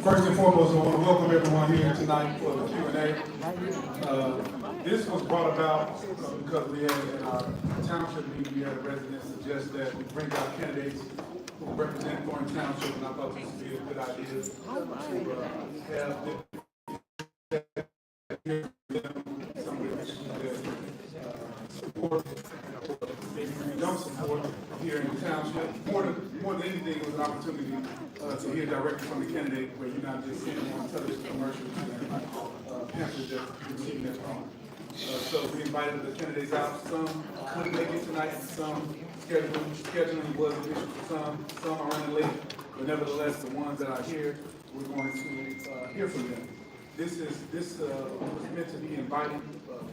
First and foremost, I want to welcome everyone here tonight for the Q&A. This was brought about because we had in our township meeting, we had a resident suggest that we bring out candidates who represent Thornton Township, and I thought this would be a good idea to have some of the issues that support, maybe we don't support here in the township. More than anything, it was an opportunity to hear directly from the candidate, where you're not just seeing on television commercials and pamphlets that you're receiving that from. So we invited the candidates out. Some couldn't make it tonight. Some scheduling was an issue for some. Some are running late, but nevertheless, the ones that are here, we're going to hear from them. This was meant to be inviting,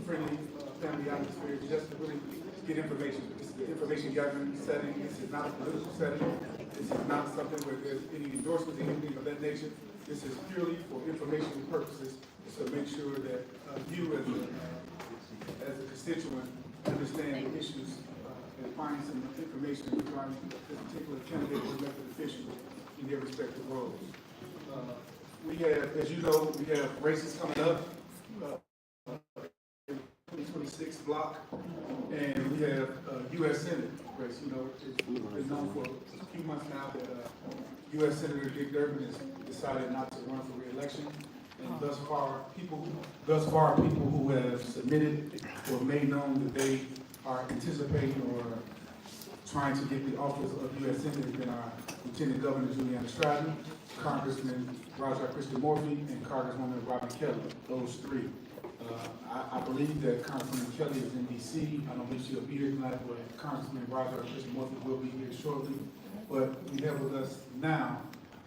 friendly, family atmosphere, just to really get information. This is the information gathering setting. This is not a political setting. This is not something where there's any endorsements or anything of that nature. This is purely for information purposes, to make sure that you as a constituent understand the issues and find some information regarding this particular candidate or elected official in their respective roles. We have, as you know, we have races coming up. 2026 block, and we have U.S. Senate race. You know, it's been known for a few months now that U.S. Senator Dick Durbin has decided not to run for re-election, and thus far people who have submitted or made known that they are anticipating or trying to get the office of U.S. Senator has been our Lieutenant Governor Juliana Stratton, Congressman Roger Christie-Morphy, and Congresswoman Robin Kelly. Those three. I believe that Congressman Kelly is in D.C. I don't think she'll be here tonight, but Congressman Roger Christie-Morphy will be here shortly. But we have with us now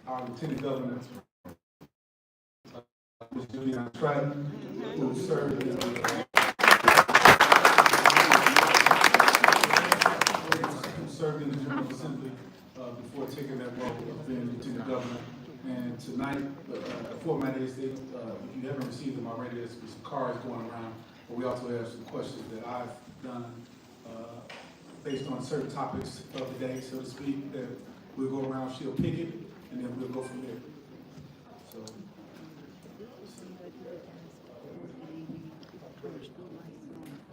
our Lieutenant Governor, Ms. Juliana Stratton, who served in the General Assembly before taking that role of being Lieutenant Governor. And tonight, the format is that if you haven't received them already, there's some cards going around, but we also have some questions that I've done based on certain topics of the day, so to speak, that we'll go around, she'll pick it, and then we'll go from there.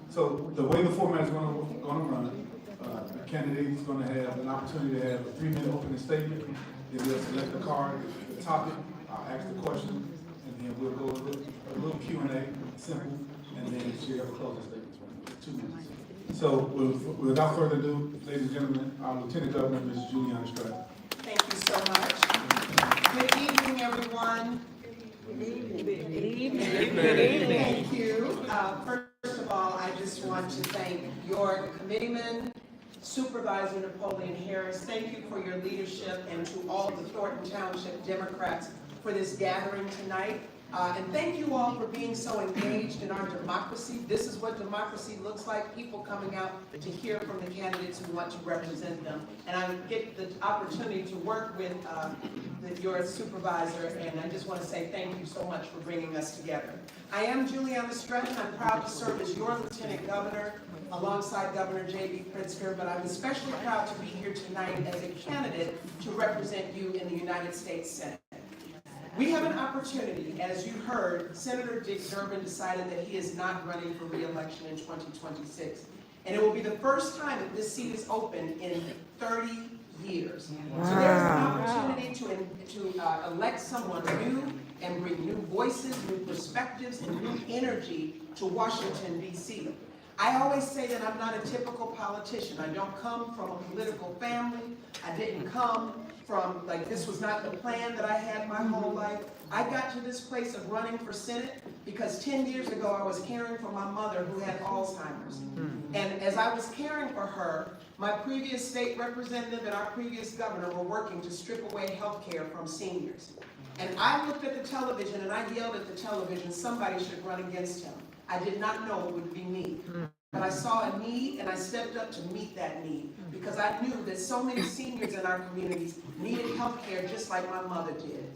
So the way the format is going to run, the candidate is going to have an opportunity to have a 3-minute opening statement. Then we'll select the card, the topic, I'll ask the question, and then we'll go a little Q&A, simple, and then she'll have a closing statement for 2 minutes. So without further ado, ladies and gentlemen, our Lieutenant Governor, Ms. Juliana Stratton. Thank you so much. Good evening, everyone. Good evening. Thank you. First of all, I just want to thank your committeemen, Supervisor Napoleon Harris. Thank you for your leadership, and to all the Thornton Township Democrats for this gathering tonight. And thank you all for being so engaged in our democracy. This is what democracy looks like, people coming out to hear from the candidates who want to represent them. And I get the opportunity to work with your supervisor, and I just want to say thank you so much for bringing us together. I am Juliana Stratton. I'm proud to serve as your Lieutenant Governor alongside Governor J.B. Pritzker, but I'm especially proud to be here tonight as a candidate to represent you in the United States Senate. We have an opportunity. As you heard, Senator Dick Durbin decided that he is not running for re-election in 2026. And it will be the first time that this seat is open in 30 years. Wow. So there's an opportunity to elect someone new and bring new voices, new perspectives, and new energy to Washington, D.C. I always say that I'm not a typical politician. I don't come from a political family. I didn't come from, this was not the plan that I had my whole life. I got to this place of running for Senate because 10 years ago I was caring for my mother who had Alzheimer's. And as I was caring for her, my previous state representative and our previous governor were working to strip away health care from seniors. And I looked at the television and I yelled at the television, somebody should run against him. I did not know it would be me. But I saw a need and I stepped up to meet that need because I knew that so many seniors in our communities needed health care just like my mother did.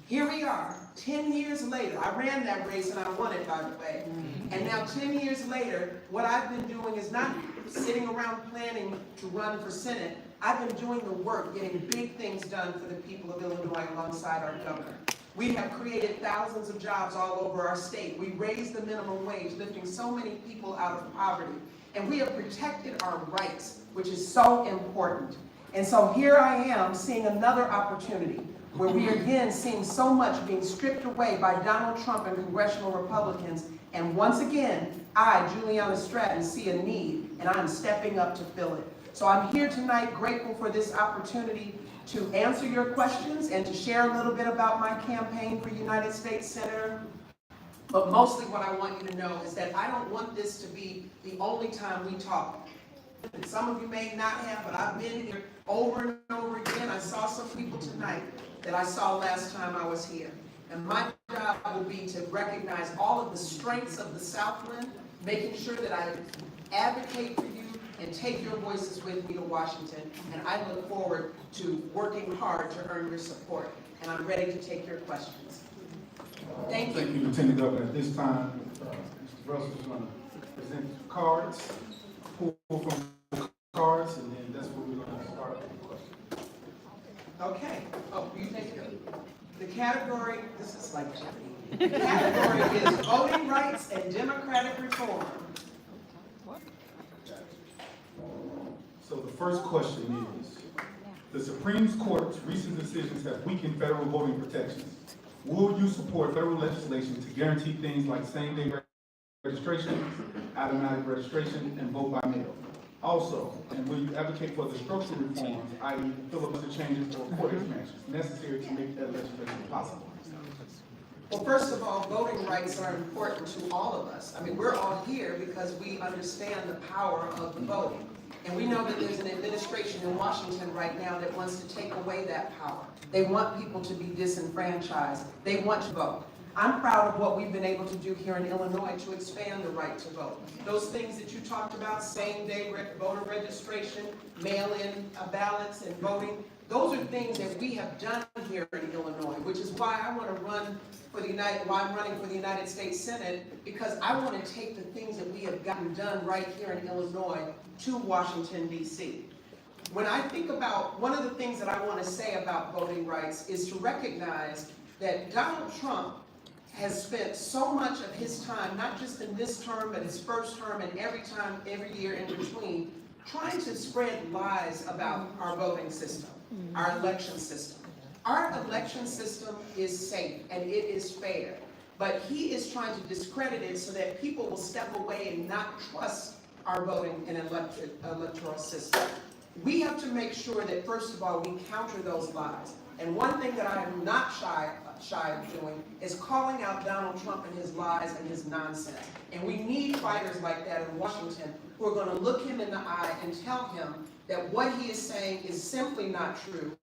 Here we are, 10 years later. I ran that race and I won it, by the way. And now 10 years later, what I've been doing is not sitting around planning to run for Senate. I've been doing the work, getting big things done for the people of Illinois alongside our governor. We have created thousands of jobs all over our state. We raised the minimum wage, lifting so many people out of poverty. And we have protected our rights, which is so important. And so here I am seeing another opportunity where we are again seeing so much being stripped away by Donald Trump and congressional Republicans. And once again, I, Juliana Stratton, see a need, and I'm stepping up to fill it. So I'm here tonight grateful for this opportunity to answer your questions and to share a little bit about my campaign for United States Senator. But mostly what I want you to know is that I don't want this to be the only time we talk. And some of you may not have, but I've been here over and over again. I saw some people tonight that I saw last time I was here. And my job will be to recognize all of the strengths of the Southland, making sure that I advocate for you and take your voices with me to Washington. And I look forward to working hard to earn your support. And I'm ready to take your questions. Thank you. Thank you, Lieutenant Governor. At this time, Mr. Russell is going to present cards, pull from the cards, and then that's where we're going to start the question. Okay. Oh, you take it. The category, this is like Jeopardy. The category is voting rights and democratic reform. So the first question is, the Supreme Court's recent decisions have weakened federal voting protections. Will you support federal legislation to guarantee things like same-day registration, automatic registration, and vote by mail? Also, and will you advocate for the structural reforms, i.e. filibuster changes or court expansions, necessary to make that legislation possible? Well, first of all, voting rights are important to all of us. I mean, we're all here because we understand the power of the voting. And we know that there's an administration in Washington right now that wants to take away that power. They want people to be disenfranchised. They want to vote. I'm proud of what we've been able to do here in Illinois to expand the right to vote. Those things that you talked about, same-day voter registration, mail-in ballots and voting, those are things that we have done here in Illinois, which is why I want to run for why I'm running for the United States Senate, because I want to take the things that we have gotten done right here in Illinois to Washington, D.C. When I think about, one of the things that I want to say about voting rights is to recognize that Donald Trump has spent so much of his time, not just in this term, but his first term and every year in between, trying to spread lies about our voting system, our election system. Our election system is safe and it is fair, but he is trying to discredit it so that people will step away and not trust our voting and electoral system. We have to make sure that, first of all, we counter those lies. And one thing that I am not shy of doing is calling out Donald Trump and his lies and his nonsense. And we need fighters like that in Washington who are going to look him in the eye and tell him that what he is saying is simply not true,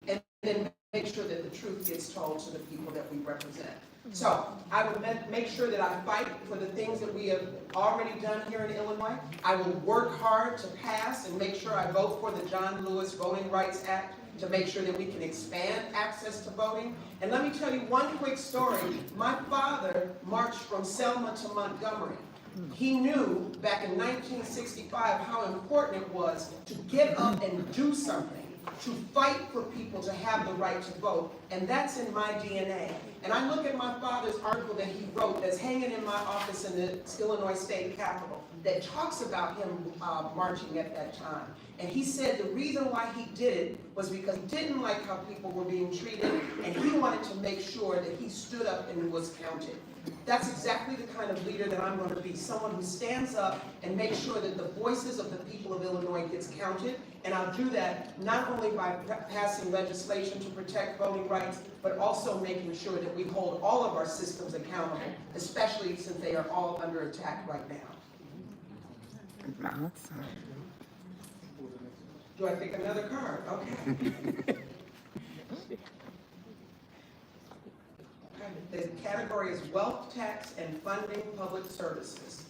and then make sure that the truth gets told to the people that we represent. So I will make sure that I fight for the things that we have already done here in Illinois. I will work hard to pass and make sure I vote for the John Lewis Voting Rights Act to make sure that we can expand access to voting. And let me tell you one quick story. My father marched from Selma to Montgomery. He knew back in 1965 how important it was to get up and do something, to fight for people to have the right to vote, and that's in my DNA. And I look at my father's article that he wrote that's hanging in my office in the Illinois State Capitol that talks about him marching at that time. And he said the reason why he did it was because he didn't like how people were being treated, and he wanted to make sure that he stood up and was counted. That's exactly the kind of leader that I'm going to be, someone who stands up and makes sure that the voices of the people of Illinois gets counted. And I'll do that not only by passing legislation to protect voting rights, but also making sure that we hold all of our systems accountable, especially since they are all under attack right now. Awesome. Do I pick another card? Okay. The category is wealth tax and funding public services.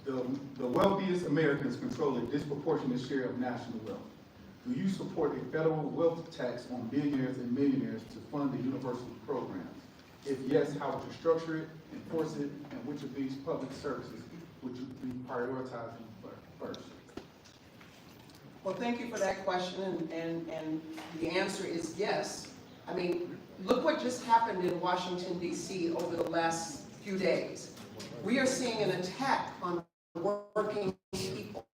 The wealthiest Americans control a disproportionate share of national wealth. Do you support a federal wealth tax on billionaires and millionaires to fund the universal programs? If yes, how would you structure it, enforce it, and which of these public services would you be prioritizing first? Well, thank you for that question, and the answer is yes. I mean, look what just happened in Washington, D.C. over the last few days. We are seeing an attack on working people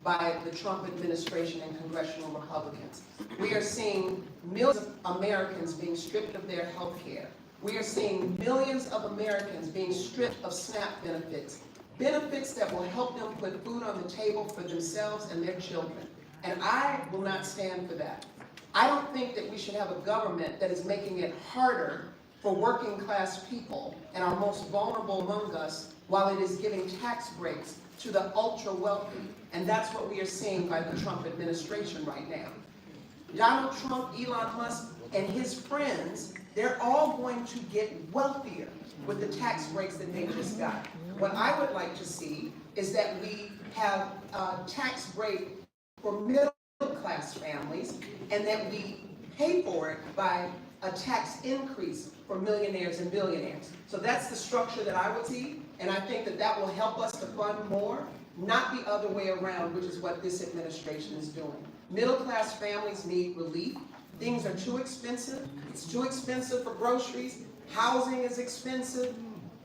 by the Trump administration and congressional Republicans. We are seeing millions of Americans being stripped of their health care. We are seeing millions of Americans being stripped of SNAP benefits, benefits that will help them put food on the table for themselves and their children. And I will not stand for that. I don't think that we should have a government that is making it harder for working class people and our most vulnerable among us, while it is giving tax breaks to the ultra wealthy. And that's what we are seeing by the Trump administration right now. Donald Trump, Elon Musk, and his friends, they're all going to get wealthier with the tax breaks that they just got. What I would like to see is that we have a tax break for middle class families, and that we pay for it by a tax increase for millionaires and billionaires. So that's the structure that I would see, and I think that that will help us to fund more, not the other way around, which is what this administration is doing. Middle class families need relief. Things are too expensive. It's too expensive for groceries. Housing is expensive.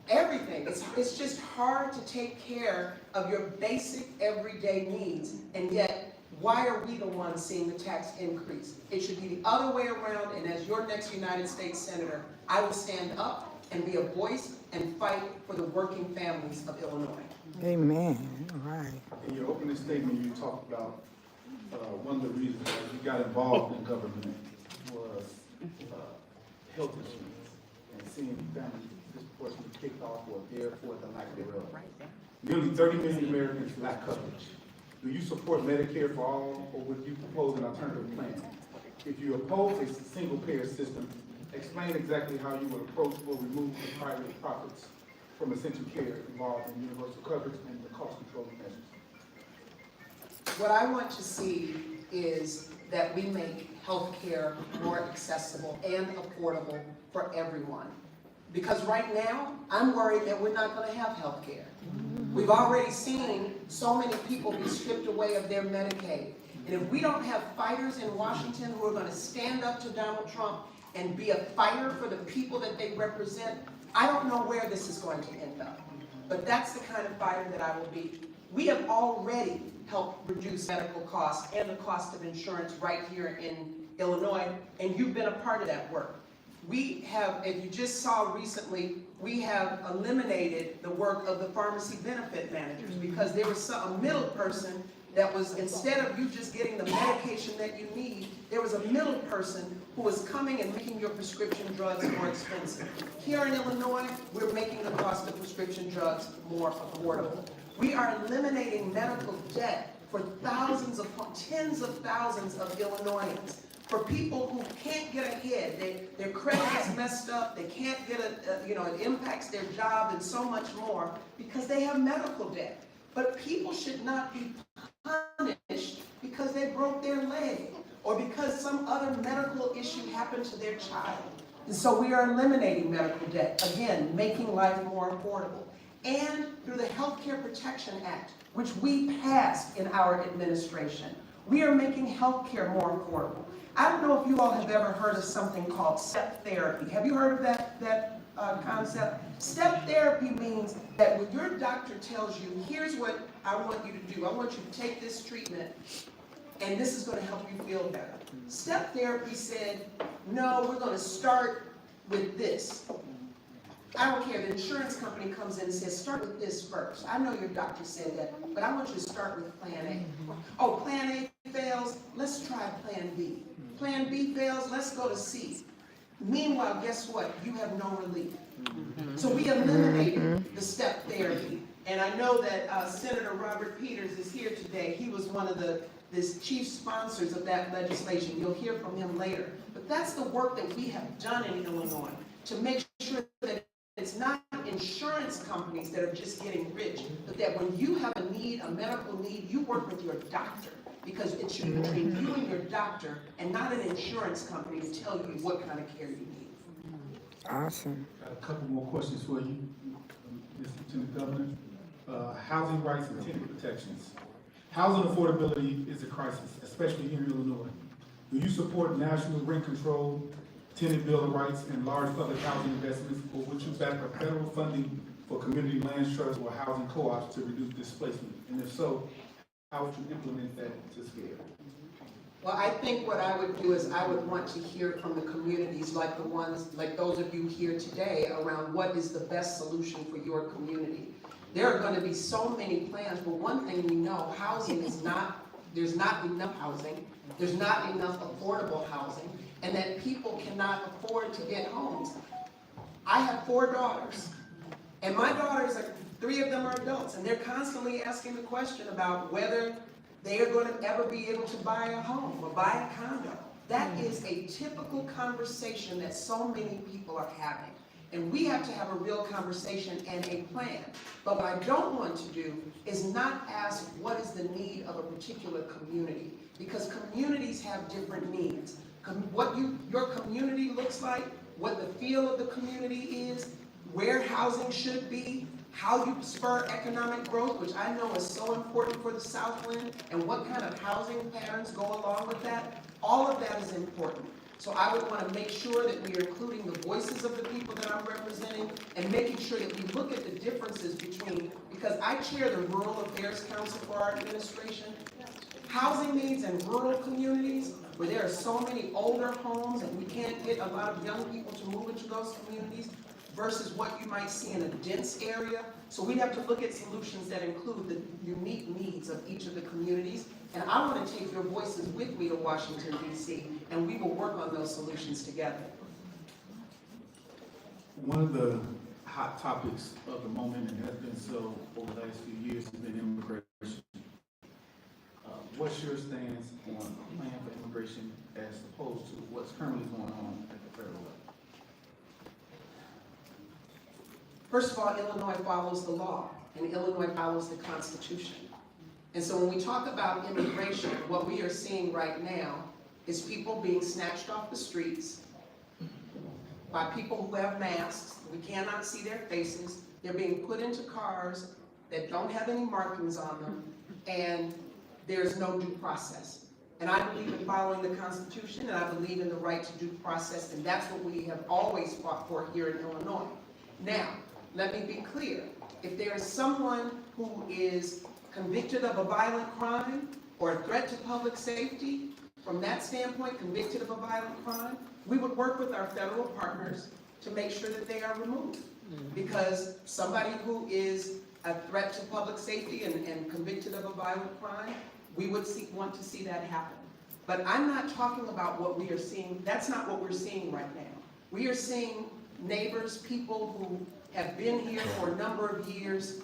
Everything. It's just hard to take care of your basic everyday needs, and yet why are we the ones seeing the tax increase? It should be the other way around, and as your next United States Senator, I will stand up and be a voice and fight for the working families of Illinois. Amen. All right. In your opening statement, you talked about one of the reasons why you got involved in government was health insurance and seeing families disproportionately kicked off or there for the lack thereof. Nearly 30 million Americans lack coverage. Do you support Medicare for all, or would you propose an alternative plan? If you oppose a single-payer system, explain exactly how you would approach or remove the private profits from essential care involved in universal coverage and the cost control measures. What I want to see is that we make health care more accessible and affordable for everyone. Because right now, I'm worried that we're not going to have health care. We've already seen so many people be stripped away of their Medicaid. And if we don't have fighters in Washington who are going to stand up to Donald Trump and be a fighter for the people that they represent, I don't know where this is going to end up. But that's the kind of fighter that I will be. We have already helped reduce medical costs and the cost of insurance right here in Illinois, and you've been a part of that work. We have, if you just saw recently, we have eliminated the work of the pharmacy benefit managers because there was a middle person that was, instead of you just getting the medication that you need, there was a middle person who was coming and making your prescription drugs more expensive. Here in Illinois, we're making the cost of prescription drugs more affordable. We are eliminating medical debt for thousands of, tens of thousands of Illinoisans. For people who can't get ahead, their credit is messed up, they can't get it impacts their job and so much more because they have medical debt. But people should not be punished because they broke their leg or because some other medical issue happened to their child. And so we are eliminating medical debt, again, making life more affordable. And through the Health Care Protection Act, which we passed in our administration, we are making health care more affordable. I don't know if you all have ever heard of something called step therapy. Have you heard of that concept? Step therapy means that when your doctor tells you, here's what I want you to do. I want you to take this treatment, and this is going to help you feel better. Step therapy said, no, we're going to start with this. I don't care. The insurance company comes in and says, start with this first. I know your doctor said that, but I want you to start with plan A. Oh, plan A fails, let's try plan B. Plan B fails, let's go to C. Meanwhile, guess what? You have no relief. So we eliminated the step therapy. And I know that Senator Robert Peters is here today. He was one of the chief sponsors of that legislation. You'll hear from him later. But that's the work that we have done in Illinois to make sure that it's not insurance companies that are just getting rich, but that when you have a need, a medical need, you work with your doctor. Because it should be between you and your doctor and not an insurance company to tell you what kind of care you need. Awesome. Got a couple more questions for you, Mr. Lieutenant Governor. Housing rights and tenant protections. Housing affordability is a crisis, especially here in Illinois. Do you support national rent control, tenant bill of rights, and large public housing investments, or would you back a federal funding for community land trusts or housing co-ops to reduce displacement? And if so, how would you implement that to scale? Well, I think what I would do is I would want to hear from the communities like those of you here today around what is the best solution for your community. There are going to be so many plans, but one thing we know, housing is there's not enough housing, there's not enough affordable housing, and that people cannot afford to get homes. I have 4 daughters, and my daughters, 3 of them are adults, and they're constantly asking the question about whether they are going to ever be able to buy a home or buy a condo. That is a typical conversation that so many people are having. And we have to have a real conversation and a plan. But what I don't want to do is not ask what is the need of a particular community, because communities have different needs. What your community looks like, what the feel of the community is, where housing should be, how you spur economic growth, which I know is so important for the Southland, and what kind of housing patterns go along with that. All of that is important. So I would want to make sure that we are including the voices of the people that I'm representing and making sure that we look at the differences between, because I chair the Rural Affairs Council for our administration, housing needs in rural communities where there are so many older homes and we can't get a lot of young people to move into those communities versus what you might see in a dense area. So we have to look at solutions that include the unique needs of each of the communities. And I want to take your voices with me to Washington, D.C., and we will work on those solutions together. One of the hot topics of the moment, and has been so over the last few years, has been immigration. What's your stance on a plan for immigration as opposed to what's currently going on at the federal level? First of all, Illinois follows the law, and Illinois follows the Constitution. And so when we talk about immigration, what we are seeing right now is people being snatched off the streets by people who have masks. We cannot see their faces. They're being put into cars that don't have any markings on them, and there's no due process. And I believe in following the Constitution, and I believe in the right to due process, and that's what we have always fought for here in Illinois. Now, let me be clear. If there is someone who is convicted of a violent crime or a threat to public safety, from that standpoint, convicted of a violent crime, we would work with our federal partners to make sure that they are removed. Because somebody who is a threat to public safety and convicted of a violent crime, we would want to see that happen. But I'm not talking about what we are seeing. That's not what we're seeing right now. We are seeing neighbors, people who have been here for a number of years,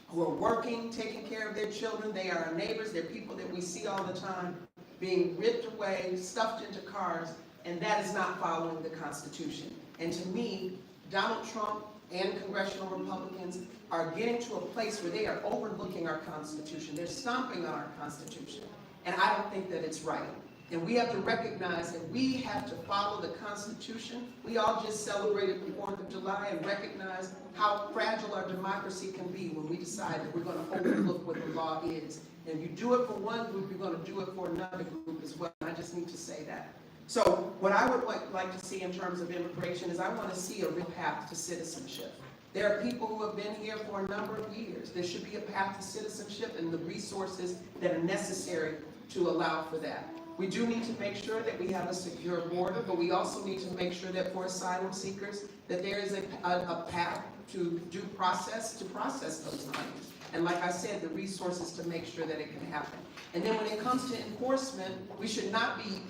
who are working, taking care of their children. They are our neighbors. They're people that we see all the time being ripped away, stuffed into cars, and that is not following the Constitution. And to me, Donald Trump and Congressional Republicans are getting to a place where they are overlooking our Constitution. They're stomping on our Constitution. And I don't think that it's right. And we have to recognize that we have to follow the Constitution. We all just celebrated the 4th of July and recognize how fragile our democracy can be when we decide that we're going to overlook what the law is. And if you do it for one group, you're going to do it for another group as well. I just need to say that. So what I would like to see in terms of immigration is I want to see a real path to citizenship. There are people who have been here for a number of years. There should be a path to citizenship and the resources that are necessary to allow for that. We do need to make sure that we have a secure border, but we also need to make sure that for asylum seekers, that there is a path to due process to process those claims. And like I said, the resources to make sure that it can happen. And then when it comes to enforcement, we should not be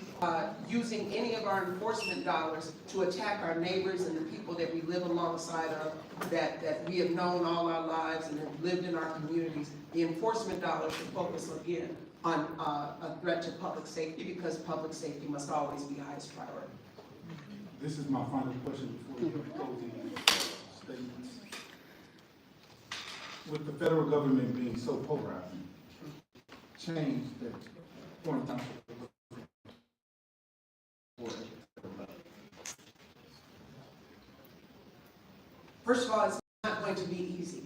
using any of our enforcement dollars to attack our neighbors and the people that we live alongside of, that we have known all our lives and have lived in our communities. The enforcement dollars should focus again on a threat to public safety, because public safety must always be highest priority. This is my final question before your closing statements. With the federal government being so polarizing, change that Thornton Township First of all, it's not going to be easy.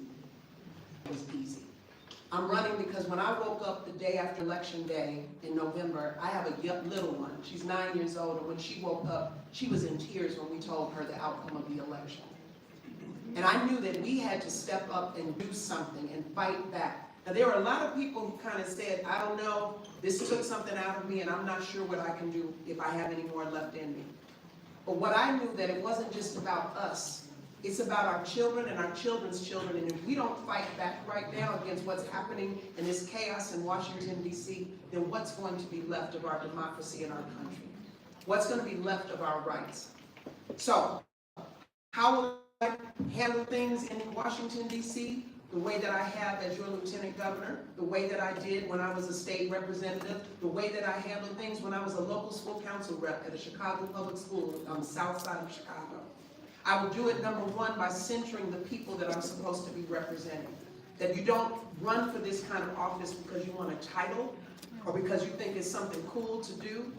It's easy. I'm running because when I woke up the day after Election Day in November, I have a little one. She's 9 years old, and when she woke up, she was in tears when we told her the outcome of the election. And I knew that we had to step up and do something and fight back. Now, there were a lot of people who kind of said, I don't know, this took something out of me, and I'm not sure what I can do if I have any more left in me. But what I knew that it wasn't just about us. It's about our children and our children's children, and if we don't fight back right now against what's happening in this chaos in Washington, D.C., then what's going to be left of our democracy in our country? What's going to be left of our rights? So, how will I handle things in Washington, D.C.? The way that I have as your lieutenant governor, the way that I did when I was a state representative, the way that I handled things when I was a local school council rep at a Chicago public school on the south side of Chicago. I will do it, number one, by centering the people that I'm supposed to be representing. That you don't run for this kind of office because you want a title or because you think it's something cool to do.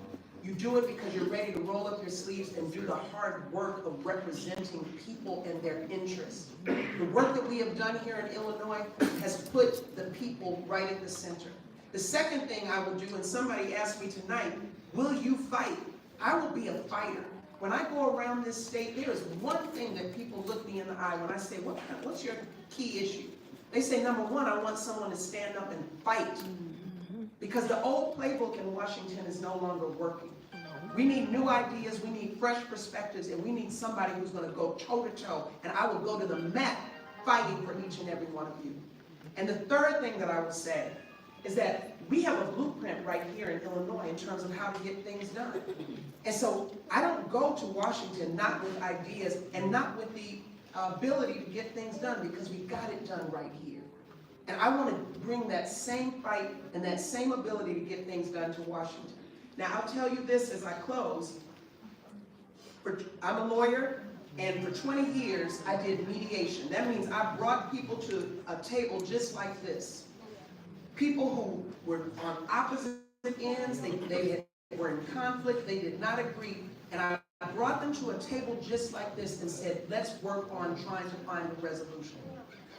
You do it because you're ready to roll up your sleeves and do the hard work of representing people and their interests. The work that we have done here in Illinois has put the people right at the center. The second thing I will do, and somebody asked me tonight, will you fight? I will be a fighter. When I go around this state, there is one thing that people look me in the eye when I say, what's your key issue? They say, number one, I want someone to stand up and fight. Because the old playbook in Washington is no longer working. We need new ideas, we need fresh perspectives, and we need somebody who's going to go toe-to-toe, and I will go to the mat fighting for each and every one of you. And the third thing that I will say is that we have a blueprint right here in Illinois in terms of how to get things done. And so I don't go to Washington not with ideas and not with the ability to get things done, because we got it done right here. And I want to bring that same fight and that same ability to get things done to Washington. Now, I'll tell you this as I close. I'm a lawyer, and for 20 years, I did mediation. That means I brought people to a table just like this. People who were on opposite ends, they were in conflict, they did not agree, and I brought them to a table just like this and said, let's work on trying to find a resolution.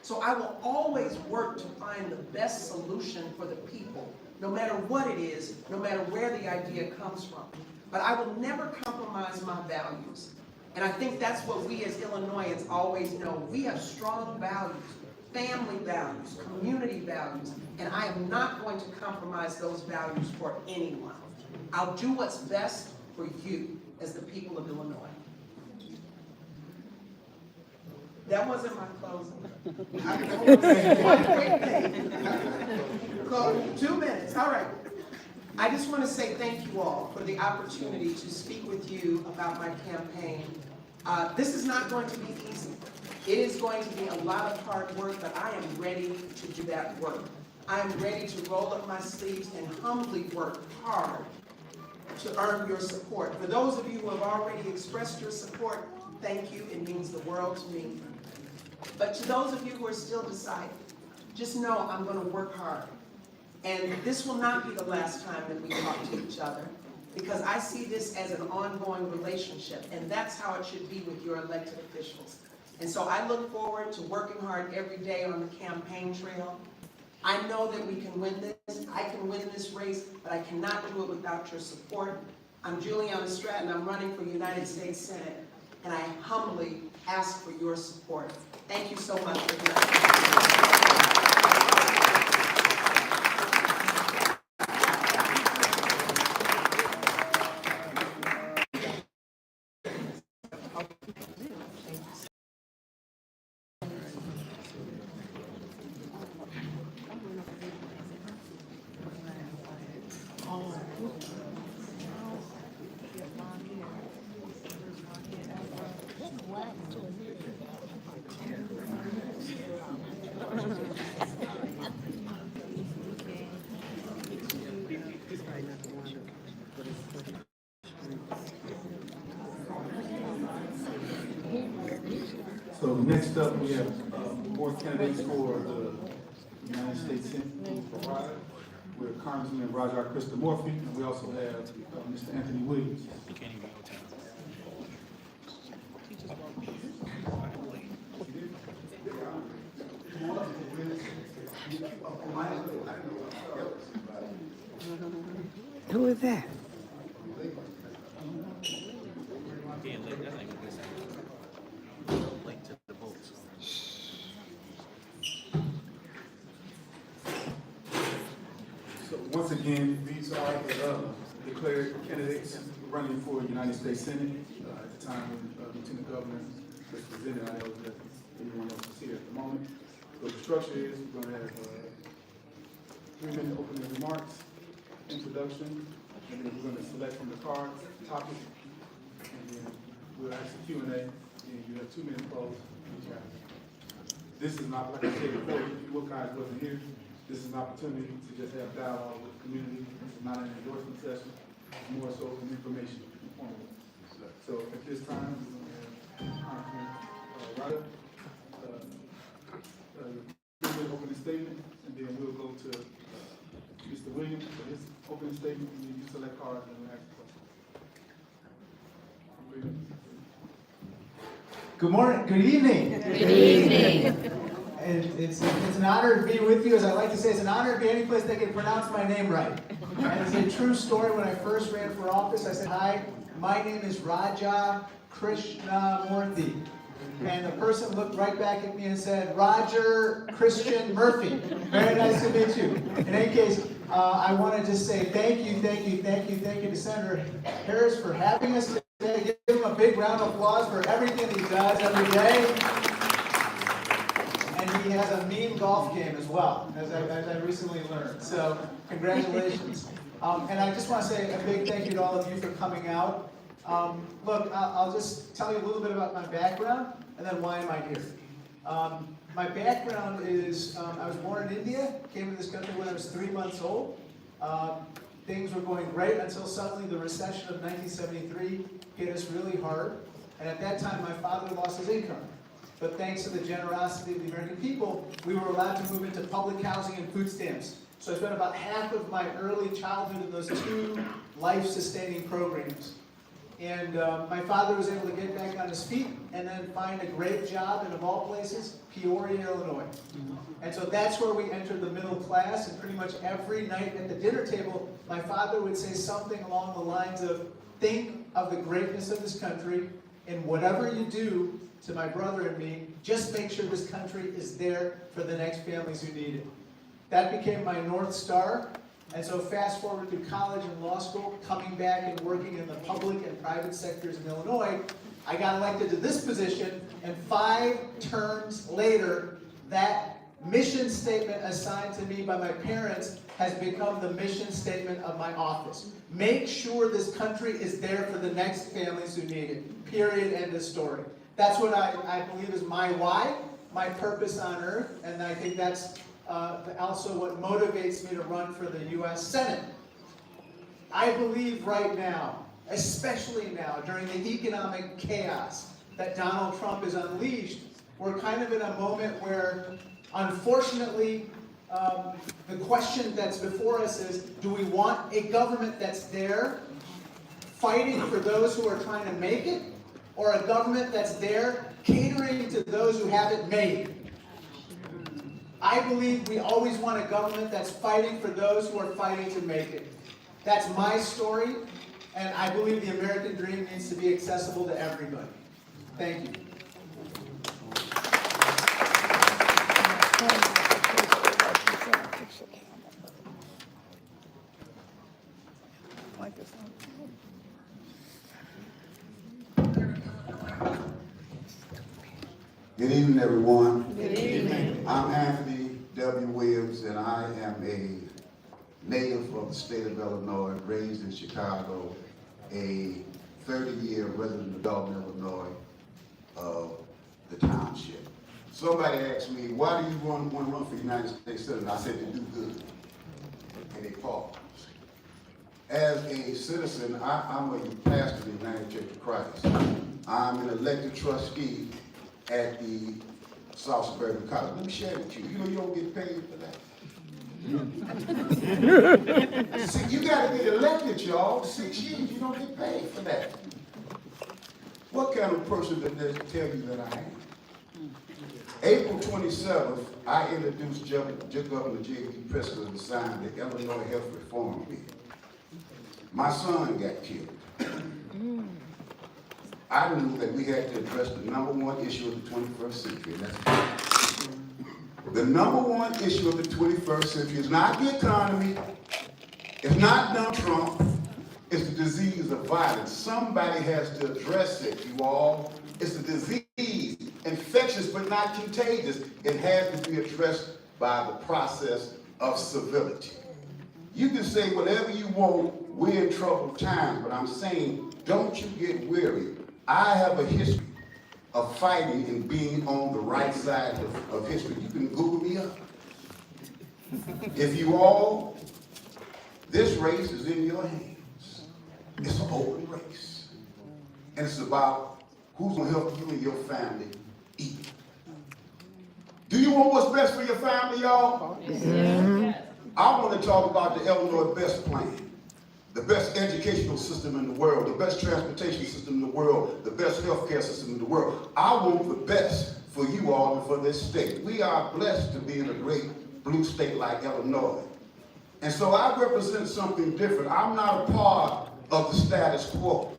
So I will always work to find the best solution for the people, no matter what it is, no matter where the idea comes from. But I will never compromise my values. And I think that's what we as Illinoisans always know. We have strong values, family values, community values, and I am not going to compromise those values for anyone. I'll do what's best for you as the people of Illinois. That wasn't my closing. One quick thing. 2 minutes, all right. I just want to say thank you all for the opportunity to speak with you about my campaign. This is not going to be easy. It is going to be a lot of hard work, but I am ready to do that work. I am ready to roll up my sleeves and humbly work hard to earn your support. For those of you who have already expressed your support, thank you. It means the world to me. But to those of you who are still deciding, just know I'm going to work hard. And this will not be the last time that we talk to each other, because I see this as an ongoing relationship, and that's how it should be with your elected officials. And so I look forward to working hard every day on the campaign trail. I know that we can win this. I can win this race, but I cannot do it without your support. I'm Juliana Stratton. I'm running for United States Senate, and I humbly ask for your support. Thank you so much for tonight. So next up, we have more candidates for the United States Senate. We're Congressman Roger Christomorphy, and we also have Mr. Anthony Williams. Come on up. Who is that? So once again, these are the declared candidates running for United States Senate. At the time when Lieutenant Governor was presented, I know that anyone else is here at the moment. So the structure is we're going to have 3-minute opening remarks, introduction, and then we're going to select from the cards topic, and then we'll ask a Q&A, and you have 2 minutes close each round. This is not, like I said before, if you guys wasn't here, this is an opportunity to just have dialogue with the community. This is not an endorsement session, it's more so an information point. So at this time, we're going to have Congressman Ryder, opening statement, and then we'll go to Mr. Williams for his opening statement, and then you select cards and we'll ask the question. Good morning, good evening. Good evening. And it's an honor to be with you. As I like to say, it's an honor to be any place that can pronounce my name right. And it's a true story. When I first ran for office, I said, hi, my name is Raja Krishnamurthy. And the person looked right back at me and said, Roger Christian Murphy. Very nice to meet you. In any case, I want to just say thank you to Senator Harris for having us today. Give him a big round of applause for everything he does every day. And he has a mean golf game as well, as I recently learned. So congratulations. And I just want to say a big thank you to all of you for coming out. Look, I'll just tell you a little bit about my background, and then why am I here. My background is, I was born in India, came to this country when I was 3 months old. Things were going great until suddenly the recession of 1973 hit us really hard. And at that time, my father lost his income. But thanks to the generosity of the American people, we were allowed to move into public housing and food stamps. So I spent about half of my early childhood in those 2 life-sustaining programs. And my father was able to get back on his feet and then find a great job in, of all places, Peoria, Illinois. And so that's where we entered the middle class, and pretty much every night at the dinner table, my father would say something along the lines of, think of the greatness of this country, and whatever you do to my brother and me, just make sure this country is there for the next families who need it. That became my North Star. And so fast forward through college and law school, coming back and working in the public and private sectors in Illinois, I got elected to this position, and 5 terms later, that mission statement assigned to me by my parents has become the mission statement of my office. Make sure this country is there for the next families who need it. Period. End of story. That's what I believe is my why, my purpose on earth, and I think that's also what motivates me to run for the U.S. Senate. I believe right now, especially now, during the economic chaos that Donald Trump has unleashed, we're kind of in a moment where, unfortunately, the question that's before us is, do we want a government that's there fighting for those who are trying to make it, or a government that's there catering to those who have it made? I believe we always want a government that's fighting for those who are fighting to make it. That's my story, and I believe the American dream needs to be accessible to everybody. Thank you. Good evening, everyone. Good evening. I'm Anthony W. Williams, and I am a native of the state of Illinois, raised in Chicago, a 30-year resident of Dolton, Illinois, of the Township. Somebody asked me, why do you want to run for United States Senate? I said, to do good. And they paused. As a citizen, I'm a pastor of the United Church of Christ. I'm an elected trustee at the South Suburban College. Let me share with you. You know you don't get paid for that. See, you got to get elected, y'all. 6 years, you don't get paid for that. What kind of person does that tell you that I am? April 27th, I introduced Governor J.B. Prescott to sign the Illinois Health Reform Bill. My son got killed. I knew that we had to address the number one issue of the 21st century. The number one issue of the 21st century is not the economy, it's not Donald Trump, it's the disease of violence. Somebody has to address it, you all. It's a disease, infectious but not contagious. It has to be addressed by the process of civility. You can say whatever you want, we're in troubled times, but I'm saying, don't you get weary. I have a history of fighting and being on the right side of history. You can Google me up. If you all, this race is in your hands. It's an open race. And it's about who's going to help you and your family eat. Do you want what's best for your family, y'all? Mm-hmm. I want to talk about the Illinois Best Plan. The best educational system in the world, the best transportation system in the world, the best healthcare system in the world. I want the best for you all and for this state. We are blessed to be in a great blue state like Illinois. And so I represent something different. I'm not a part of the status quo.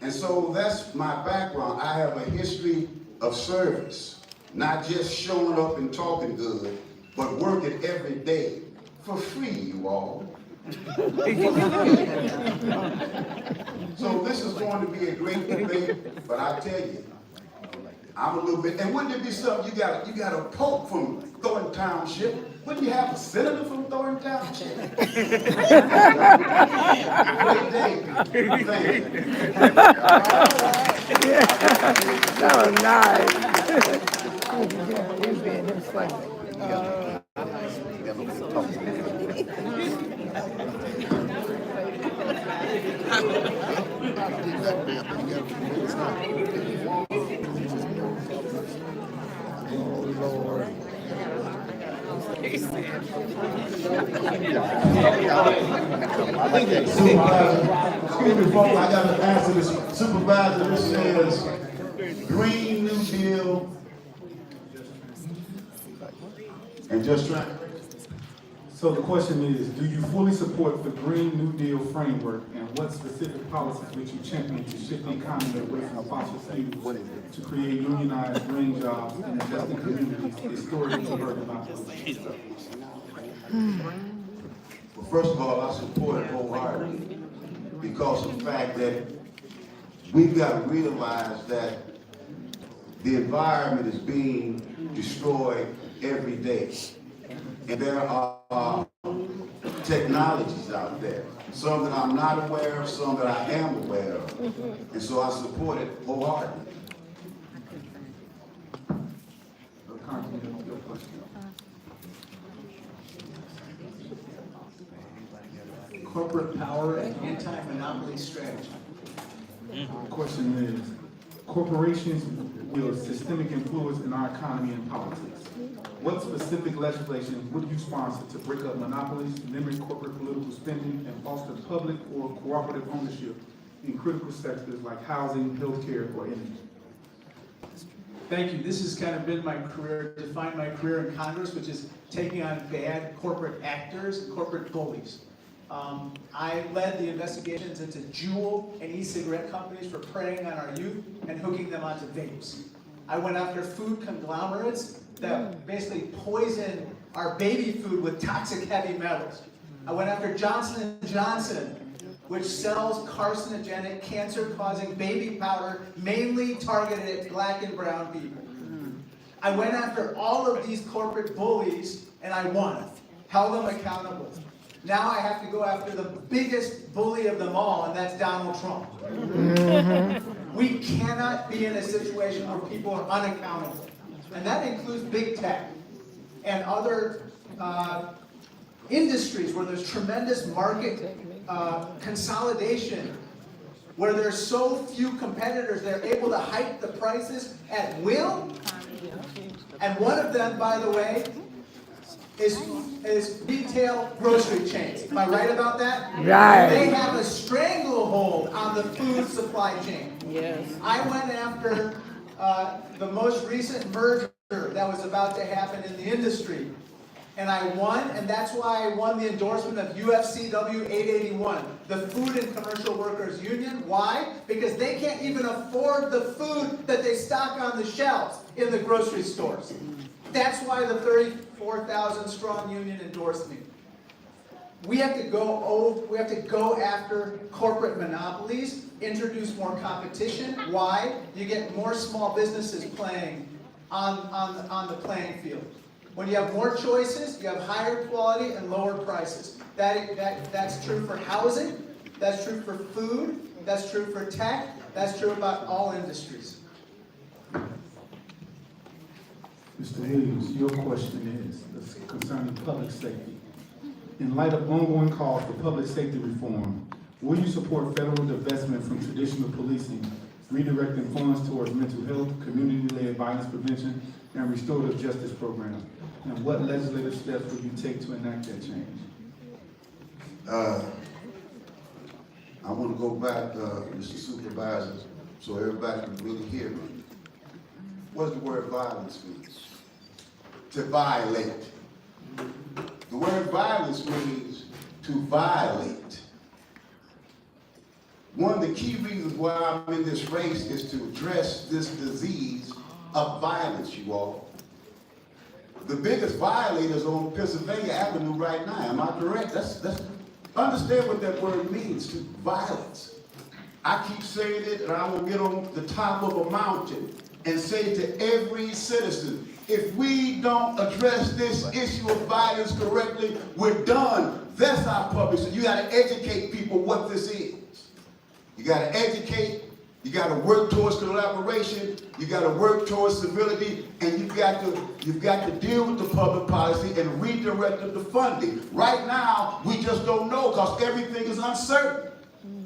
And so that's my background. I have a history of service, not just showing up and talking good, but working every day for free, you all. So this is going to be a great debate, but I tell you, I'm a little bit, and wouldn't it be something, you got a pope from Thornton Township, wouldn't you have a senator from Thornton Township? Great day. Thank you. That was nice. Excuse me, folks, I got to answer this. Supervisor, this says Green New Deal and just trying. So the question is, do you fully support the Green New Deal framework, and what specific policies would you champion to shift the economy away from fossil fuels to create unionized green jobs and invest in communities historically burdened by pollution? Well, first of all, I support it wholeheartedly because of the fact that we've got to realize that the environment is being destroyed every day. And there are technologies out there, some that I'm not aware of, some that I am aware of. And so I support it wholeheartedly. Corporate power and anti-monopoly strategy. The question is, corporations wield systemic influence in our economy and politics. What specific legislation would you sponsor to break up monopolies, limit corporate political spending, and foster public or cooperative ownership in critical sectors like housing, healthcare, or energy? Thank you. This has kind of been my career, defined my career in Congress, which is taking on bad corporate actors and corporate bullies. I led the investigations into Juul and e-cigarette companies for preying on our youth and hooking them onto vapes. I went after food conglomerates that basically poison our baby food with toxic heavy metals. I went after Johnson & Johnson, which sells carcinogenic, cancer-causing baby powder mainly targeted at black and brown people. I went after all of these corporate bullies and I won, held them accountable. Now I have to go after the biggest bully of them all, and that's Donald Trump. We cannot be in a situation where people are unaccountable. And that includes big tech and other industries where there's tremendous market consolidation, where there's so few competitors, they're able to hike the prices at will. And one of them, by the way, is retail grocery chains. Am I right about that? Right. They have a stranglehold on the food supply chain. Yes. I went after the most recent merger that was about to happen in the industry. And I won, and that's why I won the endorsement of UFCW 881, the Food and Commercial Workers Union. Why? Because they can't even afford the food that they stock on the shelves in the grocery stores. That's why the 34,000 strong union endorsed me. We have to go after corporate monopolies, introduce more competition. Why? You get more small businesses playing on the playing field. When you have more choices, you have higher quality and lower prices. That's true for housing, that's true for food, that's true for tech, that's true about all industries. Mr. Williams, your question is concerning public safety. In light of ongoing calls for public safety reform, will you support federal divestment from traditional policing, redirecting funds towards mental health, community-led violence prevention, and restorative justice programs? And what legislative steps will you take to enact that change? I want to go back, Mr. Supervisor, so everybody can really hear me. What does the word violence mean? To violate. The word violence means to violate. One of the key reasons why I'm in this race is to address this disease of violence, you all. The biggest violators on Pennsylvania Avenue right now, am I correct? Understand what that word means, to violence. I keep saying it, and I will get on the top of a mountain and say to every citizen, if we don't address this issue of violence correctly, we're done. That's our public. So you got to educate people what this is. You got to educate. You got to work towards collaboration. You got to work towards civility, and you've got to deal with the public policy and redirect the funding. Right now, we just don't know because everything is uncertain.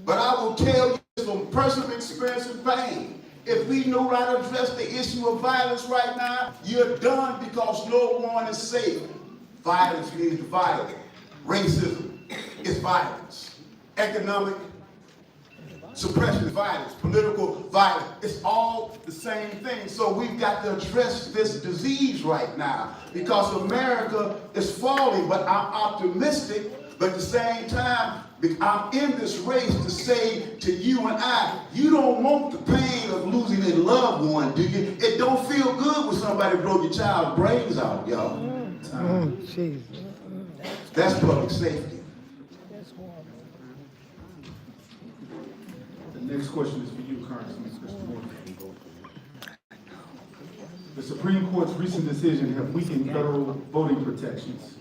But I will tell you from personal experience and pain. If we know how to address the issue of violence right now, you're done because no one is safe. Violence means violence. Racism is violence. Economic suppression is violence. Political violence. It's all the same thing. So we've got to address this disease right now because America is falling, but I'm optimistic. But at the same time, I'm in this race to say to you and I, you don't want the pain of losing a loved one, do you? It don't feel good when somebody broke your child's brains out, y'all. Jesus. That's public safety. The next question is for you, Congressman Mr. Morgan. The Supreme Court's recent decision have weakened federal voting protections.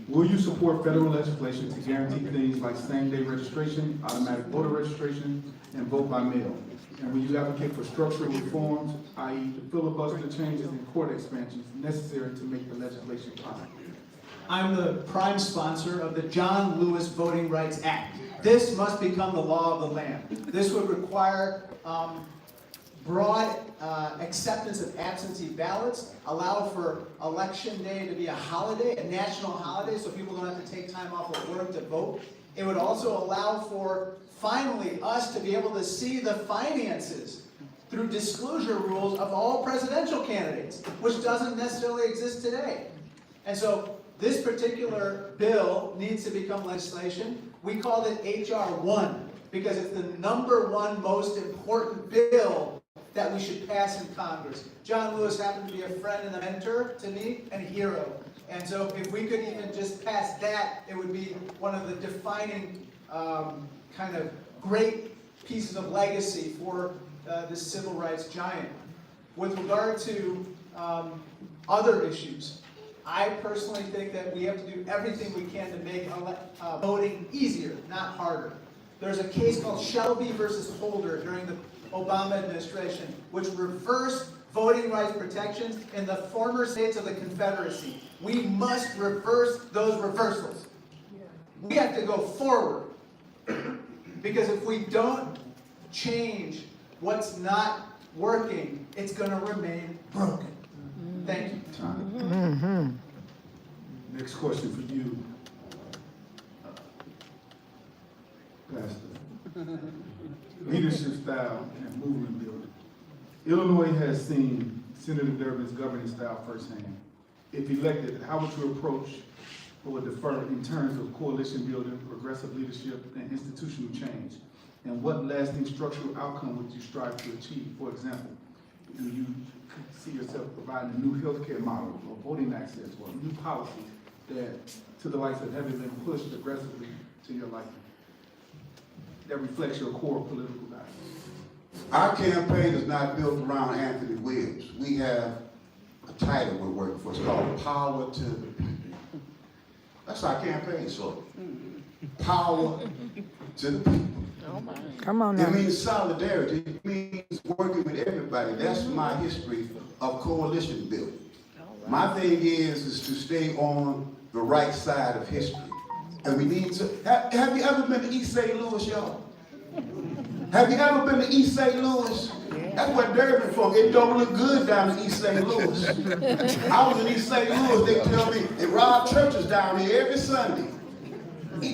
Will you support federal legislation to guarantee things like same-day registration, automatic voter registration, and vote by mail? And will you advocate for structural reforms, i.e. the filibuster changes and court expansions necessary to make the legislation possible? I'm the prime sponsor of the John Lewis Voting Rights Act. This must become the law of the land. This would require broad acceptance of absentee ballots, allow for election day to be a holiday, a national holiday, so people don't have to take time off of work to vote. It would also allow for, finally, us to be able to see the finances through disclosure rules of all presidential candidates, which doesn't necessarily exist today. And so this particular bill needs to become legislation. We called it H.R. 1 because it's the #1 most important bill that we should pass in Congress. John Lewis happened to be a friend and a mentor to me and a hero. And so if we could even just pass that, it would be one of the defining kind of great pieces of legacy for this civil rights giant. With regard to other issues, I personally think that we have to do everything we can to make voting easier, not harder. There's a case called Shelby versus Holder during the Obama administration, which reversed voting rights protections in the former states of the Confederacy. We must reverse those reversals. We have to go forward. Because if we don't change what's not working, it's going to remain broken. Thank you. Time. Next question for you, Pastor. Leadership style and movement building. Illinois has seen Senator Durbin's governing style firsthand. If elected, how would you approach or defer in terms of coalition building, progressive leadership, and institutional change? And what lasting structural outcome would you strive to achieve? For example, do you see yourself providing a new healthcare model or voting access or a new policy that, to the likes of having been pushed aggressively to your liking, that reflects your core political values? Our campaign is not built around Anthony Williams. We have a title we're working for. It's called Power to the People. That's our campaign slogan. Power to the people. Come on It now. means solidarity. It means working with everybody. That's my history of coalition building. My thing is to stay on the right side of history. And we need to, have you ever been to East St. Louis, y'all? Have you ever been to East St. Louis? That's where Durbin from. It don't look good down in East St. Louis. I was in East St. Louis, they tell me, they rob churches down here every Sunday.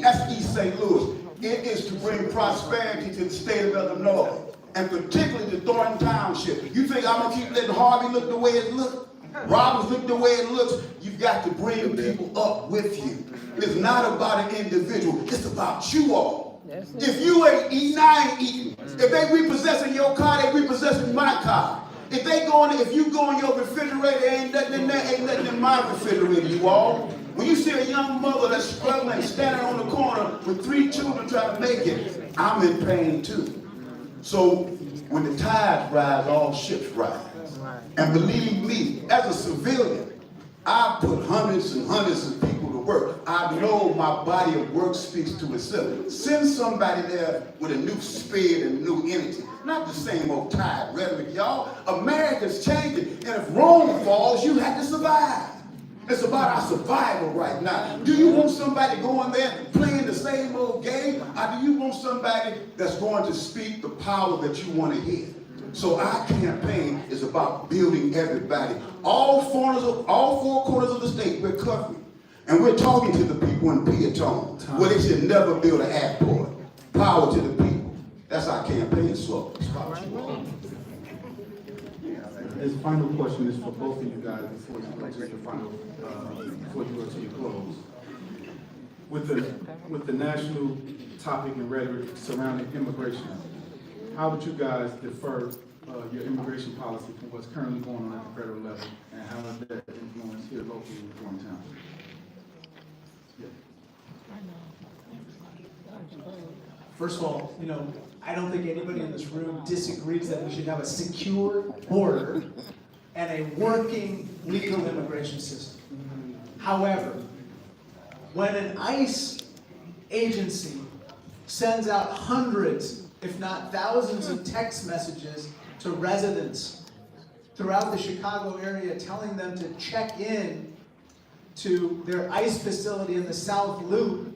That's East St. Louis. It is to bring prosperity to the state of Illinois, and particularly to Thornton Township. You think I'm gonna keep letting Harvey look the way it looks? Roberts look the way it looks? You've got to bring people up with you. It's not about an individual, it's about you all. If you ain't eating, I ain't eating. If they repossessing your car, they repossessing my car. If you go in your refrigerator, ain't nothing in there, ain't nothing in my refrigerator, you all. When you see a young mother that's struggling, standing on the corner with 3 children trying to make it, I'm in pain too. So when the tides rise, all ships rise. And believe me, as a civilian, I put hundreds and hundreds of people to work. I know my body of work speaks to itself. Send somebody there with a new spirit and new energy. Not the same old tired rhetoric, y'all. America's changing, and if Rome falls, you have to survive. It's about our survival right now. Do you want somebody going there playing the same old game, or do you want somebody that's going to speak the power that you want to hear? So our campaign is about building everybody. All 4 corners of the state we're covering. And we're talking to the people in Peatone, where they should never build an airport. Power to the people. That's our campaign slogan. His final question is for both of you guys before you go to your final, before you go to your close. With the national topic and rhetoric surrounding immigration, how would you guys defer your immigration policy from what's currently going on at the federal level, and how would that influence here locally in Thornton Township? First of all, I don't think anybody in this room disagrees that we should have a secure border and a working legal immigration system. However, when an ICE agency sends out hundreds, if not thousands, of text messages to residents throughout the Chicago area telling them to check in to their ICE facility in the South Loop,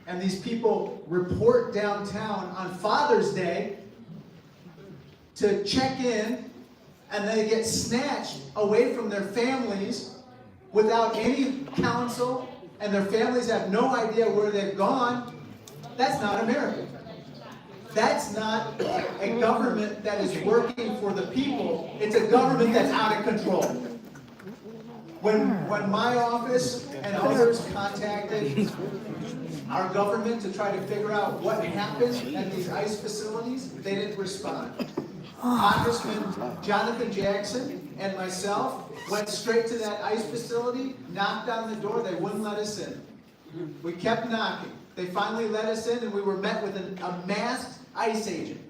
and these people report downtown on Father's Day to check in, and they get snatched away from their families without any counsel, and their families have no idea where they've gone. That's not America. That's not a government that is working for the people. It's a government that's out of control. When my office and others contacted our government to try to figure out what happened at these ICE facilities, they didn't respond. Congressman Jonathan Jackson and myself went straight to that ICE facility, knocked on the door, they wouldn't let us in. We kept knocking. They finally let us in, and we were met with a masked ICE agent.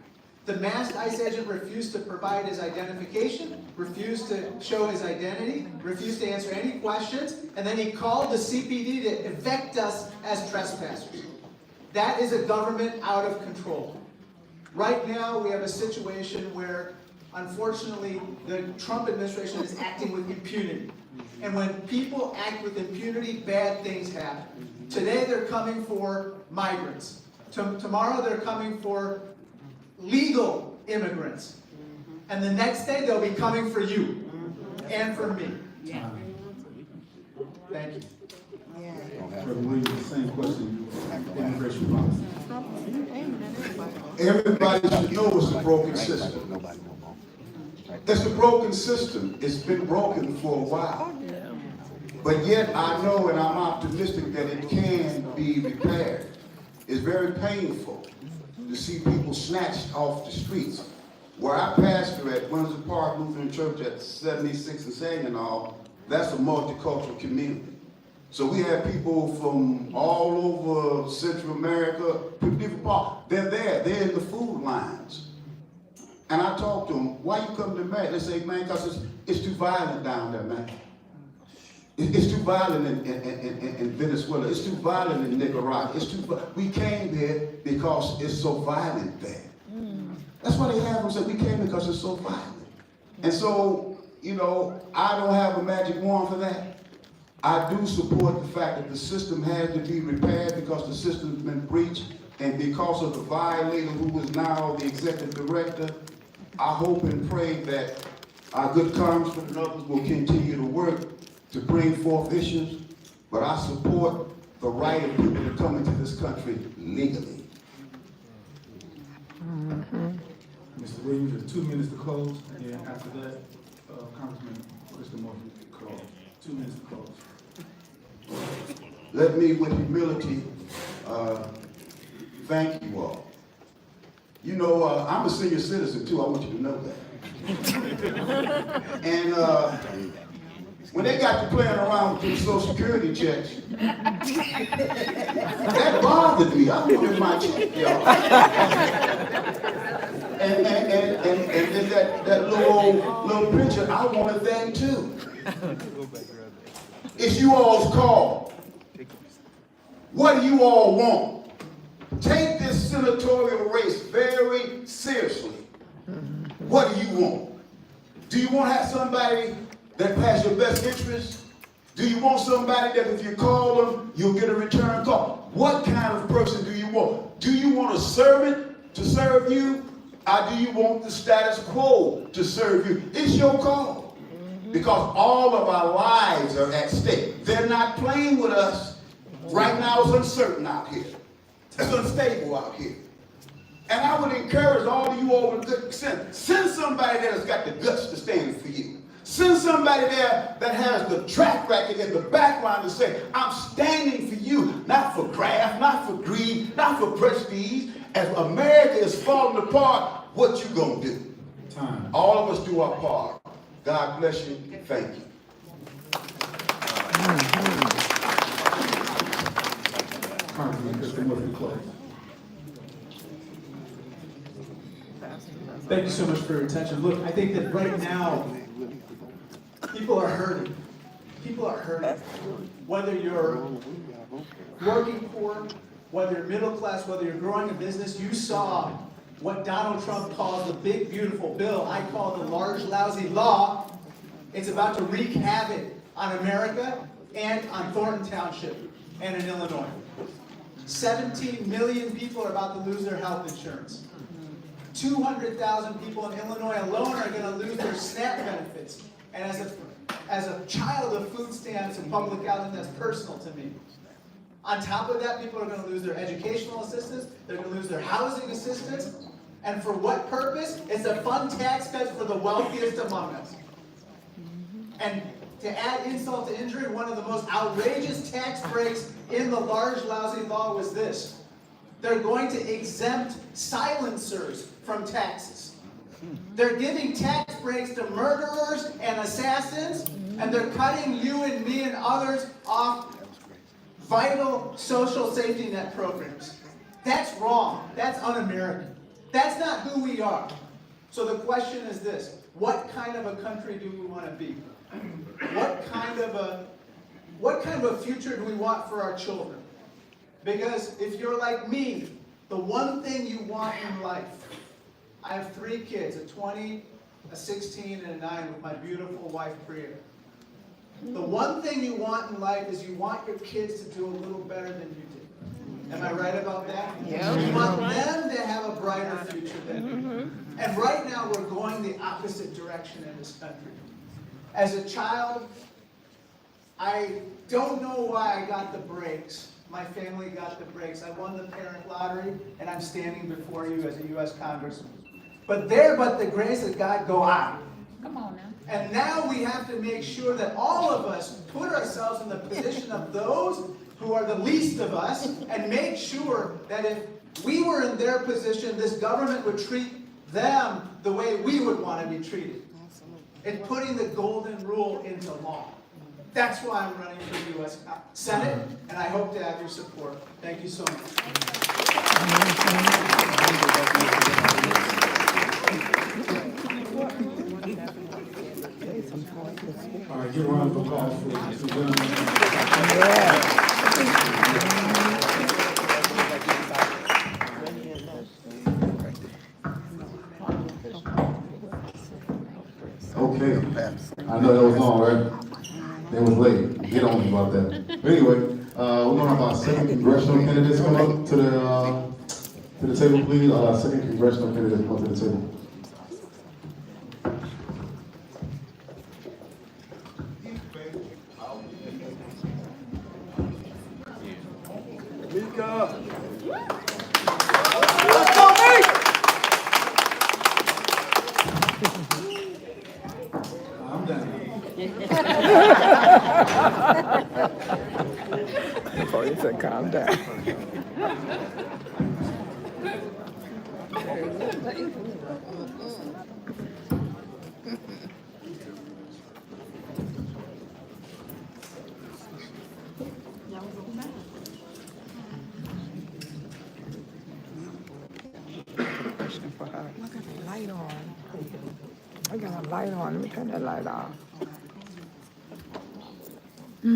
The masked ICE agent refused to provide his identification, refused to show his identity, refused to answer any questions, and then he called the CPD to evict us as trespassers. That is a government out of control. Right now, we have a situation where, unfortunately, the Trump administration is acting with impunity. And when people act with impunity, bad things happen. Today, they're coming for migrants. Tomorrow, they're coming for legal immigrants. And the next day, they'll be coming for you and for me. Thank you. Reverend Williams, the same question, immigration policy. Everybody should know it's a broken system. It's a broken system. It's been broken for a while. But yet I know and I'm optimistic that it can be repaired. It's very painful to see people snatched off the streets. Where I pastor at Windsor Park Lutheran Church at 76 and Saginaw, that's a multicultural community. So we have people from all over Central America, different parts. They're there, they're in the food lines. And I talk to them, why you come to America? They say, man, because it's too violent down there, man. It's too violent in Venezuela. It's too violent in Nicaragua. We came here because it's so violent there. That's why they have them say, we came because it's so violent. And so, you know, I don't have a magic wand for that. I do support the fact that the system has to be repaired because the system's been breached, and because of the violator who is now the executive director. I hope and pray that our good congressmen and others will continue to work to bring forth issues, but I support the right of people to come into this country legally. Mr. Williams, there's 2 minutes to close, and then after that, Congressman Mr. Murphy will close. 2 minutes to close. Let me, with humility, thank you all. You know, I'm a senior citizen too, I want you to know that. And when they got to playing around with these Social Security checks, that bothered me. I wanted my check, y'all. And then that little picture, I wanted that too. It's you all's call. What do you all want? Take this senatorial race very seriously. What do you want? Do you want to have somebody that has your best interest? Do you want somebody that if you call them, you'll get a return call? What kind of person do you want? Do you want a servant to serve you? Or do you want the status quo to serve you? It's your call. Because all of our lives are at stake. They're not playing with us. Right now it's uncertain out here. It's unstable out here. And I would encourage all of you all with good sense. Send somebody that has got the guts to stand for you. Send somebody there that has the track record in the background to say, I'm standing for you, not for graft, not for greed, not for prestige. As America is falling apart, what you gonna do? Time. All of us do our part. God bless you. Thank you. Congressman Mr. Murphy, close. Thank you so much for your attention. Look, I think that right now, people are hurting. People are hurting. Whether you're working poor, whether you're middle class, whether you're growing a business, you saw what Donald Trump calls the big, beautiful bill. I call the large, lousy law. It's about to wreak havoc on America and on Thornton Township and in Illinois. 17 million people are about to lose their health insurance. 200,000 people in Illinois alone are going to lose their SNAP benefits. And as a child of food stamps and public housing, that's personal to me. On top of that, people are going to lose their educational assistance. They're going to lose their housing assistance. And for what purpose? It's a fun tax cut for the wealthiest among us. And to add insult to injury, one of the most outrageous tax breaks in the large, lousy law was this. They're going to exempt silencers from taxes. They're giving tax breaks to murderers and assassins, and they're cutting you and me and others off vital social safety net programs. That's wrong. That's un-American. That's not who we are. So the question is this: what kind of a country do we want to be? What kind of a future do we want for our children? Because if you're like me, the one thing you want in life, I have 3 kids, a 20, a 16, and a 9 with my beautiful wife, Priya. The one thing you want in life is you want your kids to do a little better than you did. Am I right about that? Yeah. You want them to have a brighter future than you. And right now we're going the opposite direction in this country. As a child, I don't know why I got the breaks. My family got the breaks. I won the parent lottery, and I'm standing before you as a U.S. Congressman. But there, but the grace of God, go on. Come on now. And now we have to make sure that all of us put ourselves in the position of those who are the least of us and make sure that if we were in their position, this government would treat them the way we would want to be treated. It's putting the golden rule into law. That's why I'm running for U.S. Senate, and I hope to have your support. Thank you so much. All right, give a round of applause for these two gentlemen. Okay, I know that was long, right? They was late. Get on me about that. But anyway, we're gonna have our second congressional candidates come up to the table, please. Our second congressional candidate come up to the table. I'm down. Before you said calm down. For her. I got the light on. I got a light on. Let me turn that light off. Okay,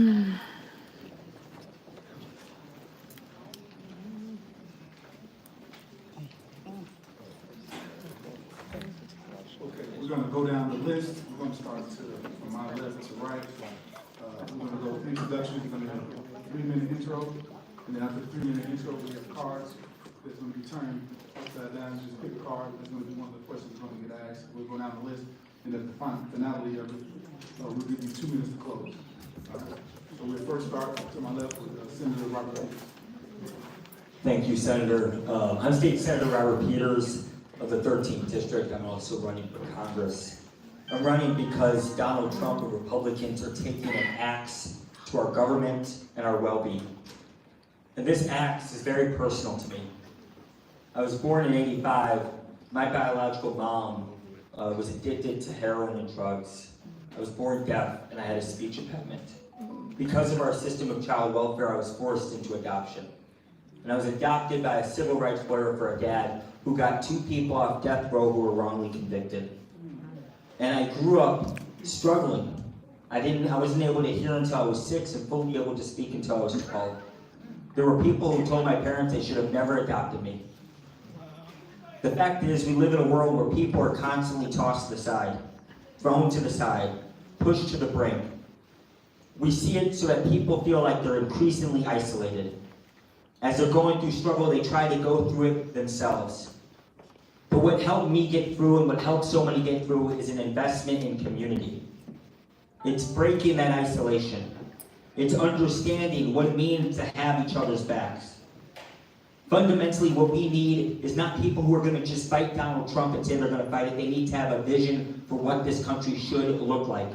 we're gonna go down the list. We're gonna start from my left to right. We're gonna go introduction. We're gonna have a 3-minute intro. And then after the 3-minute intro, we have cards that's gonna be turned upside down. Just pick a card. That's gonna be one of the questions that's gonna get asked. We'll go down the list. And at the finality of it, we'll give you 2 minutes to close. So we'll first start to my left with Senator Robert Peters. Thank you, Senator. I'm State Senator Robert Peters of the 13th District. I'm also running for Congress. I'm running because Donald Trump and Republicans are taking an axe to our government and our well-being. And this axe is very personal to me. I was born in '85. My biological mom was addicted to heroin and drugs. I was born deaf and I had a speech impediment. Because of our system of child welfare, I was forced into adoption. And I was adopted by a civil rights lawyer for a dad who got 2 people off death row who were wrongly convicted. And I grew up struggling. I wasn't able to hear until I was 6 and fully able to speak until I was 12. There were people who told my parents they should have never adopted me. The fact is, we live in a world where people are constantly tossed to the side, thrown to the side, pushed to the brink. We see it so that people feel like they're increasingly isolated. As they're going through struggle, they try to go through it themselves. But what helped me get through and what helped so many get through is an investment in community. It's breaking that isolation. It's understanding what it means to have each other's backs. Fundamentally, what we need is not people who are going to just fight Donald Trump and say they're going to fight it. They need to have a vision for what this country should look like.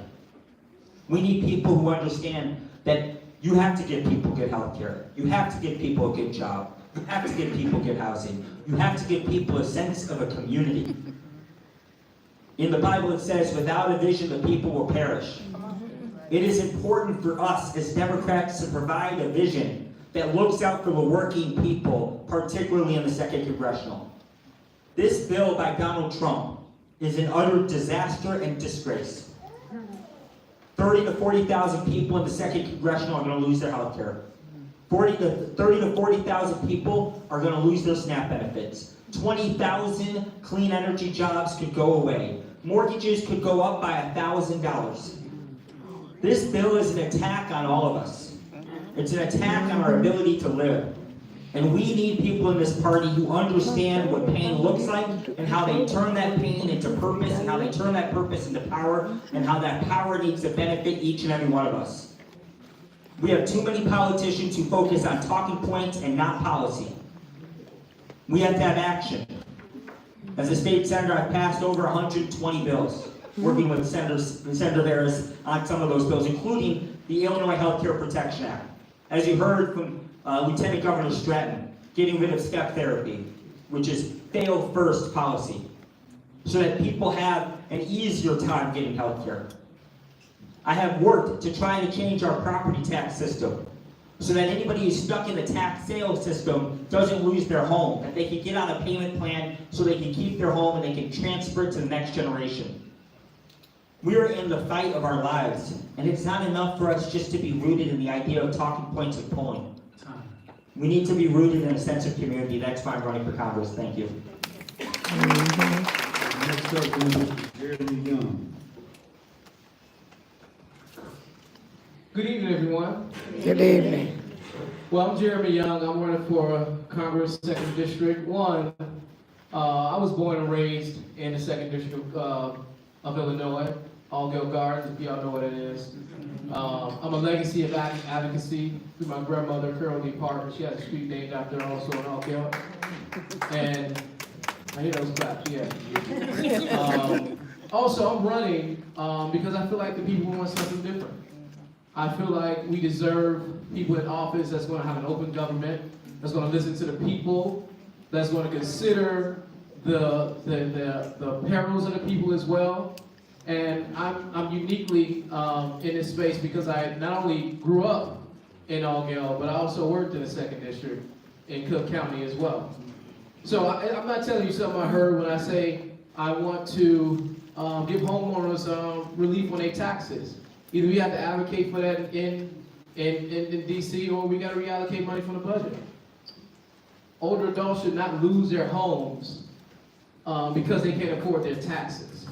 We need people who understand that you have to give people good health care. You have to give people a good job. You have to give people good housing. You have to give people a sense of a community. In the Bible it says, without a vision, the people will perish. It is important for us as Democrats to provide a vision that looks out for the working people, particularly in the 2nd Congressional. This bill by Donald Trump is an utter disaster and disgrace. 30 to 40,000 people in the 2nd Congressional are going to lose their health care. 30 to 40,000 people are going to lose their SNAP benefits. 20,000 clean energy jobs could go away. Mortgages could go up by $1,000. This bill is an attack on all of us. It's an attack on our ability to live. And we need people in this party who understand what pain looks like and how they turn that pain into purpose and how they turn that purpose into power and how that power needs to benefit each and every one of us. We have too many politicians who focus on talking points and not policy. We have to have action. As a state senator, I've passed over 120 bills. working with Senator Harris on some of those bills, including the Illinois Healthcare Protection Act. As you heard from Lieutenant Governor Stratton, getting rid of step therapy, which is fail first policy, so that people have an easier time getting health care. I have worked to try to change our property tax system so that anybody who's stuck in the tax sales system doesn't lose their home, that they can get on a payment plan so they can keep their home and they can transfer it to the next generation. We are in the fight of our lives, and it's not enough for us just to be rooted in the idea of talking points and polling. We need to be rooted in a sense of community. That's why I'm running for Congress. Thank you. Next up is Jeremy Young. Good evening, everyone. Good evening. Well, I'm Jeremy Young. I'm running for Congress, 2nd District 1. I was born and raised in the 2nd District of Illinois, Allgale Gardens, if y'all know what it is. I'm a legacy of advocacy through my grandmother, Carol Lee Parker. She has a street named after her also in Allgale. And I hear those claps, yeah. Also, I'm running because I feel like the people want something different. I feel like we deserve people in office that's going to have an open government, that's going to listen to the people, that's going to consider the perils of the people as well. And I'm uniquely in this space because I not only grew up in Allgale, but I also worked in the 2nd District in Cook County as well. So I'm not telling you something I heard when I say I want to give homeowners relief on their taxes. Either we have to advocate for that in DC, or we got to reallocate money from the budget. Older adults should not lose their homes because they can't afford their taxes.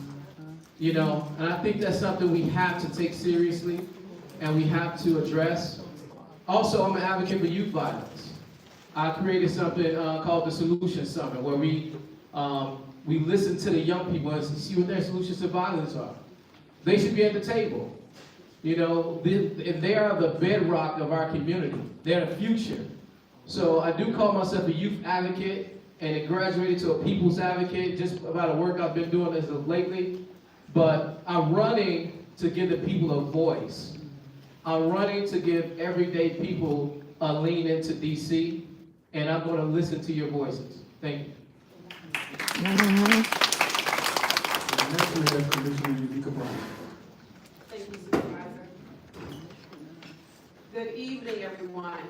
You know, and I think that's something we have to take seriously and we have to address. Also, I'm an advocate for youth violence. I created something called the Solution Summit, where we listen to the young people and see what their solutions to violence are. They should be at the table. You know, they are the bedrock of our community. They're the future. So I do call myself a youth advocate, and it graduated to a people's advocate, just about a work I've been doing as of lately. But I'm running to give the people a voice. I'm running to give everyday people a lean into DC, and I'm going to listen to your voices. Thank you. Next we have Commissioner Eureka Brown. Thank you, Supervisor. Good evening, everyone.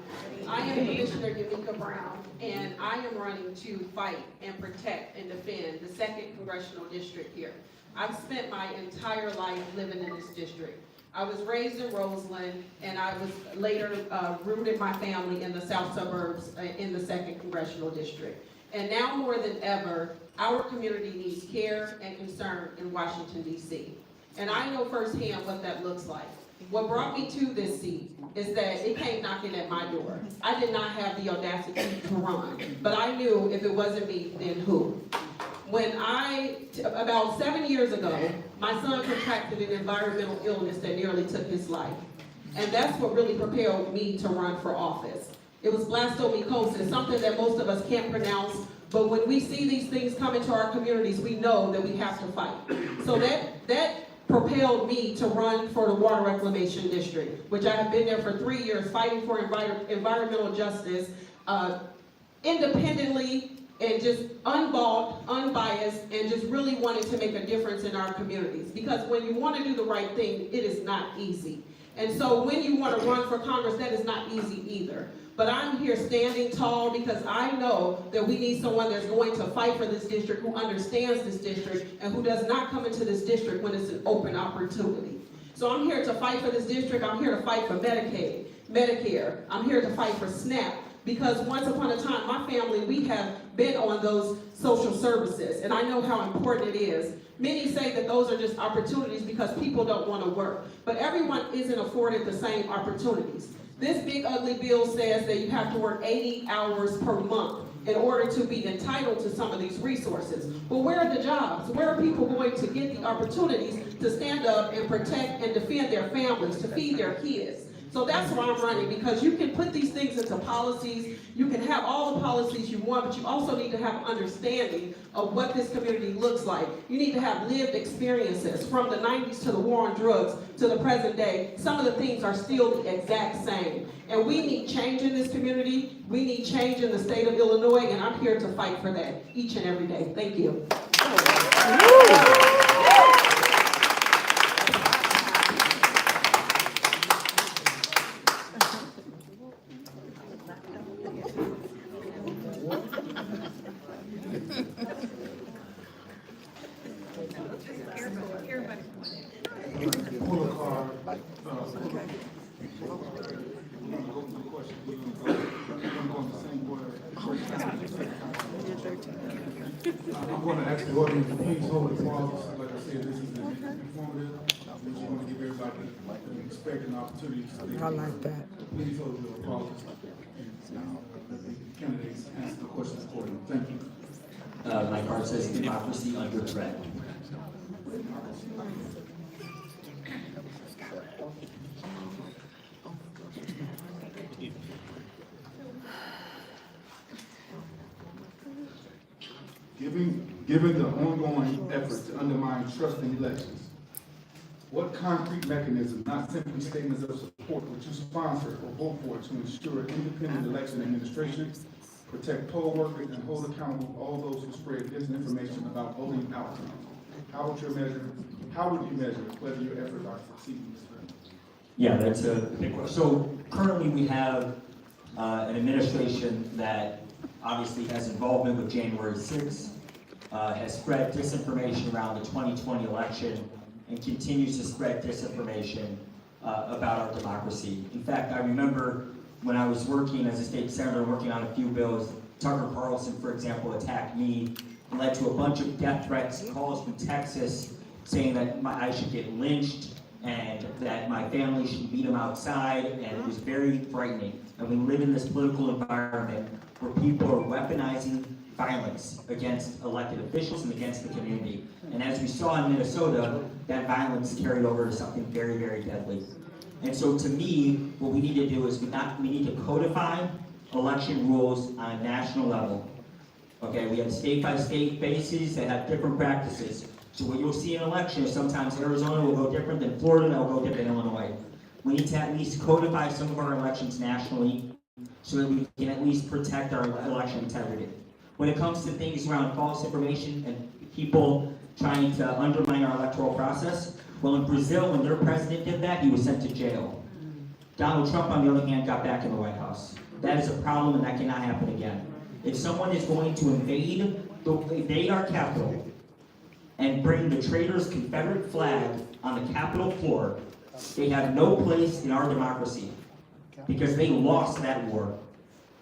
I am Commissioner Eureka Brown, and I am running to fight and protect and defend the 2nd Congressional District here. I've spent my entire life living in this district. I was raised in Roseland, and I was later rooted my family in the south suburbs in the 2nd Congressional District. And now more than ever, our community needs care and concern in Washington, D.C. And I know firsthand what that looks like. What brought me to this seat is that it came knocking at my door. I did not have the audacity to run, but I knew if it wasn't me, then who? When about 7 years ago, my son contracted an environmental illness that nearly took his life. And that's what really propelled me to run for office. It was blastomycosis, something that most of us can't pronounce, but when we see these things come into our communities, we know that we have to fight. So that propelled me to run for the Water Reclamation District, which I have been there for 3 years, fighting for environmental justice, independently, and just unbought, unbiased, and just really wanted to make a difference in our communities. Because when you want to do the right thing, it is not easy. And so when you want to run for Congress, that is not easy either. But I'm here standing tall because I know that we need someone that's going to fight for this district, who understands this district, and who does not come into this district when it's an open opportunity. So I'm here to fight for this district. I'm here to fight for Medicaid, Medicare. I'm here to fight for SNAP. Because once upon a time, my family, we have been on those social services, and I know how important it is. Many say that those are just opportunities because people don't want to work, but everyone isn't afforded the same opportunities. This big ugly bill says that you have to work 80 hours per month in order to be entitled to some of these resources. But where are the jobs? Where are people going to get the opportunities to stand up and protect and defend their families, to feed their kids? So that's why I'm running, because you can put these things into policies, you can have all the policies you want, but you also need to have understanding of what this community looks like. You need to have lived experiences from the 90s to the war on drugs to the present day. Some of the things are still the exact same. And we need change in this community. We need change in the state of Illinois, and I'm here to fight for that each and every day. Thank you. Pull a card. We're gonna go through the questions. We're gonna go in the same order. I'm going to ask the audience to please hold the applause. Like I said, this is informative. We just want to give everybody the respect and opportunity to speak. I like that. Please hold the applause. And let the candidates answer the questions accordingly. Thank you. My card says democracy under threat. Given the ongoing efforts to undermine trust in elections, what concrete mechanism, not simply statements of support, would you sponsor or vote for to ensure independent election administration, protect poll workers, and hold accountable all those who spread disinformation about voting outcomes? How would you measure whether your efforts are succeeding? Yeah, that's a big question. So currently we have an administration that obviously has involvement with January 6th, has spread disinformation around the 2020 election, and continues to spread disinformation about our democracy. In fact, I remember when I was working as a state senator, working on a few bills, Tucker Carlson, for example, attacked me, led to a bunch of death threats, calls from Texas saying that I should get lynched and that my family should beat him outside, and it was very frightening. And we live in this political environment where people are weaponizing violence against elected officials and against the community. And as we saw in Minnesota, that violence carried over to something very, very deadly. And so to me, what we need to do is we need to codify election rules on a national level. Okay, we have state-by-state bases that have different practices. So what you'll see in elections, sometimes Arizona will go different than Florida, and will go different than Illinois. We need to at least codify some of our elections nationally so that we can at least protect our election integrity. When it comes to things around false information and people trying to undermine our electoral process, well, in Brazil, when their president did that, he was sent to jail. Donald Trump, on the other hand, got back in the White House. That is a problem, and that cannot happen again. If someone is going to invade our Capitol and bring the traitor's Confederate flag on the Capitol floor, they have no place in our democracy because they lost that war.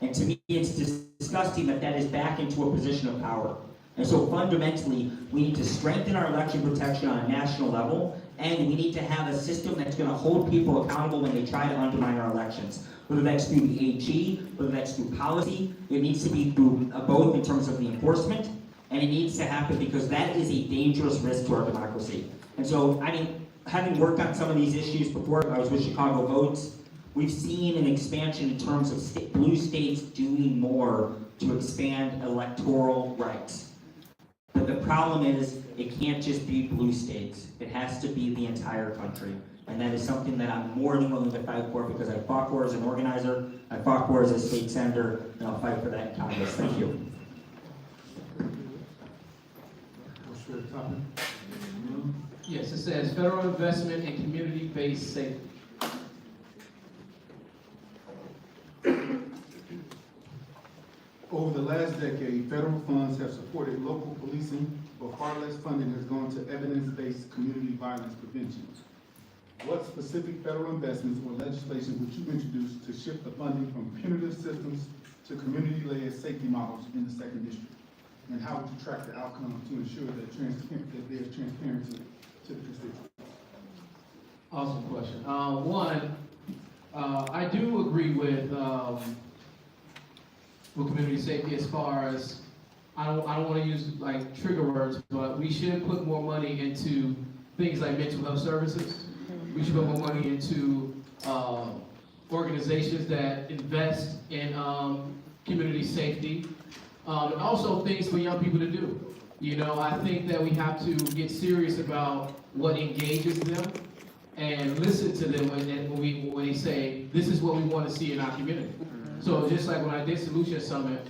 And to me, it's disgusting that that is back into a position of power. And so fundamentally, we need to strengthen our election protection on a national level, and we need to have a system that's going to hold people accountable when they try to undermine our elections. Whether that's through the AG, whether that's through policy, it needs to be through both in terms of the enforcement, and it needs to happen because that is a dangerous risk to our democracy. And so, I mean, having worked on some of these issues before, I was with Chicago Votes, we've seen an expansion in terms of blue states doing more to expand electoral rights. But the problem is, it can't just be blue states. It has to be the entire country. And that is something that I'm more than willing to fight for because I fought for as an organizer, I fought for as a state senator, and I'll fight for that in Congress. Thank you. What's your topic? Yes, it says federal investment in community-based safety. Over the last decade, federal funds have supported local policing, but far less funding has gone to evidence-based community violence prevention. What specific federal investments or legislation would you introduce to shift the funding from punitive systems to community-led safety models in the second district? And how would you track the outcome to ensure that there's transparency to the constituents? Awesome question. One, I do agree with community safety as far as, I don't want to use like trigger words, but we should put more money into things like mental health services. We should put more money into organizations that invest in community safety, and also things for young people to do. You know, I think that we have to get serious about what engages them and listen to them when they say, this is what we want to see in our community. So just like when I did Solution Summit,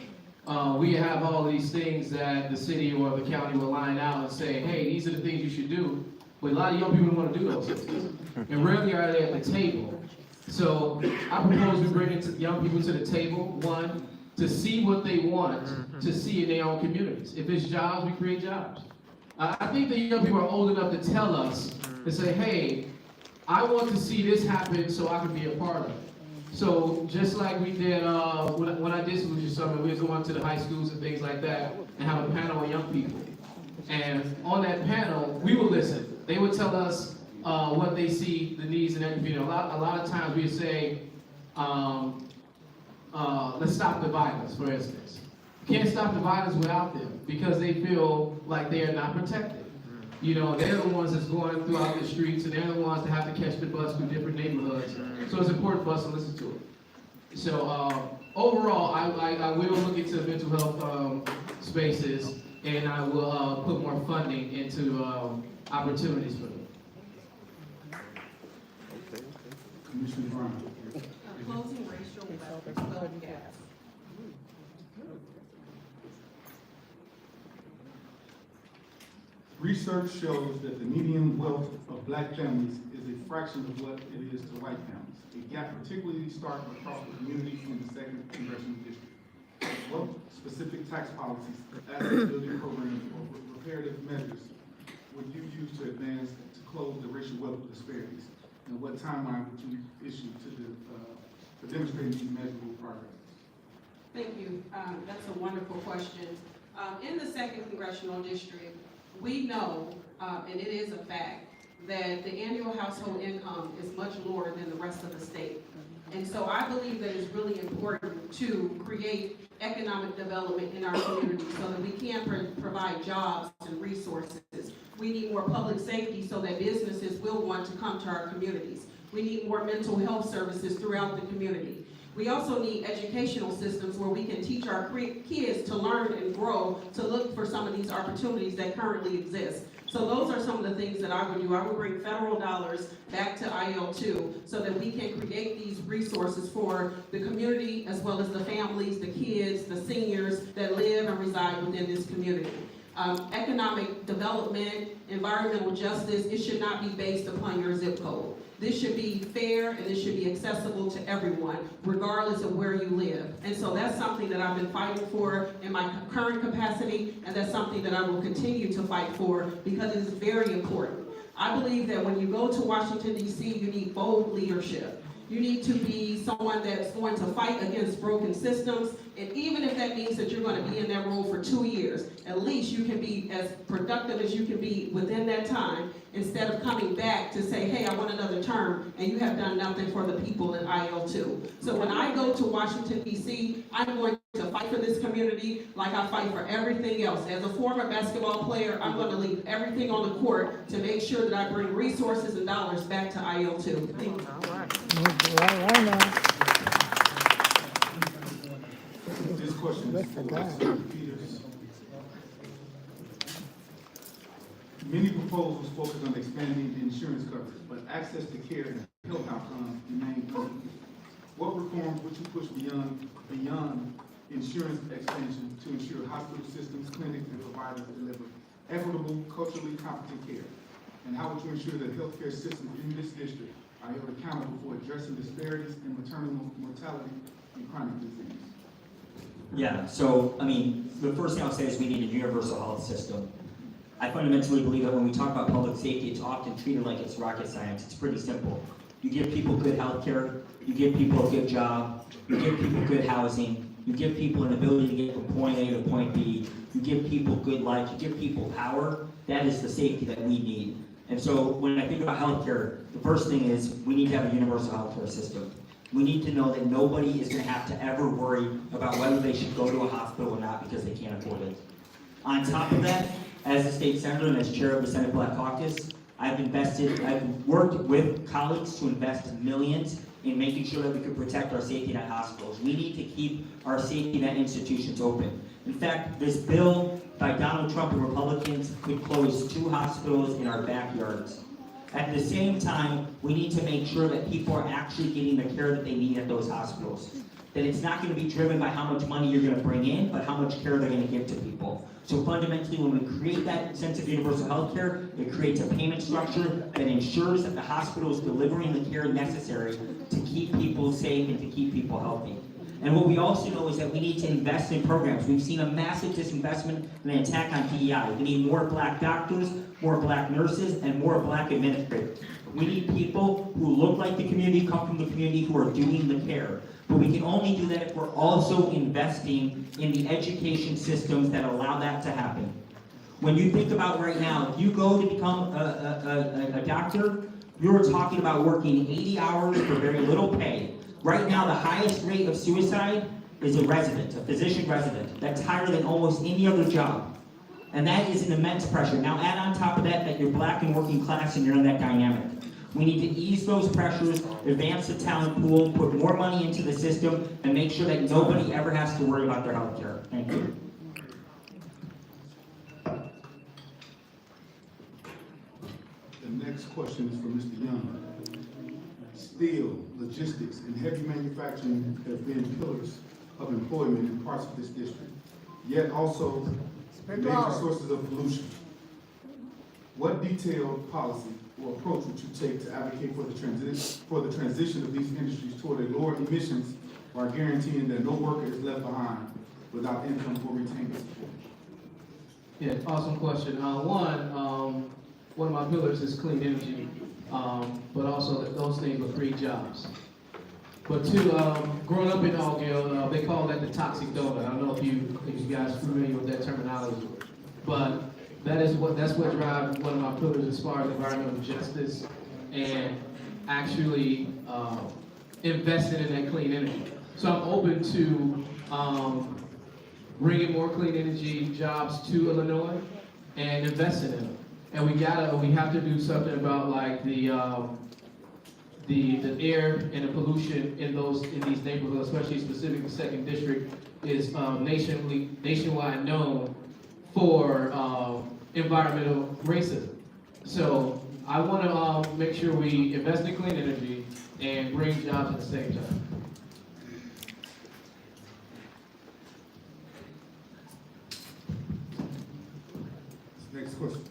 we have all these things that the city or the county will line out and say, hey, these are the things you should do. But a lot of young people don't want to do those things. And rarely are they at the table. So I propose we bring young people to the table, one, to see what they want to see in their own communities. If it's jobs, we create jobs. I think that young people are old enough to tell us, to say, hey, I want to see this happen so I can be a part of it. So just like we did, when I did Solution Summit, we was going to the high schools and things like that and have a panel on young people. And on that panel, we would listen. They would tell us what they see, the needs in their community. A lot of times we would say, let's stop the violence, for instance. You can't stop the violence without them because they feel like they are not protected. You know, they're the ones that's going throughout the streets and they're the ones that have to catch the bus through different neighborhoods. So it's important for us to listen to it. So overall, I will look into mental health spaces and I will put more funding into opportunities for them. Commissioner Brown. Closing racial wealth gaps. Research shows that the median wealth of black families is a fraction of what it is to white families. A gap particularly stark across the community in the 2nd Congressional District. What specific tax policies, asset building programs, or reparative measures would you use to advance to close the racial wealth disparities? And what timeline would you issue to demonstrate these measurable progress? Thank you. That's a wonderful question. In the 2nd Congressional District, we know, and it is a fact, that the annual household income is much lower than the rest of the state. And so I believe that it's really important to create economic development in our community so that we can provide jobs and resources. We need more public safety so that businesses will want to come to our communities. We need more mental health services throughout the community. We also need educational systems where we can teach our kids to learn and grow, to look for some of these opportunities that currently exist. So those are some of the things that I would do. I would bring federal dollars back to IL2 so that we can create these resources for the community as well as the families, the kids, the seniors that live and reside within this community. Economic development, environmental justice, it should not be based upon your zip code. This should be fair and this should be accessible to everyone, regardless of where you live. And so that's something that I've been fighting for in my current capacity, and that's something that I will continue to fight for because it is very important. I believe that when you go to Washington, D.C., you need bold leadership. You need to be someone that's going to fight against broken systems, and even if that means that you're going to be in that role for 2 years, at least you can be as productive as you can be within that time, instead of coming back to say, hey, I want another term, and you have done nothing for the people in IL2. So when I go to Washington, D.C., I'm going to fight for this community like I fight for everything else. As a former basketball player, I'm going to leave everything on the court to make sure that I bring resources and dollars back to IL2. Thank you. All right now. This question is for Senator Peters. Many proposals focus on expanding insurance coverage, but access to care and health outcomes remain unequal. What reforms would you push beyond insurance expansion to ensure hospital systems, clinics, and providers deliver equitable, culturally competent care? And how would you ensure that healthcare systems in this district are held accountable for addressing disparities in maternal mortality and chronic disease? Yeah, so, I mean, the first thing I'll say is we need a universal health system. I fundamentally believe that when we talk about public safety, it's often treated like it's rocket science. It's pretty simple. You give people good health care, you give people a good job, you give people good housing, you give people an ability to get from point A to point B, you give people good life, you give people power. That is the safety that we need. And so when I think about healthcare, the first thing is we need to have a universal healthcare system. We need to know that nobody is going to have to ever worry about whether they should go to a hospital or not because they can't afford it. On top of that, as a state senator and as chair of the Senate Black Caucus, I've worked with colleagues to invest millions in making sure that we can protect our safety net hospitals. We need to keep our safety net institutions open. In fact, this bill by Donald Trump and Republicans could close 2 hospitals in our backyards. At the same time, we need to make sure that people are actually getting the care that they need at those hospitals. That it's not going to be driven by how much money you're going to bring in, but how much care they're going to give to people. So fundamentally, when we create that sense of universal health care, it creates a payment structure that ensures that the hospital is delivering the care necessary to keep people safe and to keep people healthy. And what we also know is that we need to invest in programs. We've seen a massive disinvestment and an attack on DEI. We need more black doctors, more black nurses, and more black administrators. We need people who look like the community, come from the community, who are doing the care. But we can only do that if we're also investing in the education systems that allow that to happen. When you think about right now, if you go to become a doctor, you're talking about working 80 hours for very little pay. Right now, the highest rate of suicide is a resident, a physician resident. That's higher than almost any other job. And that is an immense pressure. Now add on top of that you're black and working class and you're in that dynamic. We need to ease those pressures, advance the talent pool, put more money into the system, and make sure that nobody ever has to worry about their health care. Thank you. The next question is for Mr. Young. Steel, logistics, and heavy manufacturing have been pillars of employment in parts of this district, yet also major sources of pollution. What detailed policy or approach would you take to advocate for the transition of these industries toward a lower emissions while guaranteeing that no worker is left behind without income or retained support? Yeah, awesome question. One of my pillars is clean energy, but also that those things will create jobs. But two, growing up in Allgill, they call that the toxic donut. I don't know if you guys are familiar with that terminology, but that's what drives one of my pillars as far as environmental justice and actually investing in that clean energy. So I'm open to bringing more clean energy jobs to Illinois and investing in them. And we have to do something about like the air and the pollution in these neighborhoods, especially specifically the second district, is nationwide known for environmental racism. So I want to make sure we invest in clean energy and bring jobs at the same time. Next question.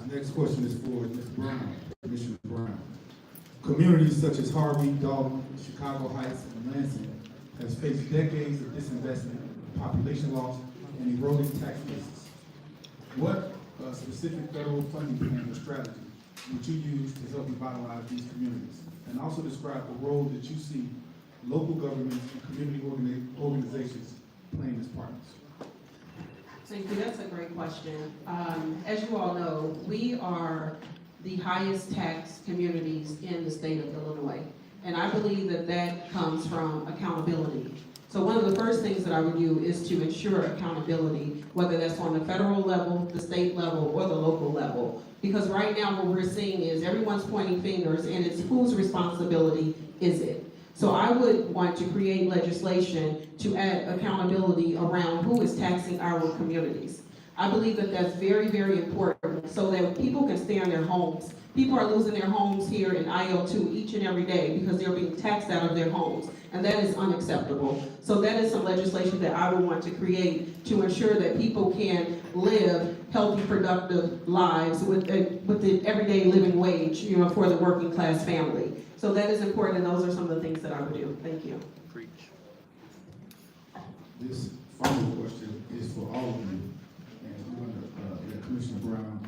My next question is for Ms. Brown, Commissioner Brown. Communities such as Harvey, Dolton, Chicago Heights, and Lansing has faced decades of disinvestment, population loss, and eroding tax bases. What specific federal funding plan or strategy would you use to help revitalize these communities? And also describe the role that you see local governments and community organizations playing as partners. Thank you, that's a great question. As you all know, we are the highest tax communities in the state of Illinois. And I believe that that comes from accountability. So one of the first things that I would do is to ensure accountability, whether that's on the federal level, the state level, or the local level. Because right now what we're seeing is everyone's pointing fingers and it's whose responsibility is it? So I would want to create legislation to add accountability around who is taxing our communities. I believe that that's very, very important so that people can stay in their homes. People are losing their homes here in IL2 each and every day because they're being taxed out of their homes, and that is unacceptable. So that is some legislation that I would want to create to ensure that people can live healthy, productive lives with the everyday living wage, for the working class family. So that is important, and those are some of the things that I would do. Thank you. This final question is for all of you. And we're going to let Commissioner Brown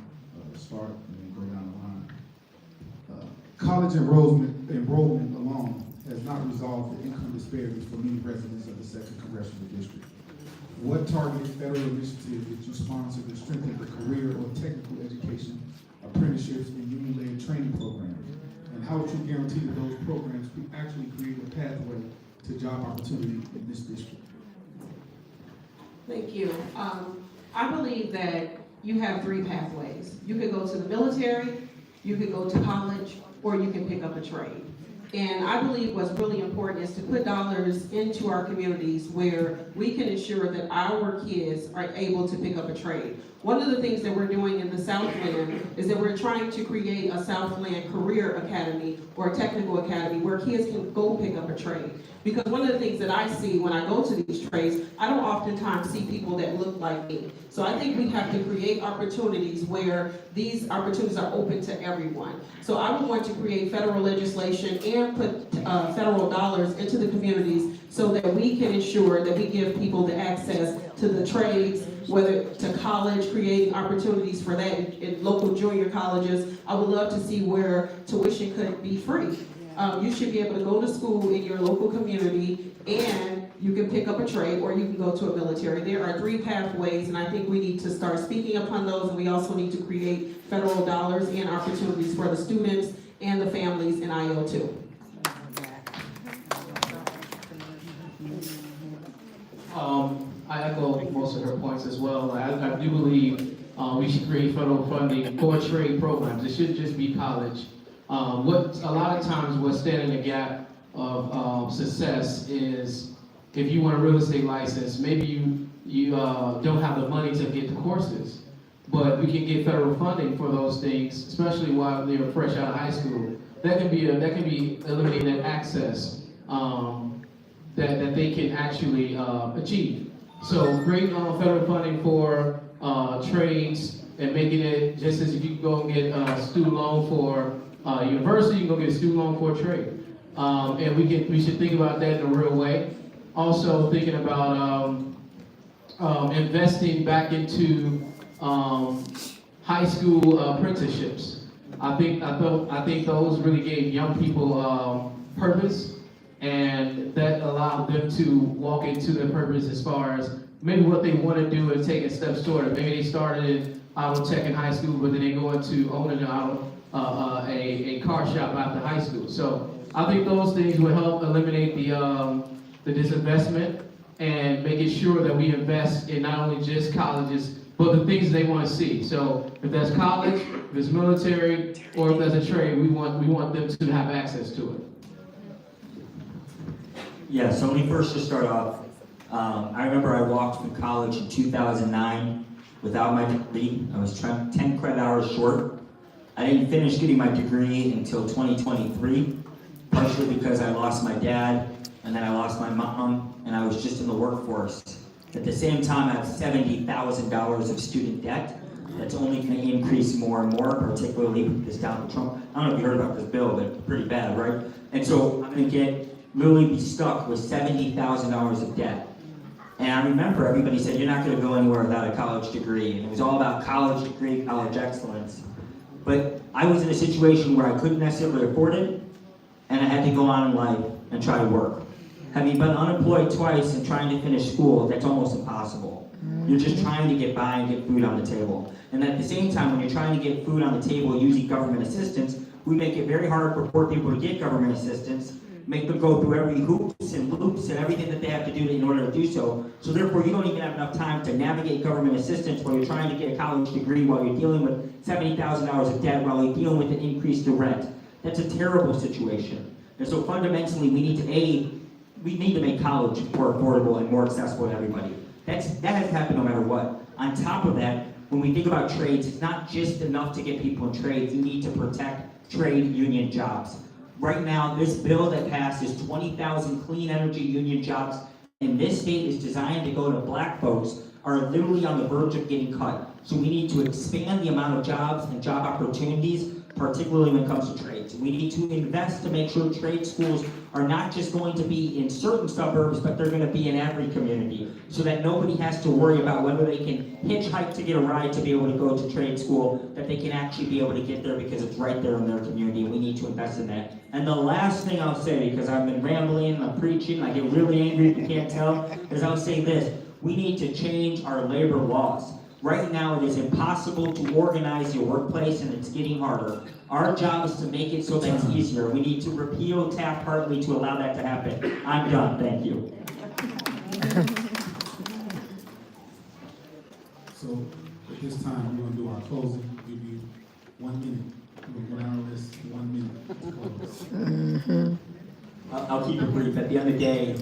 start and then go down the line. College enrollment alone has not resolved the income disparities for many residents of the second Congressional District. What targeted federal initiative did you sponsor to strengthen the career or technical education, apprenticeships, and union-led training programs? And how would you guarantee that those programs could actually create a pathway to job opportunity in this district? Thank you. I believe that, you have three pathways. You could go to the military, you could go to college, or you can pick up a trade. And I believe what's really important is to put dollars into our communities where we can ensure that our kids are able to pick up a trade. One of the things that we're doing in the Southland is that we're trying to create a Southland Career Academy or a technical academy where kids can go pick up a trade. Because one of the things that I see when I go to these trades, I don't oftentimes see people that look like me. So I think we have to create opportunities where these opportunities are open to everyone. So I would want to create federal legislation and put federal dollars into the communities so that we can ensure that we give people the access to the trades, whether to college, creating opportunities for that in local junior colleges. I would love to see where tuition could be free. You should be able to go to school in your local community and you can pick up a trade or you can go to a military. There are three pathways and I think we need to start speaking upon those, and we also need to create federal dollars and opportunities for the students and the families in IO2. I echo most of her points as well. I do believe we should create federal funding for trade programs. It shouldn't just be college. What a lot of times what's standing in the gap of success is if you want a real estate license, maybe you don't have the money to get the courses, but we can get federal funding for those things, especially while they're fresh out of high school. That can be eliminating that access that they can actually achieve. So great federal funding for trades and making it just as if you can go and get a student loan for university, you can go get a student loan for a trade. And we should think about that in a real way. Also thinking about investing back into high school apprenticeships. I think those really gave young people purpose, and that allowed them to walk into their purpose as far as maybe what they want to do and taking steps toward it. Maybe they started in auto tech in high school, but then they go into owning a car shop after high school. So I think those things would help eliminate the disinvestment and making sure that we invest in not only just colleges, but the things they want to see. So if that's college, if it's military, or if that's a trade, we want them to have access to it. Yeah, so let me first just start off. I remember I walked from college in 2009 without my degree. I was 10 credit hours short. I didn't finish getting my degree until 2023, partially because I lost my dad, and then I lost my mom, and I was just in the workforce. At the same time, I have $70,000 of student debt that's only going to increase more and more, particularly because Donald Trump, I don't know if you heard about this bill, but it's pretty bad, right? And so I'm going to literally be stuck with $70,000 of debt. And I remember everybody said, you're not going to go anywhere without a college degree. And it was all about college degree, college excellence. But I was in a situation where I couldn't necessarily afford it, and I had to go on in life and try to work. Having been unemployed twice and trying to finish school, that's almost impossible. You're just trying to get by and get food on the table. And at the same time, when you're trying to get food on the table using government assistance, we make it very hard for poor people to get government assistance, make them go through every hoops and loops and everything that they have to do in order to do so. So therefore, you don't even have enough time to navigate government assistance while you're trying to get a college degree, while you're dealing with $70,000 of debt, while you're dealing with an increase to rent. That's a terrible situation. And so fundamentally, we need to make college more affordable and more accessible to everybody. That has to happen no matter what. On top of that, when we think about trades, it's not just enough to get people in trades. You need to protect trade union jobs. Right now, this bill that passed is 20,000 clean energy union jobs, and this state is designed to go to black folks are literally on the verge of getting cut. So we need to expand the amount of jobs and job opportunities, particularly when it comes to trades. We need to invest to make sure trade schools are not just going to be in certain suburbs, but they're going to be in every community, so that nobody has to worry about whether they can hitchhike to get a ride to be able to go to trade school, that they can actually be able to get there because it's right there in their community, and we need to invest in that. And the last thing I'll say, because I've been rambling and I'm preaching, I get really angry if you can't tell, is I'll say this: we need to change our labor laws. Right now, it is impossible to organize your workplace, and it's getting harder. Our job is to make it so that it's easier. We need to repeal Taft-Hartley to allow that to happen. I'm done. Thank you. So at this time, time, we're gonna do our closing. We'll give you 1 minute. We're gonna go down this 1 minute to close. I'll keep it brief. At the end of the day,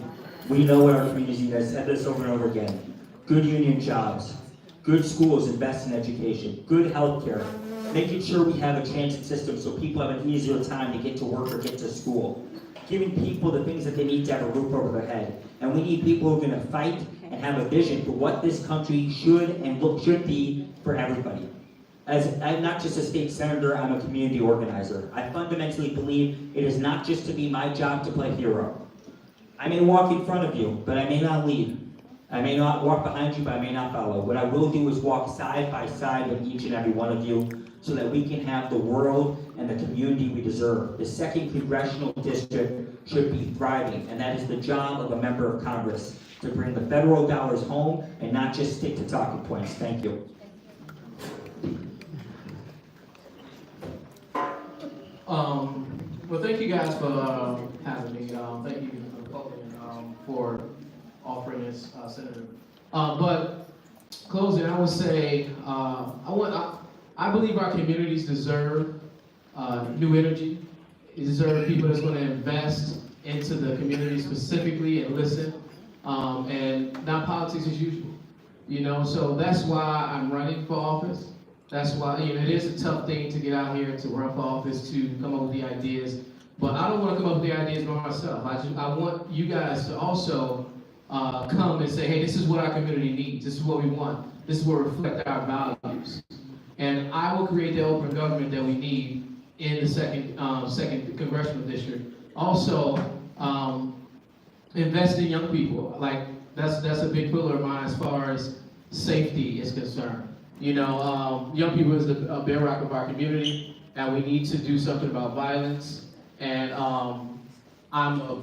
we know what our community does. Said this over and over again. Good union jobs, good schools, invest in education, good health care, making sure we have a transit system so people have an easier time to get to work or get to school, giving people the things that they need to have a roof over their head. And we need people who are going to fight and have a vision for what this country should be for everybody. As I'm not just a state senator, I'm a community organizer. I fundamentally believe it is not just to be my job to play hero. I may walk in front of you, but I may not lead. I may not walk behind you, but I may not follow. What I will do is walk side by side with each and every one of you so that we can have the world and the community we deserve. The 2nd Congressional District should be thriving, and that is the job of a member of Congress, to bring the federal dollars home and not just stick to talking points. Thank you. Well, thank you guys for having me. Thank you for offering this, Senator. But closing, I would say I believe our communities deserve new energy. They deserve people that's going to invest into the community specifically and listen, and not politics as usual. You know, so that's why I'm running for office. That's why, you know, it is a tough thing to get out here to run for office, to come up with the ideas. But I don't want to come up with the ideas by myself. I want you guys to also come and say, hey, this is what our community needs. This is what we want. This is what reflect our values. And I will create the open government that we need in the second Congressional District. Also, invest in young people. Like, that's a big pillar of mine as far as safety is concerned. You know, young people is the bedrock of our community, and we need to do something about violence. And I'm a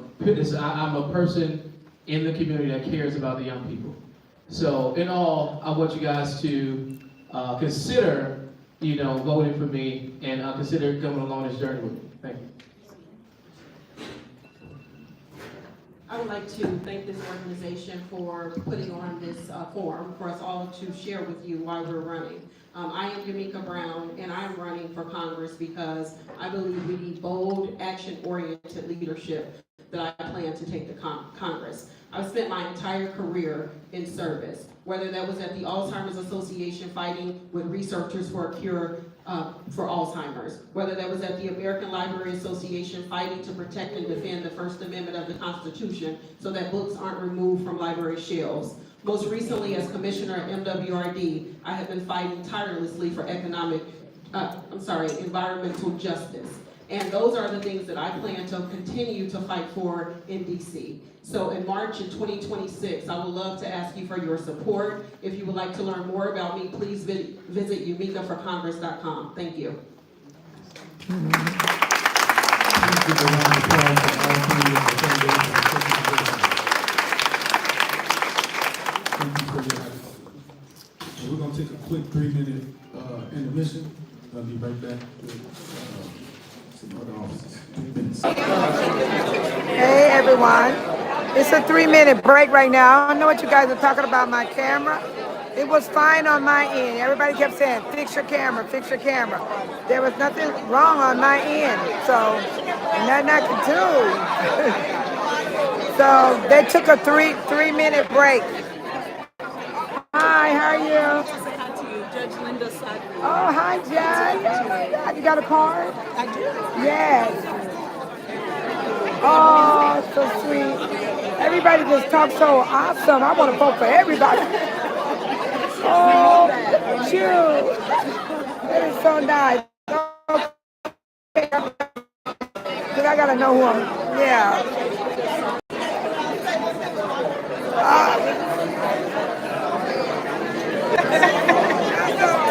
person in the community that cares about the young people. So in all, I want you guys to consider, you know, voting for me and consider coming along this journey with me. Thank you. I would like to thank this organization for putting on this forum for us all to share with you why we're running. I am Yamika Brown, and I'm running for Congress because I believe we need bold, action-oriented leadership that I plan to take to Congress. I've spent my entire career in service, whether that was at the Alzheimer's Association fighting with researchers for a cure for Alzheimer's, whether that was at the American Library Association fighting to protect and defend the First Amendment of the Constitution so that books aren't removed from library shelves. Most recently, as Commissioner at MWRD, I have been fighting tirelessly for environmental justice. And those are the things that I plan to continue to fight for in DC. So in March of 2026, I would love to ask you for your support. If you would like to learn more about me, please visit yumikaforcongress.com. Thank you. We're gonna take a quick 3-minute intermission. I'll be right back with some other officers. 3 minutes. Hey everyone, it's a 3-minute break right now. I don't know what you guys are talking about my camera. It was fine on my end. Everybody kept saying, fix your camera, fix your camera. There was nothing wrong on my end, so nothing I could do. So they took a 3-minute break. Hi, how are you? Judge Linda Sutton. Oh, hi, Judge. You got a card? I do. Yes. Oh, so sweet. Everybody just talks so awesome. I want to vote for everybody. Oh, cute. That is so nice. Okay. Because I got to know who I'm, yeah.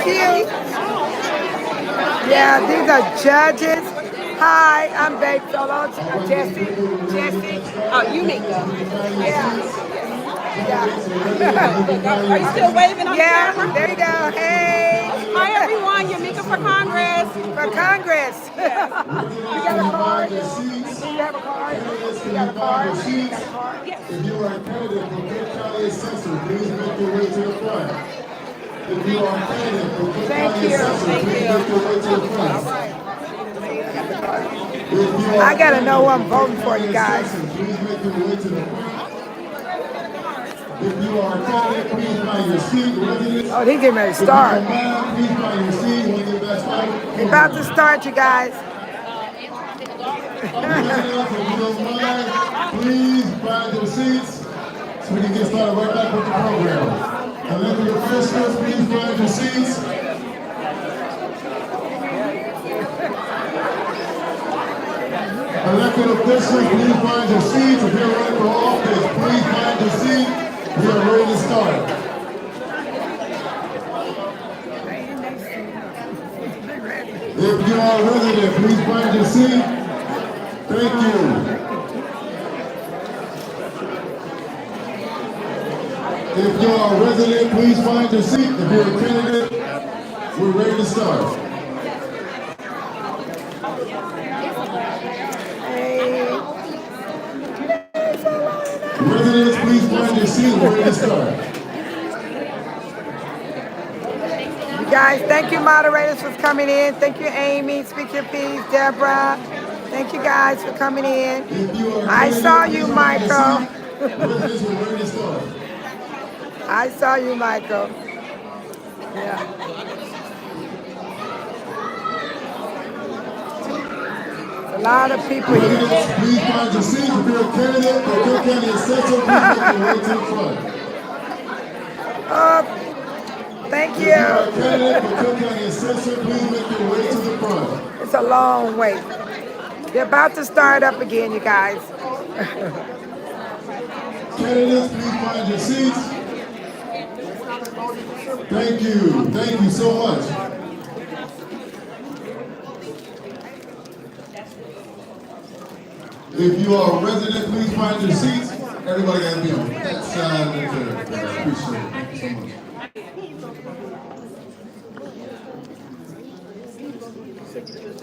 Cute. Yeah, these are judges. Hi, I'm Babe Solo, Jesse. Unique. Yeah. Are you still waving on the Yeah, camera? there you go. Hey. Hi everyone, Yamika for Congress. For Congress. You got a card? You have a card? You got a card? You got a card? If you are a candidate for County Assessor, please make your way to the front. If you are a candidate for Cook Thank County you. Assessor, please make your way to the front. If you are I gotta a know who I'm candidate for voting Cook for, County you guys. Assessor, please make your way to the front. If you are a candidate, please find your seat. Residents, Oh, they getting ready to if you start. don't mind, please find your seat. Want to get that started? They about to start, you guys. Residents, if you don't mind, please find your seats so we can get started right back with the program. Elected officials, please find your seats. Elected officials, please find your seats. If you're running for office, please find your seat. We are ready to start. If you are a resident, please find your seat. Thank you. If you are a resident, please find your seat. If you're a candidate, we're ready to start. Residents, please find your seat. We're ready to start. You guys, thank you moderators for coming in. Thank you, Amy, Speak Your Piece, Deborah. Thank you guys for coming in. If you are a I candidate, saw please you, find your Michael. seat. Residents, we're ready to start. I saw you, Michael. Yeah. A lot of people here. Residents, please find your seat. If you're a candidate for Cook County Assessor, please make your way to the front. Thank If you are a you. candidate for Cook County Assessor, please make your way to the front. It's a long wait. They're about to start up again, you guys. Candidates, please find your seats. Thank you. Thank you so much. If you are a resident, please find your seats. Everybody got to be on that side of the table. Appreciate it. Thank you so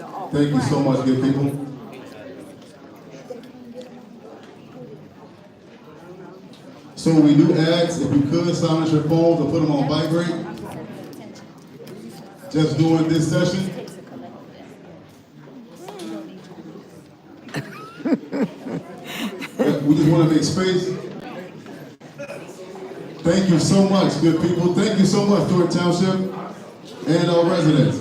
much. Thank you so much, good people. So we do ask, if you could, silence your phones or put them on vibrate. Just during this session. We just want to make space. Thank you so much, good people. Thank you so much, Thornton Township and our residents.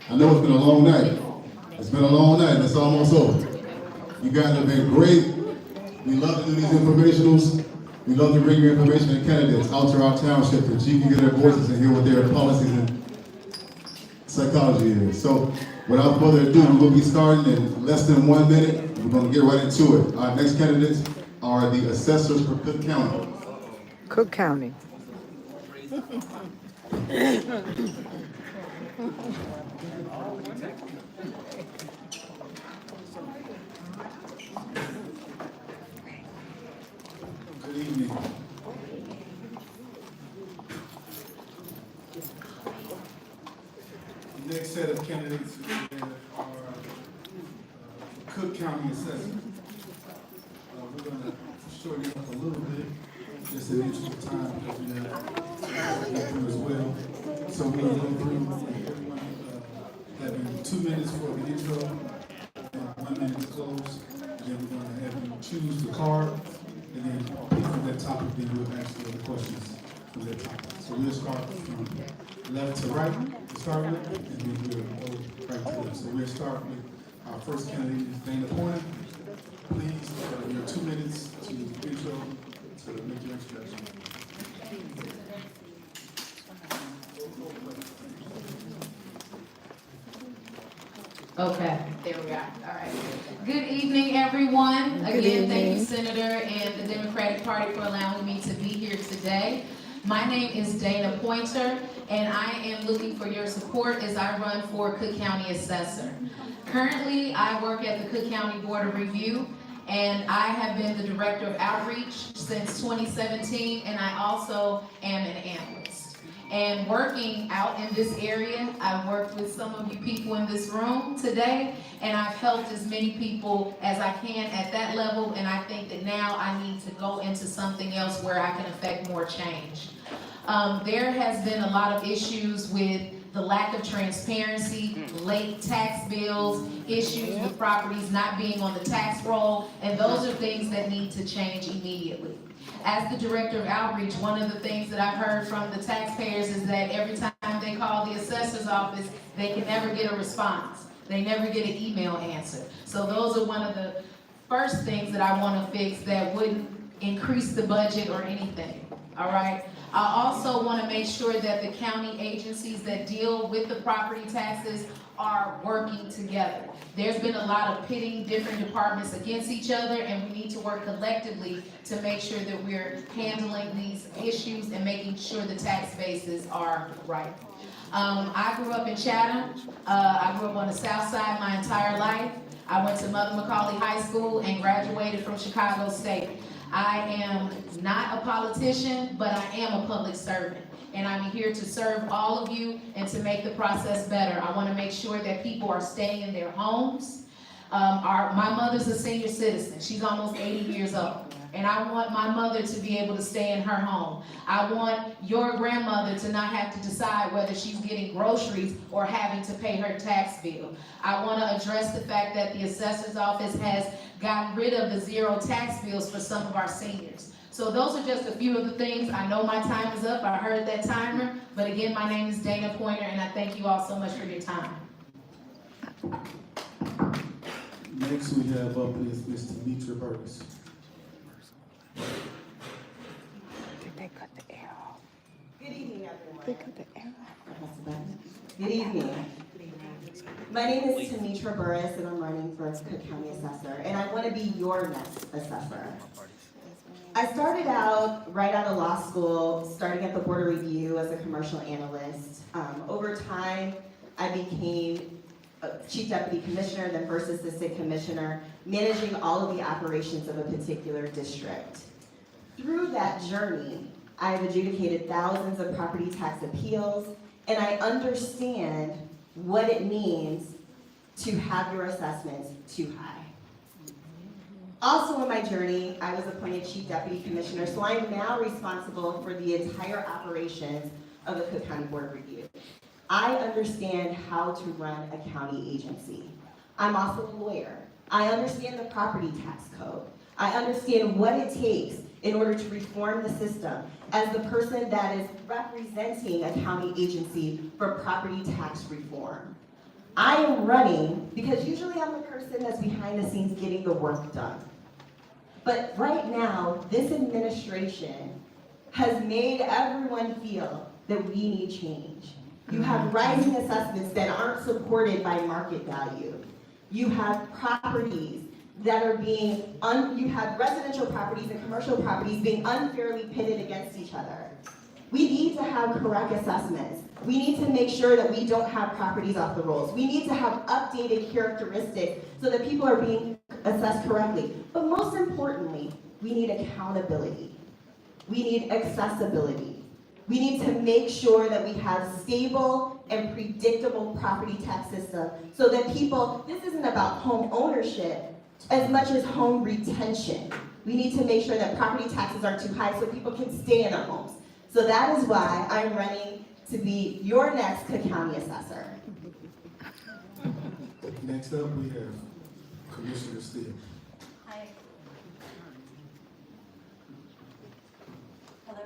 I know it's been a long night. It's been a long night and it's almost over. You guys have been great. We love to do these informationals. We love to bring your information and candidates out to our township so you can get their voices and hear what their policies and psychology is. So without further ado, we'll be starting in less than 1 minute. We're going to get right into it. Our next candidates are the assessors for Cook County. Cook County. Good evening. The next set of candidates are Cook County Assessor. We're going to shorten it up a little bit, just in the interest of time, because we have to get through as well. So we're going to go through everyone having 2 minutes for the intro, and 1 minute to close. Then we're going to have you choose the card, and then pick from that topic, then we'll ask the questions from that topic. So we'll start from left to right to start with, and then we'll go right to left. So we'll start with our first candidate, Dana Pointer. Please, your 2 minutes to intro, to make your introduction. Okay, there we are. All right. Good evening, everyone. Again, thank you, Senator, and the Democratic Party for allowing me to be here today. My name is Dana Pointer, and I am looking for your support as I run for Cook County Assessor. Currently, I work at the Cook County Board of Review, and I have been the Director of Outreach since 2017, and I also am an analyst. And working out in this area, I've worked with some of you people in this room today, and I've helped as many people as I can at that level, and I think that now I need to go into something else where I can affect more change. There has been a lot of issues with the lack of transparency, late tax bills, issues with properties not being on the tax roll, and those are things that need to change immediately. As the Director of Outreach, one of the things that I've heard from the taxpayers is that every time they call the assessor's office, they can never get a response. They never get an email answer. So those are one of the first things that I want to fix that wouldn't increase the budget or anything, all right? I also want to make sure that the county agencies that deal with the property taxes are working together. There's been a lot of pitting different departments against each other, and we need to work collectively to make sure that we're handling these issues and making sure the tax bases are right. I grew up in Chatham. I grew up on the South Side my entire life. I went to Mother McCauley High School and graduated from Chicago State. I am not a politician, but I am a public servant. And I'm here to serve all of you and to make the process better. I want to make sure that people are staying in their homes. My mother's a senior citizen. She's almost 80 years old. And I want my mother to be able to stay in her home. I want your grandmother to not have to decide whether she's getting groceries or having to pay her tax bill. I want to address the fact that the assessor's office has gotten rid of the zero tax bills for some of our seniors. So those are just a few of the things. I know my time is up. I heard that timer. But again, my name is Dana Pointer, and I thank you all so much for your time. Next we have up is Ms. Demetra Burgess. They cut the arrow. Good evening, everyone. They cut the arrow. Good evening. My name is Demetra Burris, and I'm running for Cook County Assessor, and I want to be your next assessor. I started out right out of law school, starting at the Board of Review as a commercial analyst. Over time, I became Chief Deputy Commissioner, then First Assistant Commissioner, managing all of the operations of a particular district. Through that journey, I've adjudicated thousands of property tax appeals, and I understand what it means to have your assessments too high. Also in my journey, I was appointed Chief Deputy Commissioner, so I'm now responsible for the entire operations of the Cook County Board of Review. I understand how to run a county agency. I'm also a lawyer. I understand the property tax code. I understand what it takes in order to reform the system as the person that is representing a county agency for property tax reform. I am running because usually I'm the person that's behind the scenes getting the work done. But right now, this administration has made everyone feel that we need change. You have rising assessments that aren't supported by market value. You have properties that are being, you have residential properties and commercial properties being unfairly pitted against each other. We need to have correct assessments. We need to make sure that we don't have properties off the rolls. We need to have updated characteristics so that people are being assessed correctly. But most importantly, we need accountability. We need accessibility. We need to make sure that we have stable and predictable property tax system so that people, this isn't about home ownership as much as home retention. We need to make sure that property taxes aren't too high so people can stay in their homes. So that is why I'm running to be your next Cook County Assessor. Next up, we have Commissioner Steele. Hi. Hello.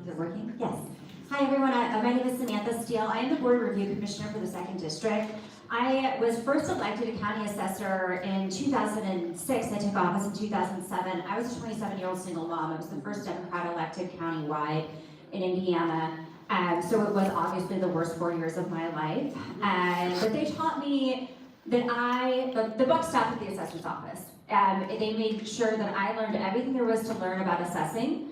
Is it working? Yes. Hi, everyone. My name is Samantha Steele. I am the Board of Review Commissioner for the 2nd District. I was first elected a county assessor in 2006. I took office in 2007. I was a 27-year-old single mom. I was the first Democrat elected countywide in Indiana. So it was obviously the worst 4 years of my life. But they taught me that the buck stopped at the assessor's office. They made sure that I learned everything there was to learn about assessing.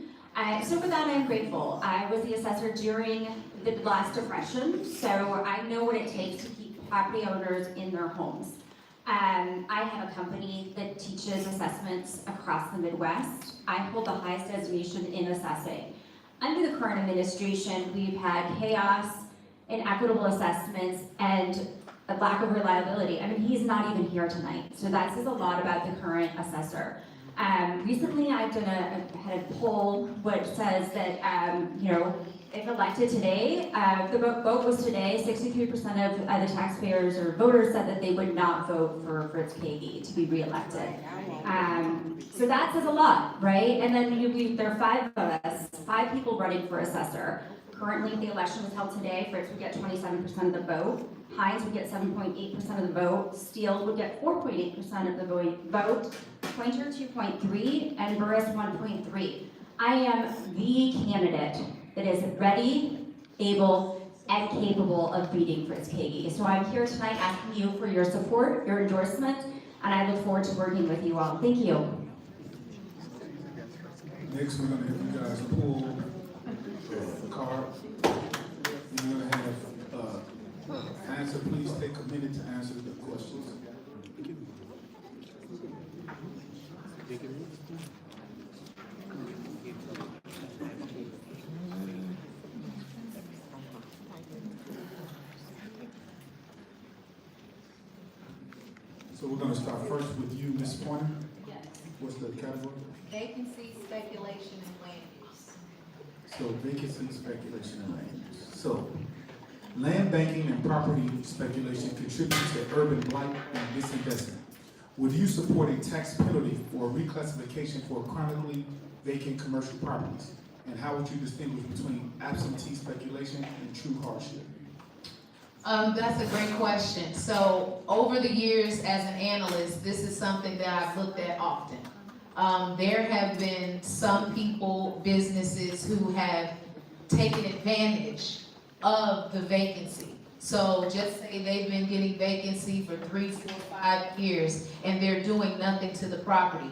So for that, I'm grateful. I was the assessor during the last depression, so I know what it takes to keep property owners in their homes. I have a company that teaches assessments across the Midwest. I hold the highest designation in assessing. under the current administration, we've had chaos, inequitable assessments, and a lack of reliability. I mean, he's not even here tonight, so that says a lot about the current assessor. Recently, I've done had a poll which says that, if elected today, the vote was today, 63% of the taxpayers or voters said that they would not vote for Fritz Kagi to be reelected. So that says a lot, right? And then there are 5 of us, 5 people running for assessor. Currently, if the election was held today, Fritz would get 27% of the vote, Hines would get 7.8% of the vote, Steele would get 4.8% of the vote, Pointer 2.3, and Burris 1.3. I am the candidate that is ready, able, and capable of beating Fritz Kagi. So I'm here tonight asking you for your support, your endorsement, and I look forward to working with you all. Thank you. Next, we're gonna have you guys pull the card. We're gonna have, answer, please take a minute to answer the questions. So we're gonna start first with you, Ms. Pointer. Yes. What's the category? Vacancy, speculation, and land use. So vacancy, speculation, and land use. So, land banking and property speculation contributes to urban blight and disinvestment. Would you support a tax penalty for reclassification for chronically vacant commercial properties? And how would you distinguish between absentee speculation and true hardship? That's a great question. So over the years as an analyst, this is something that I've looked at often. There have been some people, businesses who have taken advantage of the vacancy. So just say they've been getting vacancy for 3, 4, 5 years and they're doing nothing to the property.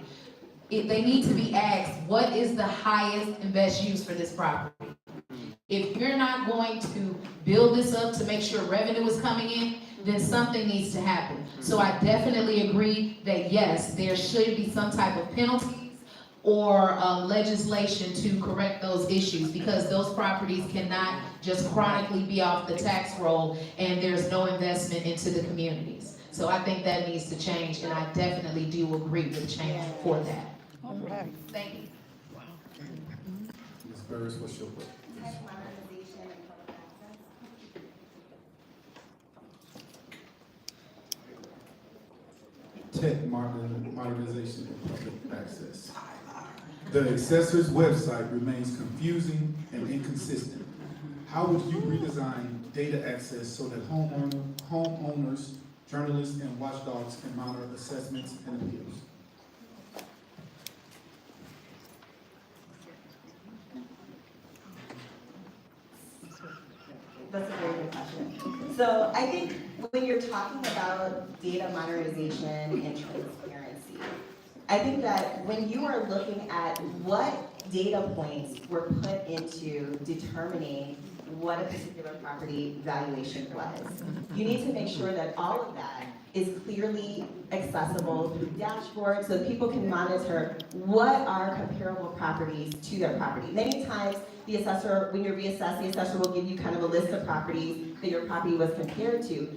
They need to be asked, what is the highest and best use for this property? If you're not going to build this up to make sure revenue is coming in, then something needs to happen. So I definitely agree that yes, there should be some type of penalties or legislation to correct those issues, because those properties cannot just chronically be off the tax roll and there's no investment into the communities. So I think that needs to change, and I definitely do agree with change for that. All right. Thank you. Ms. Burris, what's your question? Tech modernization and public access. The assessor's website remains confusing and inconsistent. How would you redesign data access so that homeowners, journalists, and watchdogs can monitor assessments and appeals? That's a very good question. So I think when you're talking about data modernization and transparency, I think that when you are looking at what data points were put into determining what a particular property valuation was, you need to make sure that all of that is clearly accessible through dashboards so people can monitor what are comparable properties to their property. Many times, the assessor, when you reassess, the assessor will give you kind of a list of properties that your property was compared to.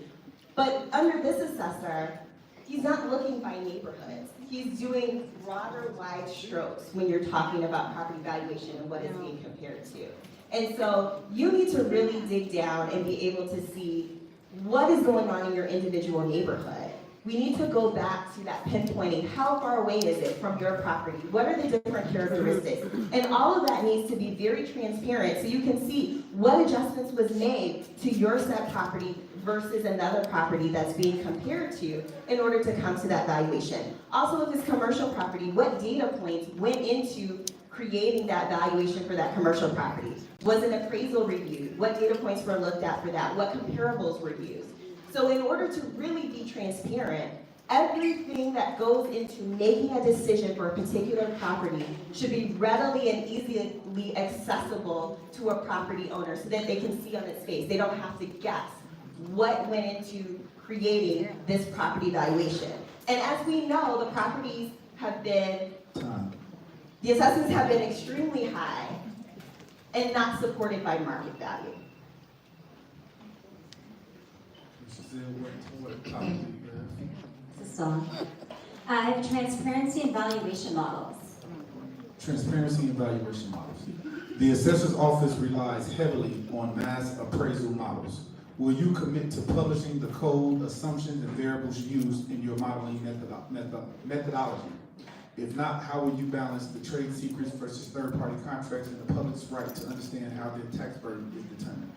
But under this assessor, he's not looking by neighborhoods. He's doing broader, wide strokes when you're talking about property valuation and what is being compared to. And so you need to really dig down and be able to see what is going on in your individual neighborhood. We need to go back to that pinpointing. How far away is it from your property? What are the different characteristics? And all of that needs to be very transparent so you can see what adjustments was made to your said property versus another property that's being compared to in order to come to that valuation. Also, if it's commercial property, what data points went into creating that valuation for that commercial property? Was an appraisal reviewed? What data points were looked at for that? What comparables were used? So in order to really be transparent, everything that goes into making a decision for a particular property should be readily and easily accessible to a property owner so that they can see on its face. They don't have to guess what went into creating this property valuation. And as we know, the properties have been, the assessments have been extremely high. and not supported by market value. This is Dawn. I have transparency and valuation models. Transparency and valuation models. The assessor's office relies heavily on mass appraisal models. Will you commit to publishing the code, assumptions, and variables used in your modeling methodology? If not, how will you balance the trade secrets versus third-party contracts and the public's right to understand how their tax burden is determined?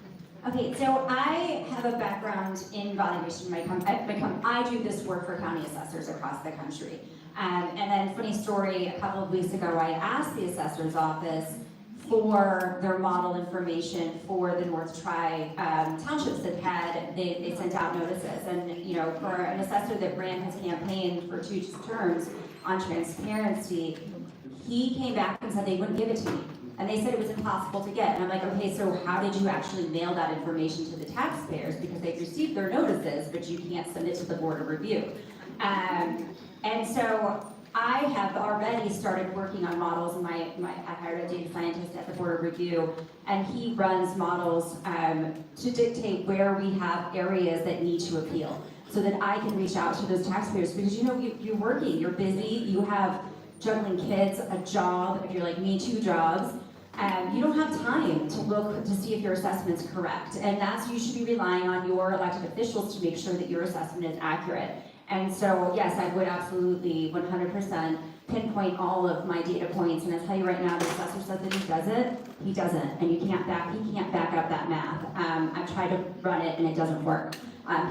Okay, so I have a background in valuation. I do this work for county assessors across the country. And then, funny story, a couple of weeks ago, I asked the assessor's office for their model information for the North Townships that they sent out notices. And, you know, for an assessor that ran his campaign for 2 terms on transparency, he came back and said they wouldn't give it to me. And they said it was impossible to get. And I'm like, okay, so how did you actually mail that information to the taxpayers? Because they've received their notices, but you can't send it to the Board of Review. And so I have already started working on models. I hired a data scientist at the Board of Review, and he runs models to dictate where we have areas that need to appeal, so that I can reach out to those taxpayers. Because you know, you're working, you're busy, you have juggling kids, a job, if you're like me, 2 jobs. You don't have time to look to see if your assessment's correct. And you should be relying on your elected officials to make sure that your assessment is accurate. And so, yes, I would absolutely 100% pinpoint all of my data points. And I tell you right now, the assessor says that he doesn't. And he can't back up that math. I've tried to run it and it doesn't work.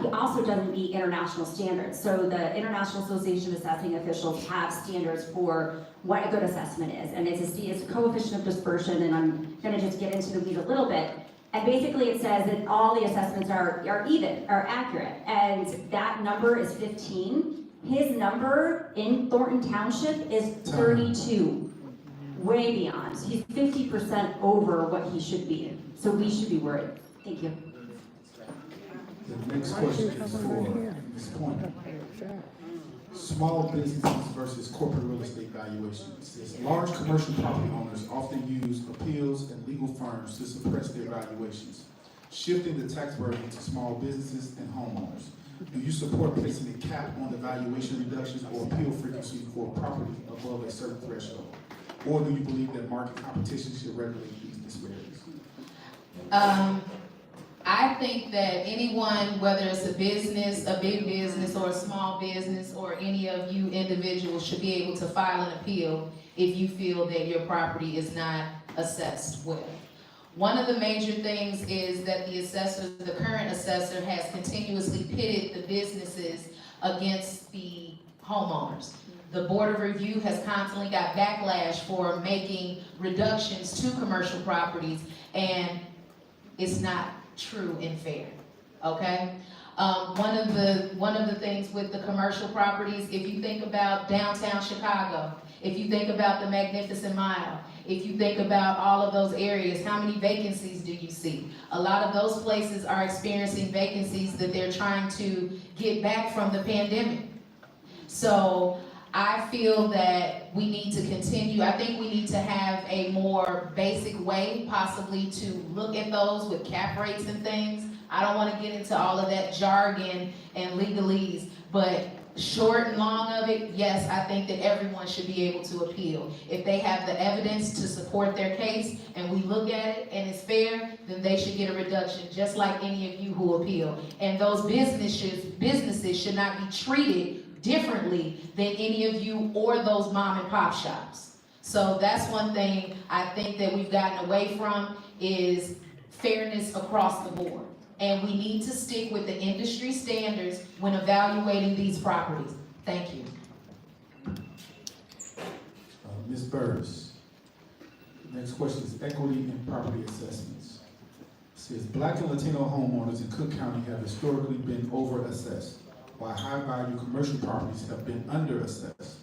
He also doesn't meet international standards. So the International Association of Assessing Officials have standards for what a good assessment is. And it's a coefficient of dispersion, and I'm gonna just get into the weeds a little bit. And basically it says that all the assessments are accurate. And that number is 15. His number in Thornton Township is 32. Way beyond. He's 50% over what he should be. So we should be worried. Thank you. The next question is for Ms. Pointer. Small businesses versus corporate real estate valuations. It says large commercial property owners often use appeals and legal firms to suppress their valuations, shifting the tax burden to small businesses and homeowners. Do you support placing a cap on the valuation reductions or appeal frequency for property above a certain threshold? Or do you believe that market competition should regulate these disparities? I think that anyone, whether it's a business, a big business, or a small business, or any of you individuals should be able to file an appeal if you feel that your property is not assessed well. One of the major things is that the current assessor has continuously pitted the businesses against the homeowners. The Board of Review has constantly got backlash for making reductions to commercial properties, and it's not true and fair, okay? One of the things with the commercial properties, if you think about downtown Chicago, if you think about the Magnificent Mile, if you think about all of those areas, how many vacancies do you see? A lot of those places are experiencing vacancies that they're trying to get back from the pandemic. So I feel that we need to continue. I think we need to have a more basic way possibly to look at those with cap rates and things. I don't want to get into all of that jargon and legalese, but short and long of it, yes, I think that everyone should be able to appeal. If they have the evidence to support their case and we look at it and it's fair, then they should get a reduction, just like any of you who appeal. And those businesses should not be treated differently than any of you or those mom and pop shops. So that's one thing I think that we've gotten away from is fairness across the board. And we need to stick with the industry standards when evaluating these properties. Thank you. Ms. Burris. Next question is equity in property assessments. It says Black and Latino homeowners in Cook County have historically been over-assessed, while high-value commercial properties have been under-assessed.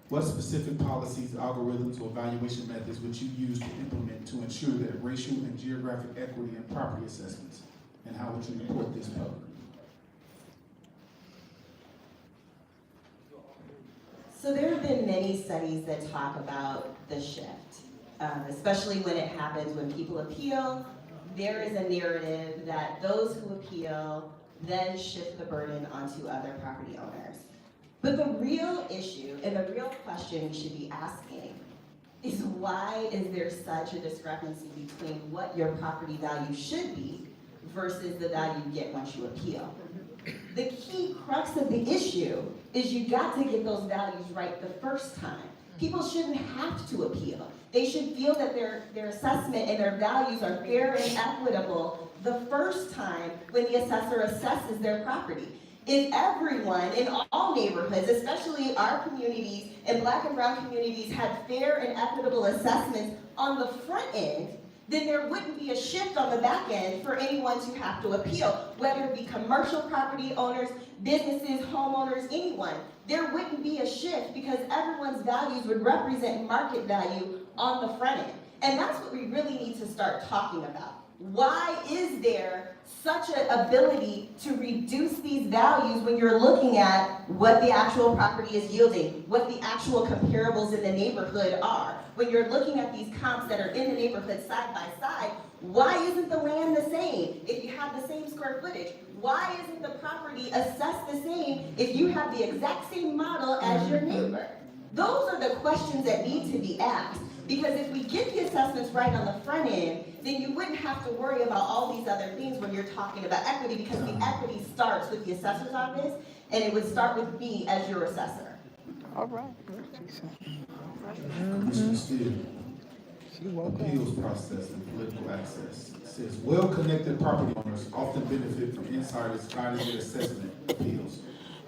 What specific policies, algorithms, or evaluation methods would you use to implement to ensure that racial and geographic equity in property assessments? And how would you report this publicly? So there have been many studies that talk about the shift especially when it happens when people appeal. There is a narrative that those who appeal then shift the burden onto other property owners. But the real issue and the real question we should be asking is, why is there such a discrepancy between what your property value should be versus the value you get once you appeal? The key crux of the issue is you got to get those values right the first time. People shouldn't have to appeal. They should feel that their assessment and their values are fair and equitable the first time when the assessor assesses their property. If everyone in all neighborhoods, especially our communities and Black and brown communities, had fair and equitable assessments on the front end, then there wouldn't be a shift on the back end for anyone to have to appeal, whether it be commercial property owners, businesses, homeowners, anyone. There wouldn't be a shift because everyone's values would represent market value on the front end. And that's what we really need to start talking about. Why is there such an ability to reduce these values when you're looking at what the actual property is yielding, what the actual comparables in the neighborhood are? When you're looking at these comps that are in the neighborhood side by side, why isn't the land the same if you have the same square footage? Why isn't the property assessed the same if you have the exact same model as your neighbor? Those are the questions that need to be asked. Because if we get the assessments right on the front end, then you wouldn't have to worry about all these other things when you're talking about equity, because the equity starts with the assessor's office, and it would start with me as your assessor. All right. Commissioner Steele, appeals process and political access. It says, well-connected property owners often benefit from insiders guiding their assessment appeals.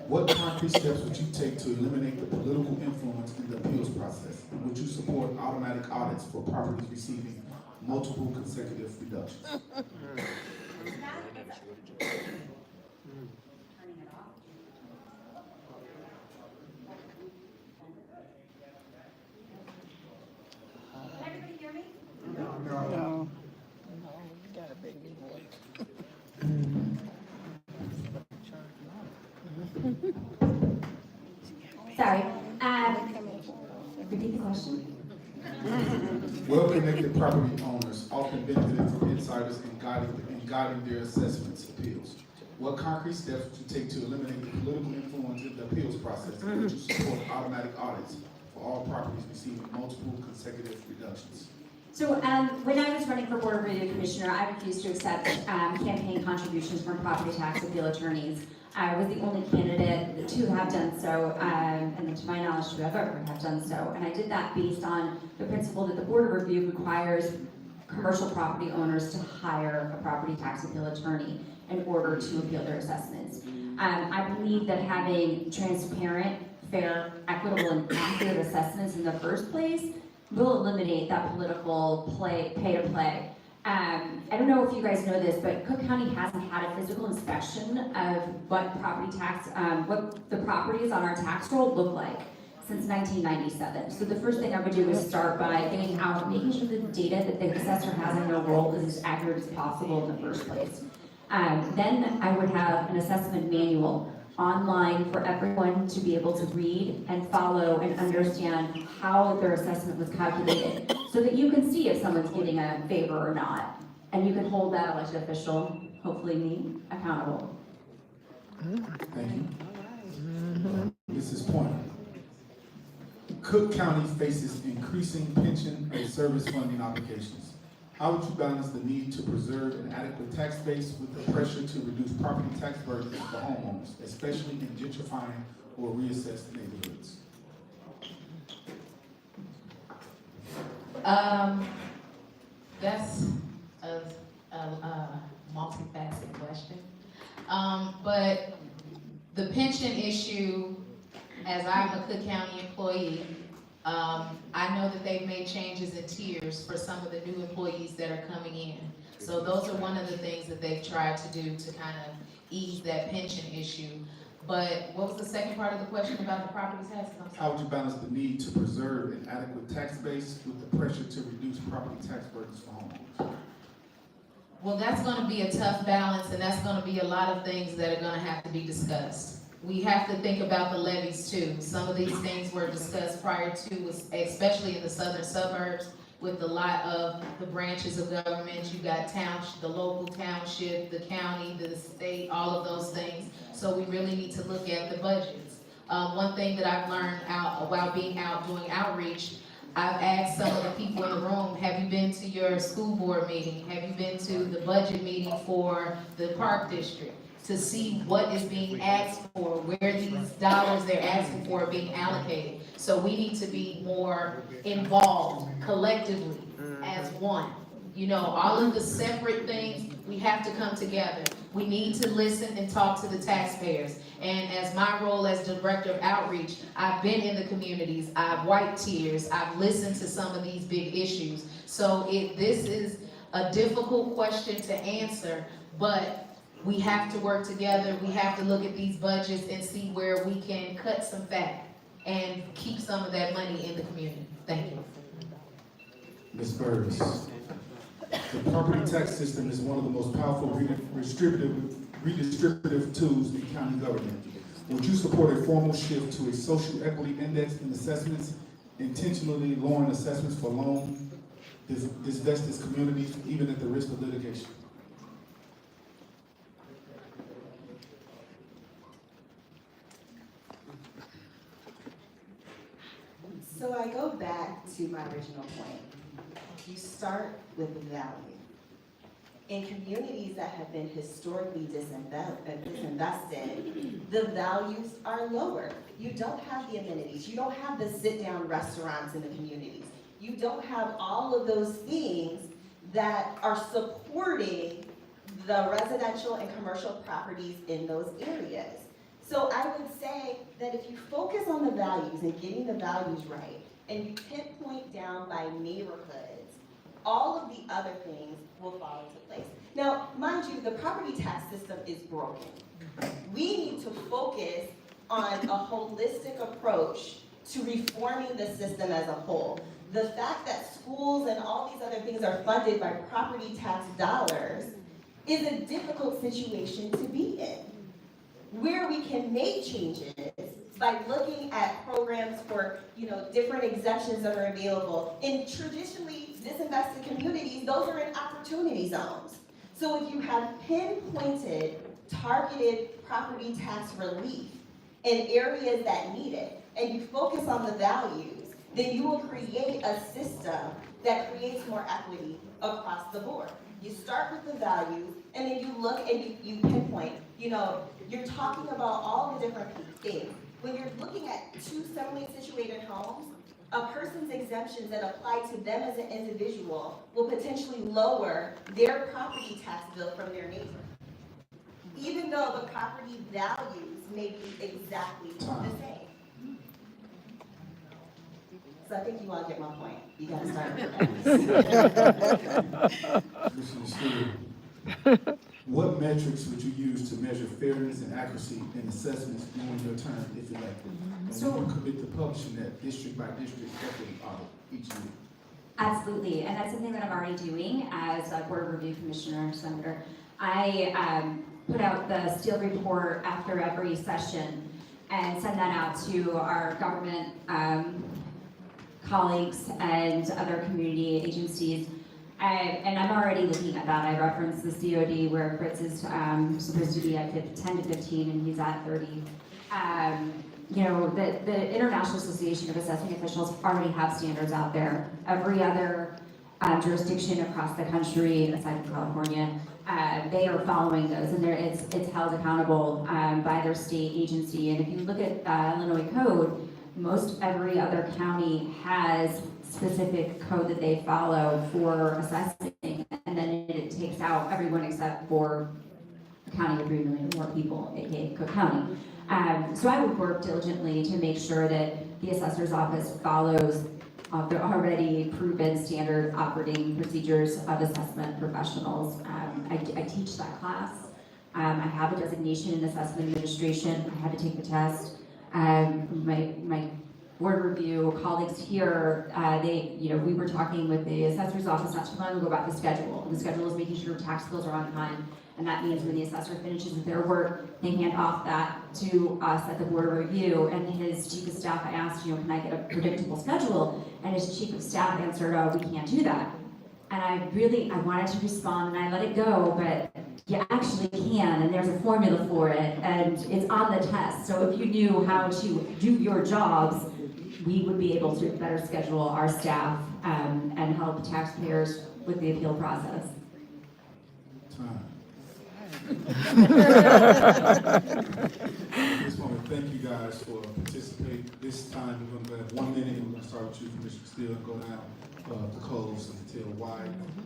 What concrete steps would you take to eliminate the political influence in the appeals process? Would you support automatic audits for properties receiving multiple consecutive reductions? Everybody hear me? No. Sorry. Repeat the question. Well-connected property owners often benefit from insiders in guiding their assessments appeals. What concrete steps would you take to eliminate the political influence in the appeals process? And would you support automatic audits for all properties receiving multiple consecutive reductions? So when I was running for Board of Review Commissioner, I refused to accept campaign contributions from property tax appeal attorneys. I was the only candidate to have done so, and to my knowledge to have ever have done so. And I did that based on the principle that the Board of Review requires commercial property owners to hire a property tax appeal attorney in order to appeal their assessments. I believe that having transparent, fair, equitable, and accurate assessments in the first place will eliminate that political pay-to-play. I don't know if you guys know this, but Cook County hasn't had a physical inspection of what what the properties on our tax roll look like since 1997. So the first thing I would do is start by getting out, making sure the data that the assessor has in their roll is as accurate as possible in the first place. Then I would have an assessment manual online for everyone to be able to read and follow and understand how their assessment was calculated, so that you can see if someone's getting a favor or not, and you can hold that elected official, hopefully me, accountable. Thank you. Mrs. Pointer. Cook County faces increasing pension and service funding obligations. How would you balance the need to preserve an adequate tax base with the pressure to reduce property tax burdens for homeowners, especially in gentrifying or reassessed neighborhoods? That's a multifaceted question. But the pension issue, as I'm a Cook County employee, I know that they've made changes in tiers for some of the new employees that are coming in. So those are one of the things that they've tried to do to kind of ease that pension issue. But what was the second part of the question about the property taxes? How would you balance the need to preserve an adequate tax base with the pressure to reduce property tax burdens for homeowners? Well, that's going to be a tough balance, and that's going to be a lot of things that are going to have to be discussed. We have to think about the levies too. Some of these things were discussed prior to, especially in the southern suburbs, with a lot of the branches of government. You got township, the local township, the county, the state, all of those things. So we really need to look at the budgets. One thing that I've learned while being out doing outreach, I've asked some of the people in the room, have you been to your school board meeting? Have you been to the budget meeting for the park district? To see what is being asked for, where these dollars they're asking for are being allocated. So we need to be more involved collectively as one. You know, all of the separate things, we have to come together. We need to listen and talk to the taxpayers. And as my role as Director of Outreach, I've been in the communities, I've wiped tears, I've listened to some of these big issues. So this is a difficult question to answer, but we have to work together. We have to look at these budgets and see where we can cut some fat and keep some of that money in the community. Thank you. Ms. Burris, the property tax system is one of the most powerful redistributive tools in county government. Would you support a formal shift to a social equity index in assessments, intentionally lowering assessments for loan disvested communities, even at the risk of litigation? So I go back to my original point. You start with value. In communities that have been historically disinvested, the values are lower. You don't have the amenities. You don't have the sit-down restaurants in the communities. You don't have all of those things that are supporting the residential and commercial properties in those areas. So I would say that if you focus on the values and getting the values right, and you pinpoint down by neighborhoods, all of the other things will fall into place. Now, mind you, the property tax system is broken. We need to focus on a holistic approach to reforming the system as a whole. The fact that schools and all these other things are funded by property tax dollars is a difficult situation to be in. Where we can make changes by looking at programs for, different exemptions that are available. In traditionally disinvested communities, those are in opportunity zones. So if you have pinpointed, targeted property tax relief in areas that need it, and you focus on the values, then you will create a system that creates more equity across the board. You start with the values, and then you look and you pinpoint, you're talking about all the different things. When you're looking at two similarly situated homes, a person's exemptions that apply to them as an individual will potentially lower their property tax bill from their neighbor, even though the property values may be exactly the same. So I think you all get my point. You gotta start with that. What metrics would you use to measure fairness and accuracy in assessments during your term if elected? And will you commit to publishing that district by district equity audit each year? Absolutely, and that's something that I'm already doing as a Board Review Commissioner, Senator. I put out the Steele report after every session and send that out to our government colleagues and other community agencies. And I'm already looking at that. I referenced the COD where Fritz is supposed to be at 10 to 15 and he's at 30. The International Association of Assessing Officials already have standards out there. Every other jurisdiction across the country, aside from California, they are following those, and it's held accountable by their state agency. And if you look at Illinois code, most every other county has specific code that they follow for assessing, and then it takes out everyone except for a county of 3 million or more people, aka Cook County. So I would work diligently to make sure that the assessor's office follows the already proven standard operating procedures of assessment professionals. I teach that class. I have a designation in assessment administration. I had to take the test. My board review colleagues here, we were talking with the assessor's office not too long ago about the schedule. The schedule is making sure tax bills are on time, and that means when the assessor finishes with their work, they hand off that to us at the Board of Review, and his chief of staff, I asked, can I get a predictable schedule? And his chief of staff answered, oh, we can't do that. And I wanted to respond, and I let it go, but you actually can, and there's a formula for it, and it's on the test. So if you knew how to do your jobs, we would be able to better schedule our staff and help taxpayers with the appeal process. I just want to thank you guys for participating. This time we're going to have 1 minute, and we're going to start with you, Commissioner Steele, and go down the codes and tell why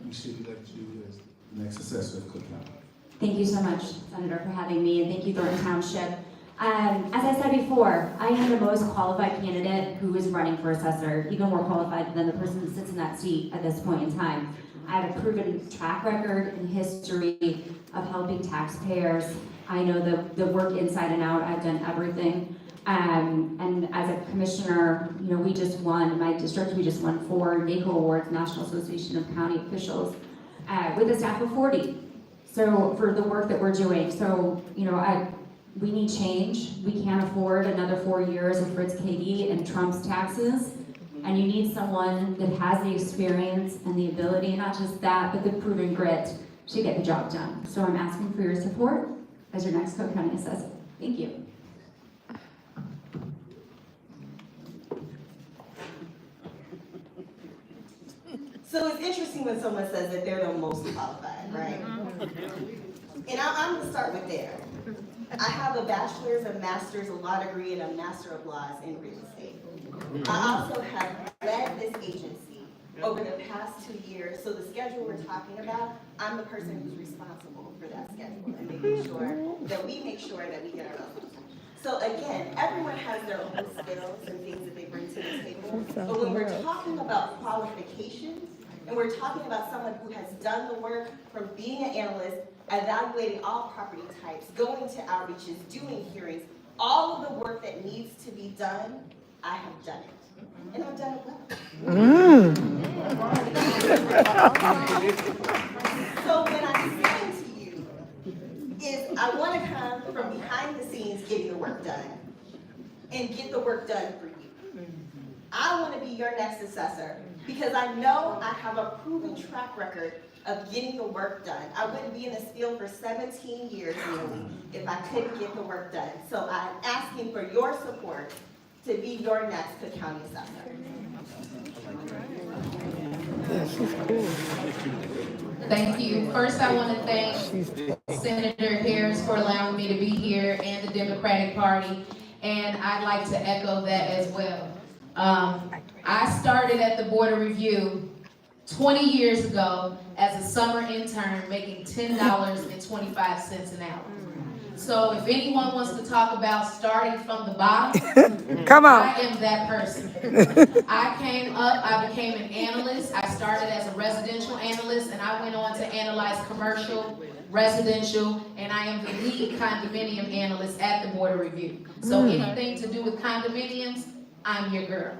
we should elect you as the next assessor of Cook County. Thank you so much, Senator, for having me, and thank you, Thornton Township. As I said before, I am the most qualified candidate who is running for assessor, even more qualified than the person who sits in that seat at this point in time. I have a proven track record and history of helping taxpayers. I know the work inside and out. I've done everything. And as a commissioner, we just won, in my district, we just won 4 NACO Awards, National Association of County Officials, with a staff of 40. So for the work that we're doing. So, we need change. We can't afford another 4 years of Fritz KD and Trump's taxes. And you need someone that has the experience and the ability, not just that, but the proven grit to get the job done. So I'm asking for your support as your next Cook County Assessor. Thank you. So it's interesting when someone says that they're the most qualified, right? And I'm gonna start with there. I have a bachelor's, a master's, a law degree, and a master of laws in real estate. I also have led this agency over the past 2 years, so the schedule we're talking about, I'm the person who's responsible for that schedule and making sure that we get our numbers. So again, everyone has their own skills and things that they bring to the table, but when we're talking about qualifications, and we're talking about someone who has done the work from being an analyst, evaluating all property types, going to outreaches, doing hearings, all of the work that needs to be done, I have done it. And I've done it well. So when I'm saying to you, is I want to come from behind the scenes getting the work done and get the work done for you. I want to be your next assessor because I know I have a proven track record of getting the work done. I wouldn't be in this field for 17 years nearly if I couldn't get the work done. So I'm asking for your support to be your next Cook County Assessor. Thank you. First, I want to thank Senator Harris for allowing me to be here and the Democratic Party, and I'd like to echo that as well. I started at the Board of Review 20 years ago as a summer intern making $10.25 an hour. So if anyone wants to talk about starting from the bottom, come on. I am that person. I came up, I became an analyst. I started as a residential analyst and I went on to analyze commercial, residential, and I am the lead condominium analyst at the Board of Review. So anything to do with condominiums, I'm your girl.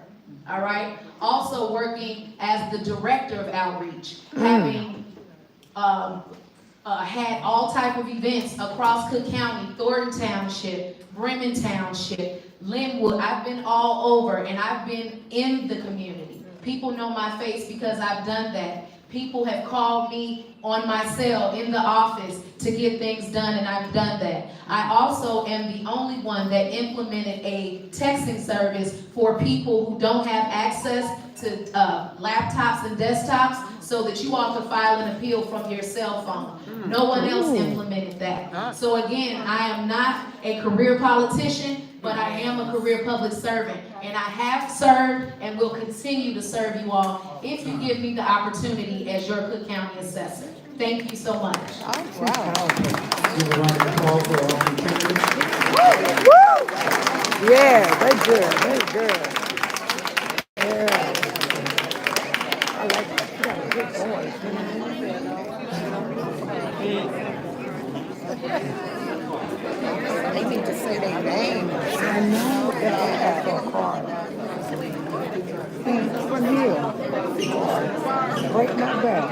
All right. Also working as the director of outreach, having had all type of events across Cook County, Thornton Township, Bremen Township, Linwood. I've been all over and I've been in the community. People know my face because I've done that. People have called me on my cell in the office to get things done, and I've done that. I also am the only one that implemented a texting service for people who don't have access to laptops and desktops so that you all can file an appeal from your cell phone. No one else implemented that. So again, I am not a career politician, but I am a career public servant. And I have served and will continue to serve you all if you give me the opportunity as your Cook County Assessor. Thank you so much. Yeah, that's good. That's good. Yeah. I like that. You got a good voice. They need to say their name. I know that. From here. Right now back.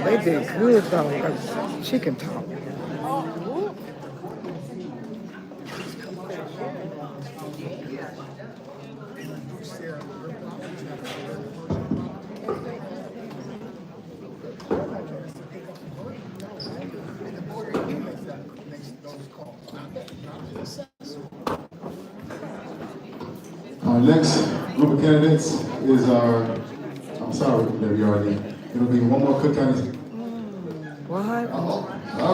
They did good though. She can talk. Next group of candidates is our, I'm sorry, MWRD. It'll be one more Cook County. What? All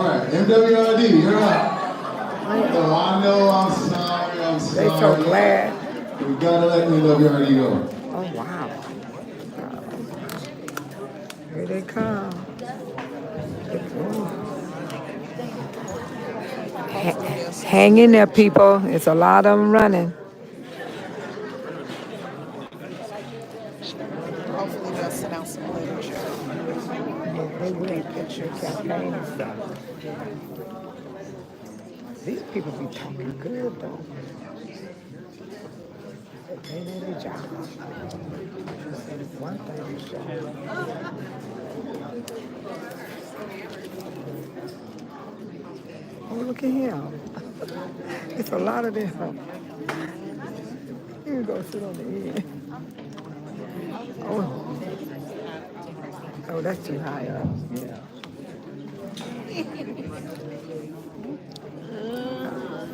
right, MWRD, you're up. Oh, I know, I'm sorry. They so glad. We gotta let MWRD go. Oh, wow. Here they come. Hang in there, people. It's a lot of them running. Hopefully they'll send out some literature. They will picture campaign and stuff. These people be talking good, though. They know their job. One thing is sure. Oh, look at him. It's a lot of them. You can go sit on the end. Oh, that's too high up. Yeah.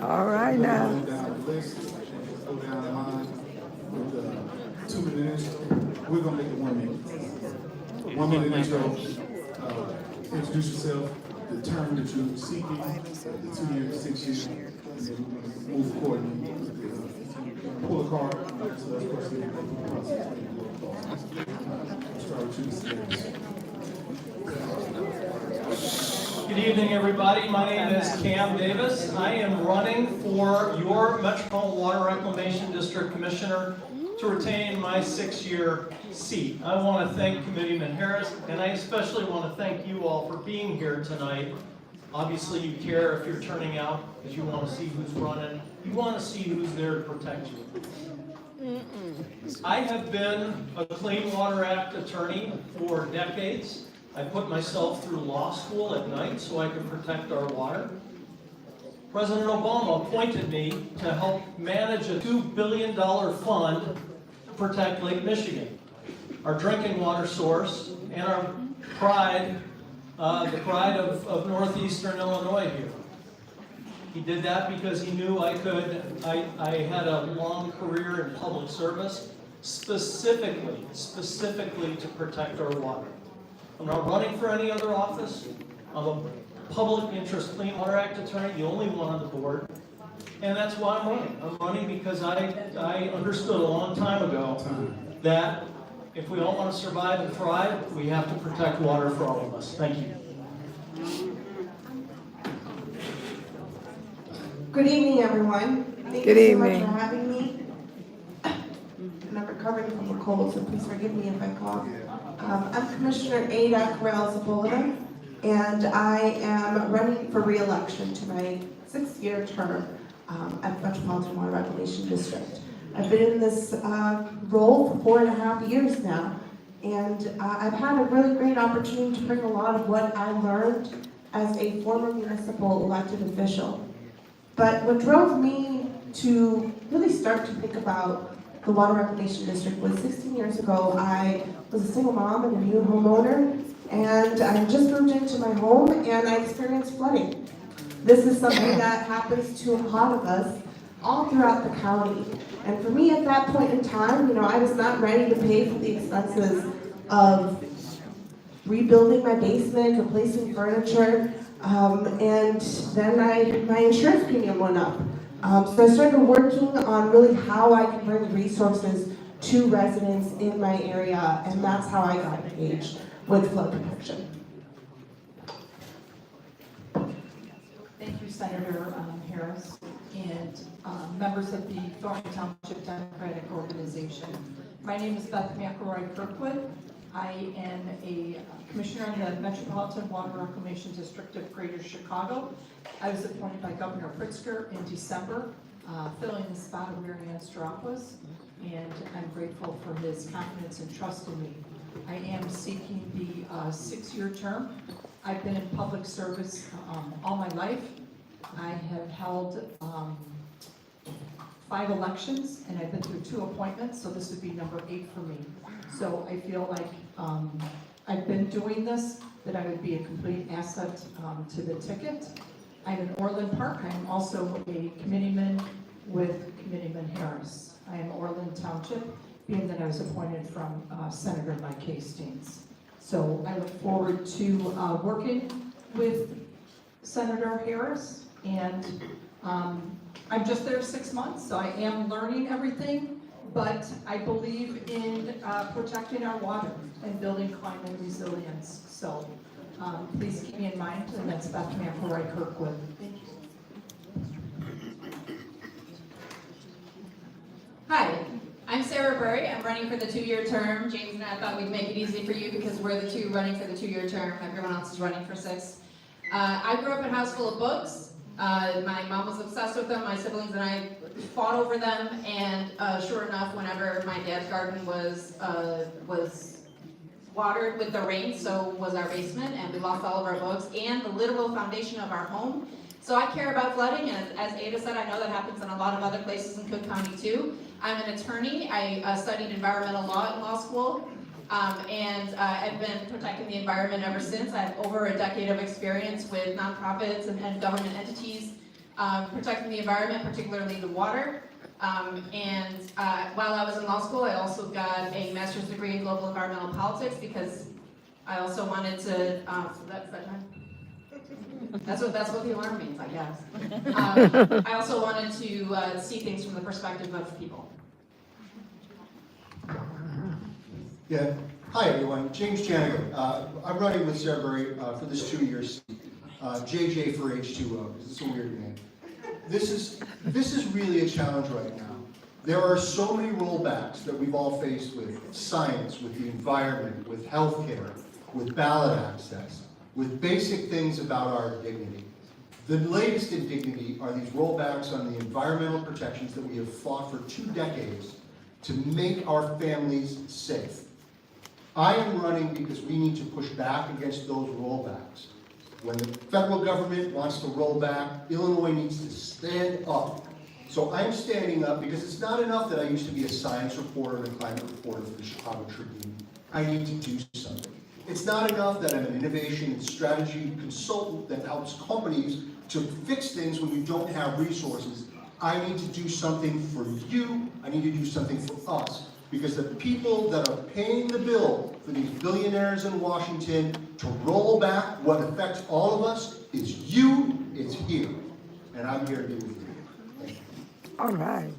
All right now. Go down the list, go down the line with 2 minutes. We're gonna make it 1 minute. 1 minute intro. Introduce yourself, the term that you're seeking, the 2 years, 6 years, and then we're gonna move accordingly. Pull a card, so that's proceed the process. Start with you, Mr. Davis. Good evening, everybody. My name is Cam Davis. I am running for your Metropolitan Water Reclamation District Commissioner to retain my 6-year seat. I want to thank Committeeman Harris, and I especially want to thank you all for being here tonight. Obviously, you care if you're turning out because you want to see who's running. You want to see who's there to protect you. I have been a Clean Water Act attorney for decades. I put myself through law school at night so I could protect our water. President Obama appointed me to help manage a $2 billion fund to protect Lake Michigan, our drinking water source and our pride, the pride of northeastern Illinois here. He did that because he knew I had a long career in public service, specifically to protect our water. I'm not running for any other office. I'm a public interest Clean Water Act attorney, the only one on the board. And that's why I'm running. I'm running because I understood a long time ago that if we all want to survive and thrive, we have to protect water for all of us. Thank you. Good evening, everyone. Thank Good you evening. so much for having me. And I'm recovering from a cold, so please forgive me if I cough. I'm Commissioner Ada Corral-Sepulveda, and I am running for re-election to my 6-year term at Metropolitan Water Reclamation District. I've been in this role for 4.5 years now, and I've had a really great opportunity to bring a lot of what I learned as a former municipal elected official. But what drove me to really start to think about the Water Reclamation District was 16 years ago. I was a single mom and a new homeowner, and I just moved into my home and I experienced flooding. This is something that happens to a lot of us all throughout the county. And for me at that point in time, I was not ready to pay for the expenses of rebuilding my basement, replacing furniture, and then my insurance premium went up. So I started working on really how I can bring resources to residents in my area, and that's how I got engaged with flood protection. Thank you, Senator Harris, and members of the Thornton Township Democratic Organization. My name is Beth McElroy-Kirkwood. I am a commissioner in the Metropolitan Water Reclamation District of Greater Chicago. I was appointed by Governor Pritzker in December, filling the spot of Mary Ann Staropoulos, and I'm grateful for his confidence and trust in me. I am seeking the 6-year term. I've been in public service all my life. I have held 5 elections, and I've been through 2 appointments, so this would be number 8 for me. So I feel like I've been doing this, that I would be a complete asset to the ticket. I'm in Orland Park. I'm also a committeeman with Committeeman Harris. I am Orland Township, being that I was appointed from Senator Mike Hastings. So I look forward to working with Senator Harris, and I'm just there 6 months, so I am learning everything, but I believe in protecting our water and building climate resilience. So please keep me in mind, and that's Beth McElroy Kirkwood. Thank you. Hi, I'm Sarah Burry. I'm running for the 2-year term. James and I thought we'd make it easy for you because we're the two running for the 2-year term. Everyone else is running for 6. I grew up in a house full of books. My mom was obsessed with them. My siblings and I fought over them. And sure enough, whenever my dad's garden was watered with the rain, so was our basement, and we lost all of our books and the literal foundation of our home. So I care about flooding, and as Ada said, I know that happens in a lot of other places in Cook County too. I'm an attorney. I studied environmental law in law school, and I've been protecting the environment ever since. I have over a decade of experience with nonprofits and government entities protecting the environment, particularly the water. While I was in law school, I also got a master's degree in global environmental politics because I also wanted to, that's what the alarm means, I guess. I also wanted to see things from the perspective of people. Yeah. Hi, everyone. James Janigan. I'm running with Sarah Burry for this 2-year seat. JJ for H2O. This is a weird name. This is really a challenge right now. There are so many rollbacks that we've all faced with science, with the environment, with healthcare, with ballot access, with basic things about our dignity. The latest in dignity are these rollbacks on the environmental protections that we have fought for 2 decades to make our families safe. I am running because we need to push back against those rollbacks. When the federal government wants to roll back, Illinois needs to stand up. So I'm standing up because it's not enough that I used to be a science reporter and a climate reporter for the Chicago Tribune. I need to do something. It's not enough that I'm an innovation and strategy consultant that helps companies to fix things when you don't have resources. I need to do something for you. I need to do something for us. Because the people that are paying the bill for these billionaires in Washington to roll back what affects all of us is you, it's here. And I'm here to be with you. Thank you. All right.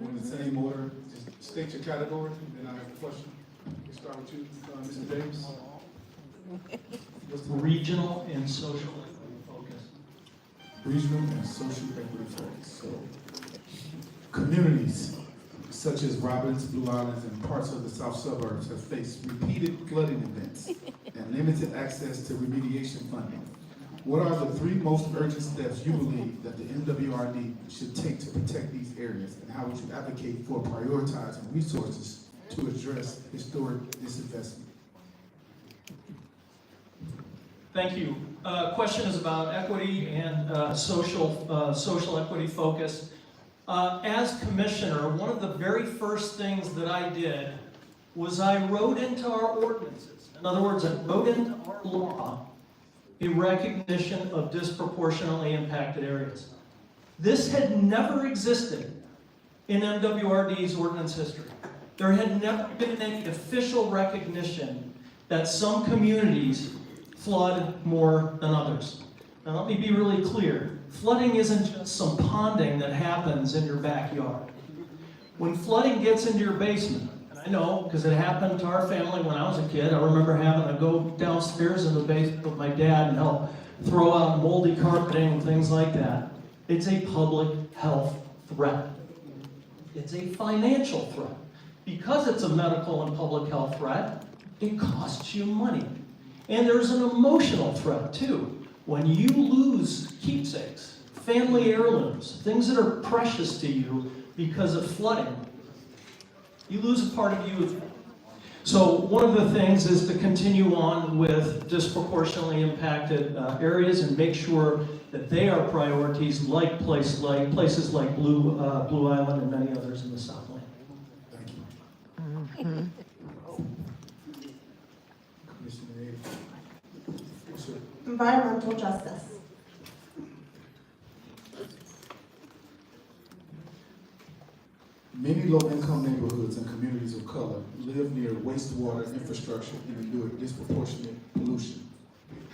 In the same order, just state your category, and then I have a question. We'll start with you, Mr. Davis. Regional and social focus. Regional and social equity focus. So, communities such as Robbins, Blue Islands, and parts of the south suburbs have faced repeated flooding events and limited access to remediation funding. What are the 3 most urgent steps you believe that the MWRD should take to protect these areas, and how would you advocate for prioritizing resources to address historic disinvestment? Thank you. Question is about equity and social equity focus. As commissioner, one of the very first things that I did was I wrote into our ordinances. In other words, I wrote into our law a recognition of disproportionately impacted areas. This had never existed in MWRD's ordinance history. There had never been any official recognition that some communities flood more than others. Now let me be really clear. Flooding isn't just some ponding that happens in your backyard. When flooding gets into your basement, I know, because it happened to our family when I was a kid. I remember having to go downstairs in the basement with my dad and help throw out moldy carpeting and things like that. It's a public health threat. It's a financial threat. Because it's a medical and public health threat, it costs you money. And there's an emotional threat too. When you lose keepsakes, family heirlooms, things that are precious to you because of flooding, you lose a part of you. So one of the things is to continue on with disproportionately impacted areas and make sure that they are priorities like places like Blue Island and many others in the Southland. Thank you. Commissioner Amy. Yes, sir. Environmental justice. Many low-income neighborhoods and communities of color live near wastewater infrastructure and endure disproportionate pollution.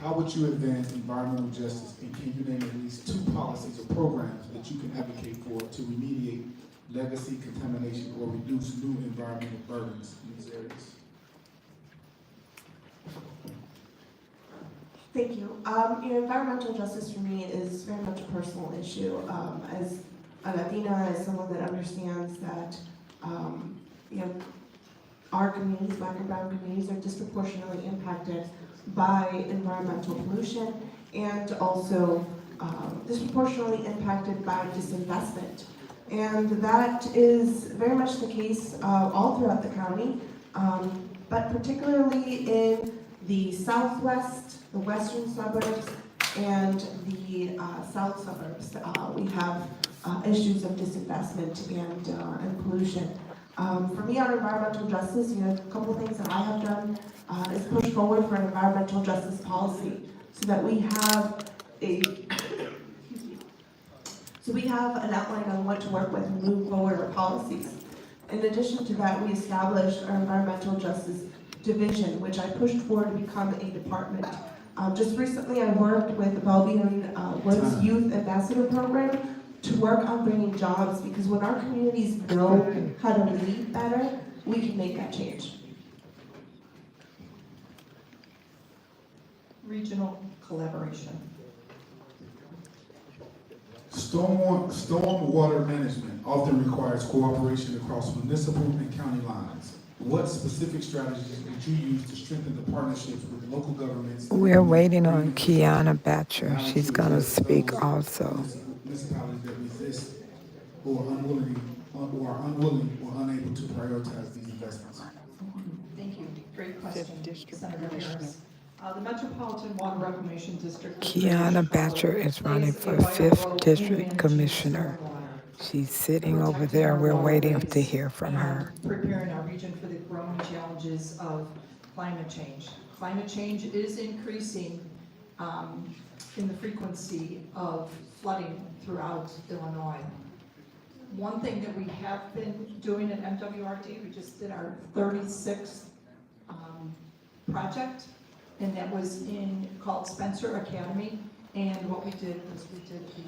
How would you advance environmental justice, and can you name at least 2 policies or programs that you can advocate for to remediate legacy contamination or reduce new environmental burdens in these areas? Thank you. Environmental justice for me is very much a personal issue. As a Latina, as someone that understands that, our communities, Black and brown communities, are disproportionately impacted by environmental pollution and also disproportionately impacted by disinvestment. And that is very much the case all throughout the county, but particularly in the southwest, the western suburbs, and the south suburbs. We have issues of disinvestment and pollution. For me, on environmental justice, a couple things that I have done is push forward for an environmental justice policy so that we have an outline on what to work with and move forward our policies. In addition to that, we established our environmental justice division, which I pushed for to become a department. Just recently, I worked with the Belvian Woods Youth Ambassador Program to work on bringing jobs, because when our communities know how to lead better, we can make that change. Regional collaboration. Stormwater management often requires cooperation across municipal and county lines. What specific strategies would you use to strengthen the partnerships with local governments? We're waiting on Kiana Batcher. She's going to speak also. Municipalities that resist or are unwilling or unable to prioritize these investments. Thank you. Great question, Senator Harris. The Metropolitan Water Reclamation District. Kiana Batcher is running for 5th District Commissioner. She's sitting over there. We're waiting to hear from her. Preparing our region for the growing challenges of climate change. Climate change is increasing in the frequency of flooding throughout Illinois. One thing that we have been doing at MWRD, we just did our 36th project, and that was called Spencer Academy. And what we did was we did the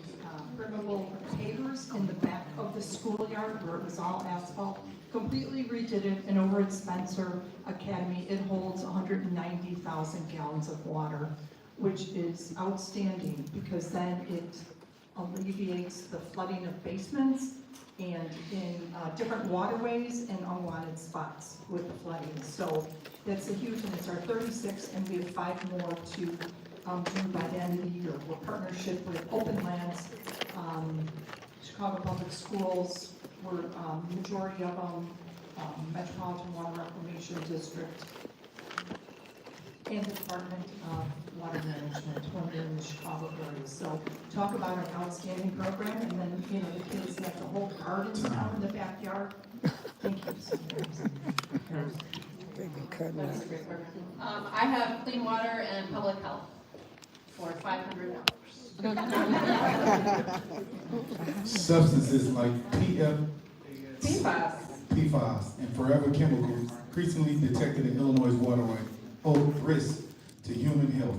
riverable pavers in the back of the schoolyard where it was all asphalt. Completely redid it, and over at Spencer Academy, it holds 190,000 gallons of water, which is outstanding because then it alleviates the flooding of basements and in different waterways and unwanted spots with the flooding. So that's a huge, and it's our 36th, and we have 5 more to do by the end of the year. We're partnership with Open Lands, Chicago Public Schools, we're majority of them, Metropolitan Water Reclamation District, and the Department of Water Management when they're in the Chicago area. So talk about an outstanding program, and then the kids have the whole garden out in the backyard. Thank you so much. I have clean water and public health for $500. Substances like PFAS and forever chemicals increasingly detected in Illinois' waterway pose risk to human health.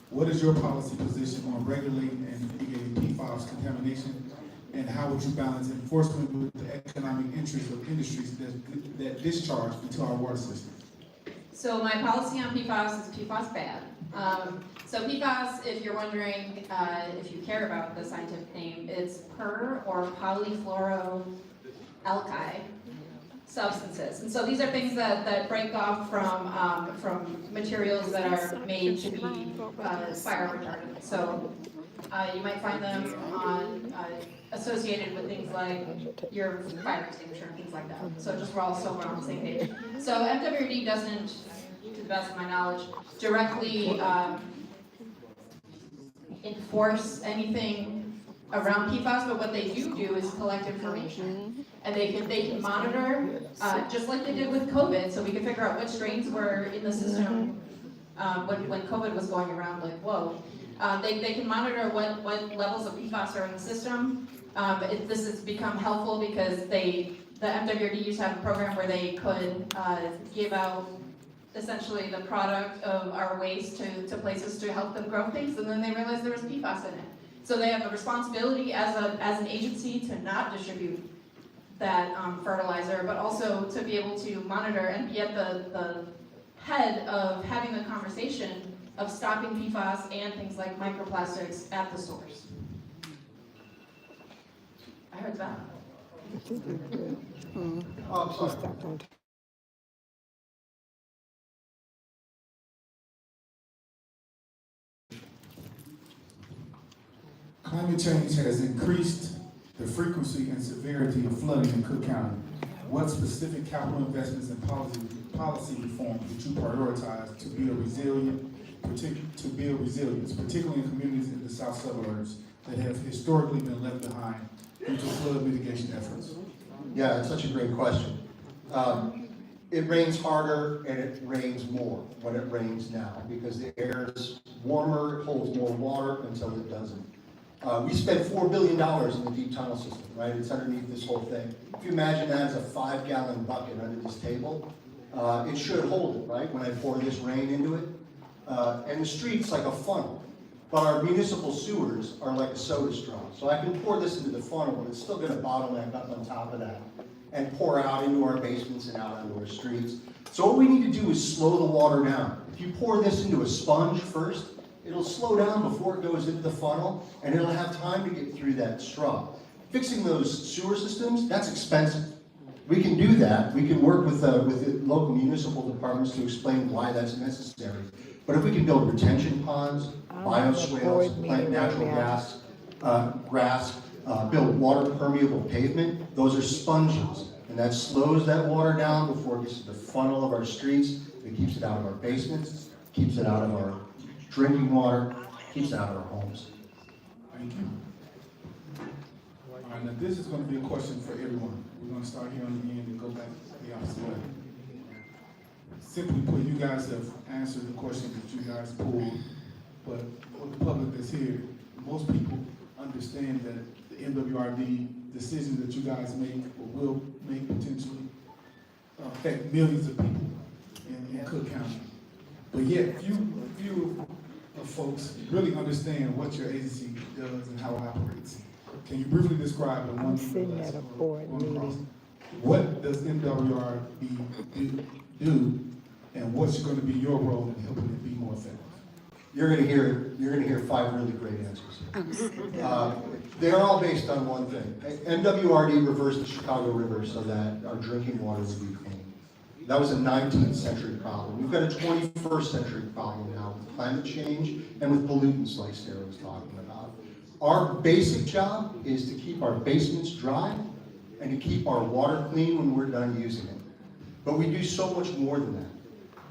What is your policy position on regulating and mitigating PFAS contamination, and how would you balance enforcement with the economic interests of industries that discharge into our water system? So my policy on PFAS is PFAS bad. So PFAS, if you're wondering, if you care about the scientific name, it's per or polyfluoroalkyl substances. And so these are things that break off from materials that are made to be fire retardant. So You might find them on, associated with things like your fire extinguisher and things like that. So just so we're on the same page. So MWRD doesn't, to the best of my knowledge, directly enforce anything around PFAS, but what they do is collect information. And they can monitor, just like they did with COVID, so we can figure out which strains were in the system when COVID was going around, like, whoa. They can monitor what levels of PFAS are in the system. This has become helpful because the MWRD used to have a program where they could give out essentially the product of our waste to places to help them grow things, and then they realized there was PFAS in it. So they have a responsibility as an agency to not distribute that fertilizer, but also to be able to monitor and be at the head of having the conversation of stopping PFAS and things like microplastics at the source. I heard that. Oh, I'm sorry. Climate change has increased the frequency and severity of flooding in Cook County. What specific capital investments and policy reforms would you prioritize to build resilience, particularly in communities in the south suburbs that have historically been left behind due to flood mitigation efforts? Yeah, it's such a great question. It rains harder and it rains more when it rains now because the air is warmer, it holds more water until it doesn't. We spent $4 billion in the deep tunnel system, right? It's underneath this whole thing. If you imagine that as a 5-gallon bucket under this table, it should hold it, right? When I pour this rain into it. And the street's like a funnel. But our municipal sewers are like a soda straw. So I can pour this into the funnel, but it's still going to bottleneck up on top of that and pour out into our basements and out into our streets. So what we need to do is slow the water down. If you pour this into a sponge first, it'll slow down before it goes into the funnel, and it'll have time to get through that straw. Fixing those sewer systems, that's expensive. We can do that. We can work with the local municipal departments to explain why that's necessary. But if we can build retention ponds, bioswales, plant natural grass, build water permeable pavement, those are sponges. And that slows that water down before it gets to the funnel of our streets. It keeps it out of our basements, keeps it out of our drinking water, keeps it out of our homes. Thank you. All right, now this is going to be a question for everyone. We're going to start here on the end and go back the opposite way. Simply put, you guys have answered the question that you guys pulled, but for the public that's here, most people understand that the MWRD decisions that you guys make or will make potentially affect millions of people in Cook County. But yet, few of folks really understand what your agency does and how it operates. Can you briefly describe the one? I'm sitting at a board meeting. What does MWRD do, and what's going to be your role in helping it be more effective? You're going to hear 5 really great answers. They're all based on one thing. MWRD reversed the Chicago River so that our drinking water would be clean. That was a 19th century problem. We've got a 21st century problem now with climate change and with pollutants like Sarah was talking about. Our basic job is to keep our basements dry and to keep our water clean when we're done using it. But we do so much more than that.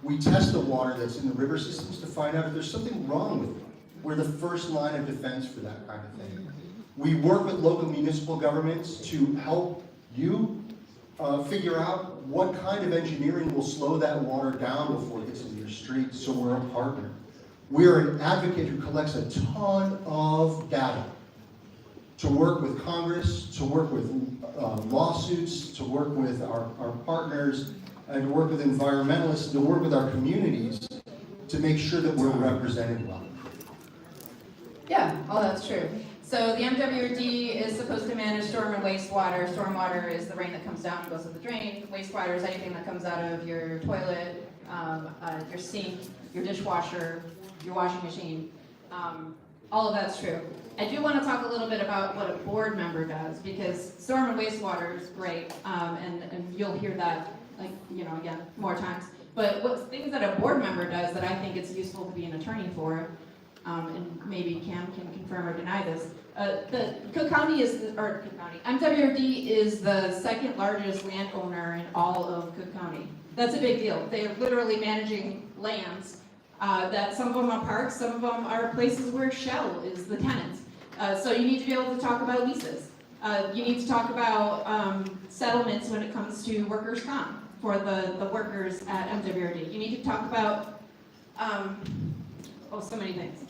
We test the water that's in the river systems to find out if there's something wrong with it. We're the first line of defense for that kind of thing. We work with local municipal governments to help you figure out what kind of engineering will slow that water down before it gets into your streets, so we're a partner. We're an advocate who collects a ton of data to work with Congress, to work with lawsuits, to work with our partners, and to work with environmentalists, to work with our communities to make sure that we're represented well. Yeah, all that's true. So the MWRD is supposed to manage storm and wastewater. Stormwater is the rain that comes down and goes to the drain. Wastewater is anything that comes out of your toilet, your sink, your dishwasher, your washing machine. All of that's true. I do want to talk a little bit about what a board member does, because storm and wastewater is great, and you'll hear that, like, again, more times. But what things that a board member does that I think it's useful to be an attorney for and maybe Cam can confirm or deny this. The Cook County MWRD is the second largest landowner in all of Cook County. That's a big deal. They're literally managing lands that some of them are parks, some of them are places where Shell is the tenant. So you need to be able to talk about leases. You need to talk about settlements when it comes to workers' comp for the workers at MWRD. You need to talk about, so many things.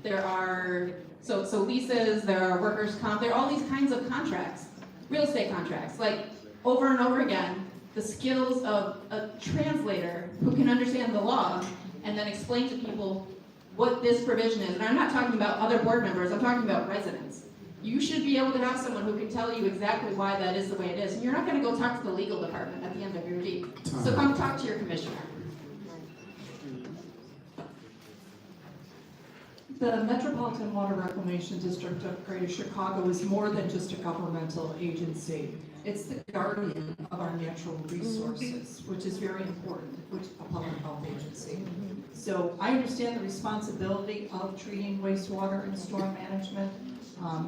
There are, so leases, there are workers' comp, there are all these kinds of contracts, real estate contracts, like over and over again, the skills of a translator who can understand the law and then explain to people what this provision is. And I'm not talking about other board members, I'm talking about residents. You should be able to have someone who can tell you exactly why that is the way it is. And you're not gonna go talk to the legal department at the MWRD. So come talk to your commissioner. The Metropolitan Water Reclamation District of Greater Chicago is more than just a governmental agency. It's the guardian of our natural resources, which is very important, which is a public health agency. So I understand the responsibility of treating wastewater and storm management.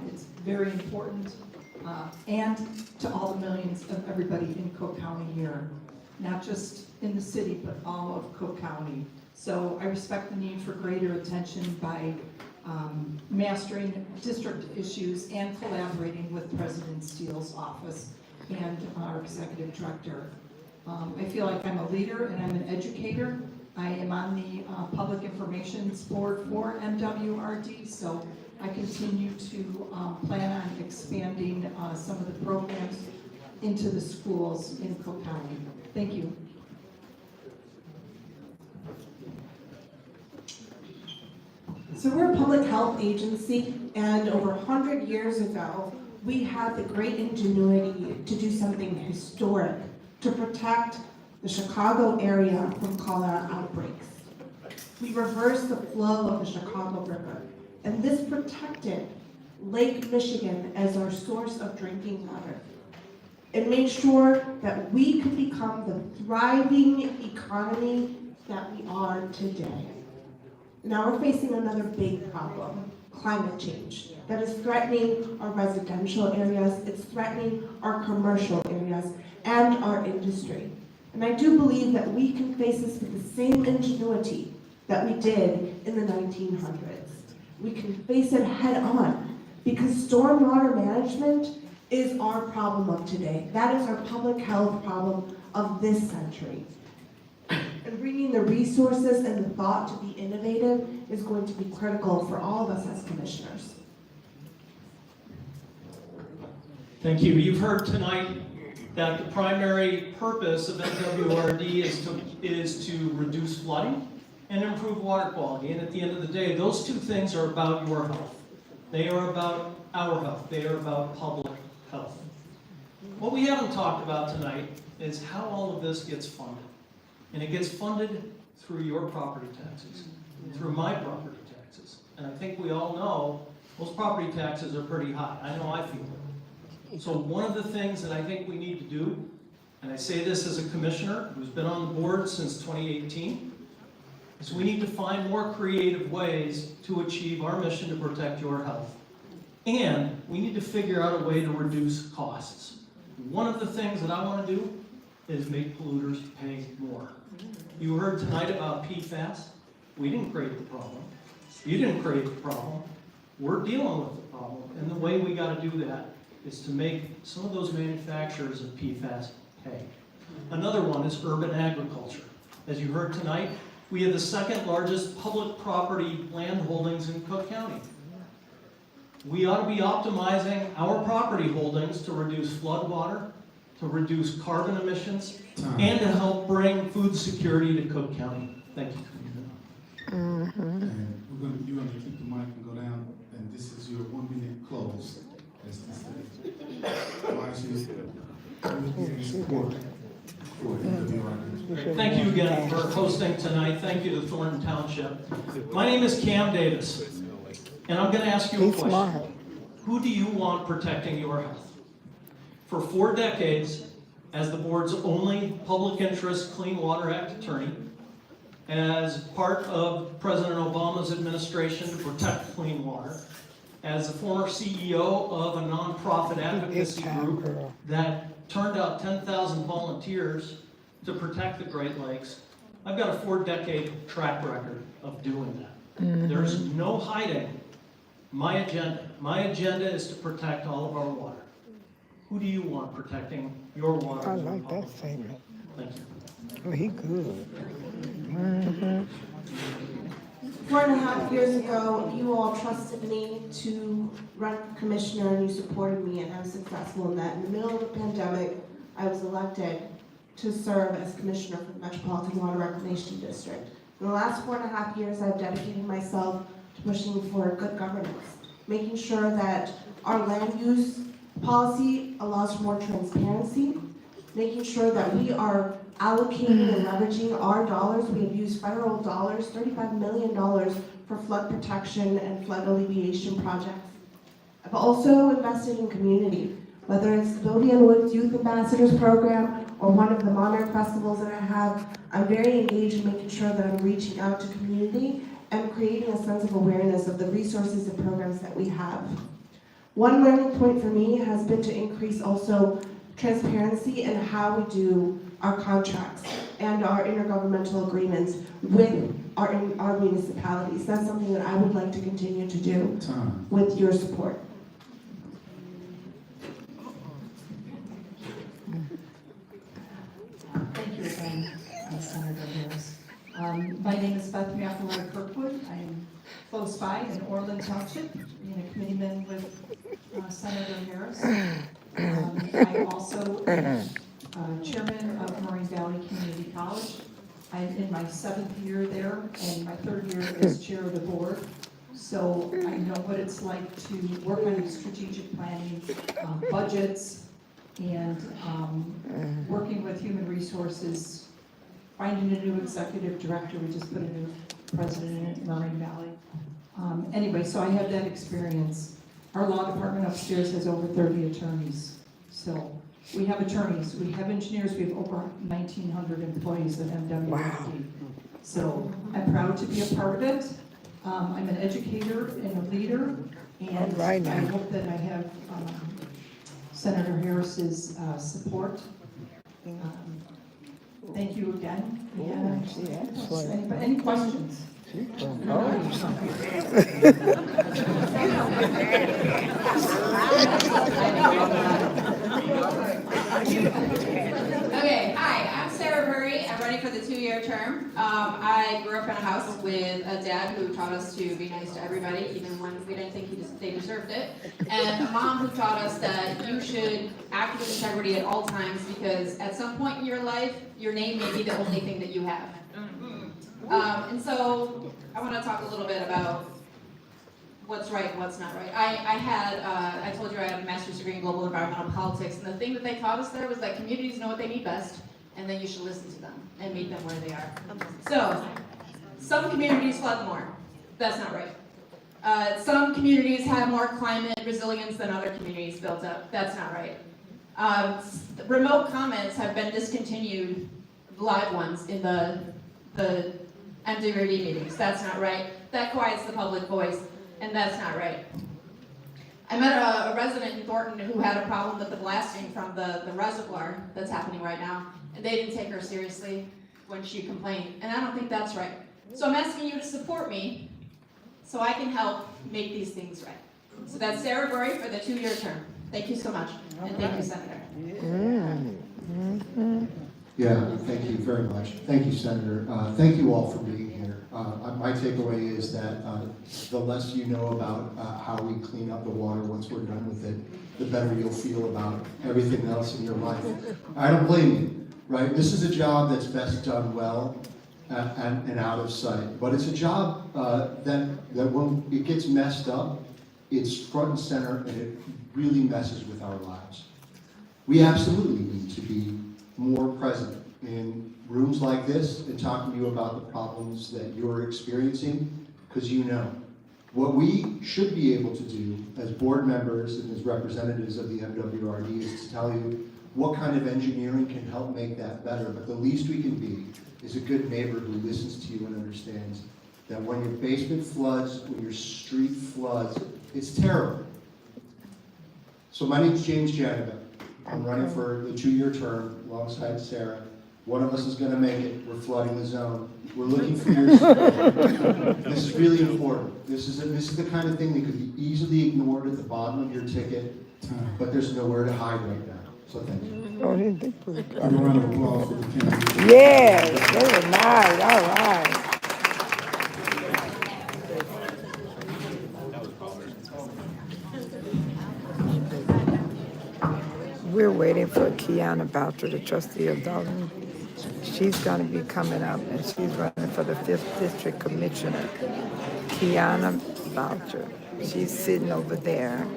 It's very important, and to all the millions of everybody in Cook County here, not just in the city, but all of Cook County. So I respect the need for greater attention by mastering district issues and collaborating with President Steele's office and our executive director. I feel like I'm a leader and I'm an educator. I am on the Public Information Board for MWRD, so I continue to plan on expanding some of the programs into the schools in Cook County. Thank you. So we're a public health agency, and over 100 years ago, we had the great ingenuity to do something historic to protect the Chicago area from cholera outbreaks. We reversed the flow of the Chicago River, and this protected Lake Michigan as our source of drinking water. It made sure that we could become the thriving economy that we are today. Now we're facing another big problem, climate change, that is threatening our residential areas, it's threatening our commercial areas, and our industry. And I do believe that we can face this with the same ingenuity that we did in the 1900s. We can face it head on, because stormwater management is our problem of today. That is our public health problem of this century. And bringing the resources and the thought to be innovative is going to be critical for all of us as commissioners. Thank you. You've heard tonight that the primary purpose of MWRD is to reduce flooding and improve water quality. And at the end of the day, those two things are about your health. They are about our health. They are about public health. What we haven't talked about tonight is how all of this gets funded. And it gets funded through your property taxes, through my property taxes. And I think we all know those property taxes are pretty high. I know I feel it. So one of the things that I think we need to do, and I say this as a commissioner who's been on the board since 2018, is we need to find more creative ways to achieve our mission to protect your health. And we need to figure out a way to reduce costs. One of the things that I want to do is make polluters pay more. You heard tonight about PFAS. We didn't create the problem. You didn't create the problem. We're dealing with the problem. And the way we got to do that is to make some of those manufacturers of PFAS pay. Another one is urban agriculture. As you heard tonight, we have the second largest public property land holdings in Cook County. We ought to be optimizing our property holdings to reduce floodwater, to reduce carbon emissions, and to help bring food security to Cook County. Thank you. And you're going to keep the mic and go down, and this is your 1 minute close. As they say. Why should you support for MWRD? Thank you again for hosting tonight. Thank you to Thornton Township. My name is Cam Davis, and I'm going to ask you a question. Who do you want protecting your health? For 4 decades, as the board's only public interest Clean Water Act attorney, as part of President Obama's administration to protect clean water, as the former CEO of a nonprofit advocacy group that turned out 10,000 volunteers to protect the Great Lakes, I've got a 4-decade track record of doing that. There's no hiding my agenda. My agenda is to protect all of our water. Who do you want protecting your water? I like that statement. Thank you. Oh, he good. 4.5 years ago, you all trusted me to run for commissioner and you supported me and I was successful in that. In the middle of the pandemic, I was elected to serve as commissioner for the Metropolitan Water Reclamation District. In the last 4.5 years, I've dedicated myself to pushing for good governance, making sure that our land use policy allows for more transparency, making sure that we are allocating and leveraging our dollars. We have used federal dollars, $35 million for flood protection and flood alleviation projects. I've also invested in community, whether it's the Vivian Woods Youth Ambassadors Program or one of the Monarch Festivals that I have. I'm very engaged in making sure that I'm reaching out to community and creating a sense of awareness of the resources and programs that we have. One learning point for me has been to increase also transparency in how we do our contracts and our intergovernmental agreements with our municipalities. That's something that I would like to continue to do with your support. Thank you again, Senator Harris. My name is Beth McElroy Kirkwood. I am close by in Orland Township, being a committeeman with Senator Harris. I'm also chairman of Maureen Valley Community College. I'm in my 7th year there and my 3rd year as chair of the board. So I know what it's like to work on strategic planning, budgets, and working with human resources, finding a new executive director. We just put a new president in Maureen Valley. Anyway, so I have that experience. Our law department upstairs has over 30 attorneys. So we have attorneys, we have engineers, we have over 1,900 employees at MWRD. Wow. So I'm proud to be a part of it. I'm an educator and a leader, and I hope that I have Senator Harris's support. Thank you again. And any questions? Okay, hi, I'm Sarah Murray. I'm running for the 2-year term. I grew up in a house with a dad who taught us to be nice to everybody, even when we didn't think they deserved it, and a mom who taught us that you should act with integrity at all times because at some point in your life, your name may be the only thing that you have. And so I want to talk a little bit about what's right and what's not right. I told you I had a master's degree in global environmental politics, and the thing that they taught us there was that communities know what they need best, and then you should listen to them and meet them where they are. So, some communities flood more. That's not right. Some communities have more climate resilience than other communities built up. That's not right. Remote comments have been discontinued, live ones, in the MWRD meetings. That's not right. That quiets the public voice, and that's not right. I met a resident in Thornton who had a problem with the blasting from the reservoir that's happening right now, and they didn't take her seriously when she complained, and I don't think that's right. So I'm asking you to support me so I can help make these things right. So that's Sarah Burry for the 2-year term. Thank you so much, and thank you, Senator. Yeah, thank you very much. Thank you, Senator. Thank you all for being here. My takeaway is that the less you know about how we clean up the water once we're done with it, the better you'll feel about everything else in your life. I don't blame you, right? This is a job that's best done well and out of sight. But it's a job that when it gets messed up, it's front and center and it really messes with our lives. We absolutely need to be more present in rooms like this and talking to you about the problems that you're experiencing, because you know. What we should be able to do as board members and as representatives of the MWRD is to tell you what kind of engineering can help make that better, but the least we can be is is a good neighbor who listens to you and understands that when your basement floods, when your street floods, it's terrible. So my name's James Janiga. I'm running for the 2-year term alongside Sarah. One of us is gonna make it. We're flooding the zone. We're looking for your support. This is really important. This is the kind of thing that could be easily ignored at the bottom of your ticket, but there's nowhere to hide right now. So thank you. Oh, he did put it. Give a round of applause for the candidates. Yes, they were nice, all right. We're waiting for Kiana Boucher, the trustee of Dolton. She's gonna be coming up and she's running for the 5th District Commissioner. Kiana Boucher, she's sitting over there.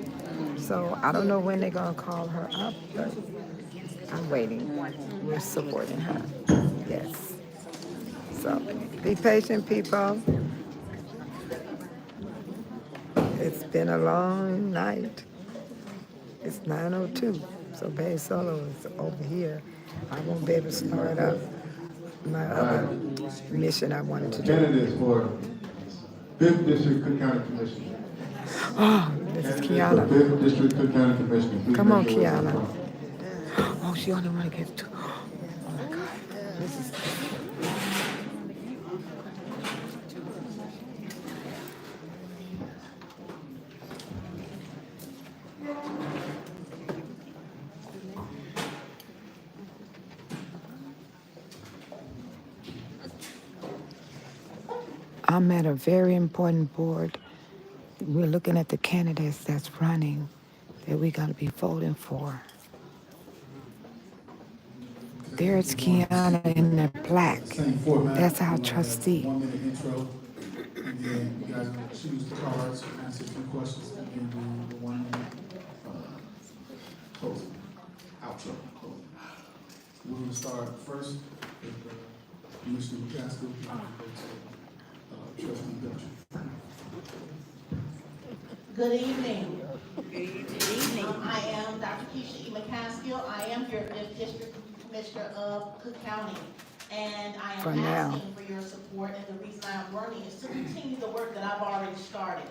So I don't know when they're gonna call her up, but I'm waiting. We're supporting her, yes. So be patient, people. It's been a long night. It's 9:02, so Bay Solo is over here. I won't be able to start up my other mission I wanted to do. Candidates for 5th District Cook County Commissioner. Oh, this is Kiana. 5th District Cook County Commissioner. Please Come on, make your way to the Kiana. front. Oh, she only want to get 2. Oh my God, this is. I'm at a very important board. We're looking at the candidates that's running that we're going to be voting for. There's Kiana in the black. That's our trustee. 1-minute intro, and then you guys are gonna choose the cards, answer a few questions, and then do the 1-minute closing, outro closing. We're gonna start first with Commissioner McCaskill, and then go to Trustee Belcher. Good evening. I am Dr. Keisha E. McCaskill. I am your 5th District Commissioner of Cook County. And I For am now. asking for your support, and the reason I am running is to continue the work that I've already started.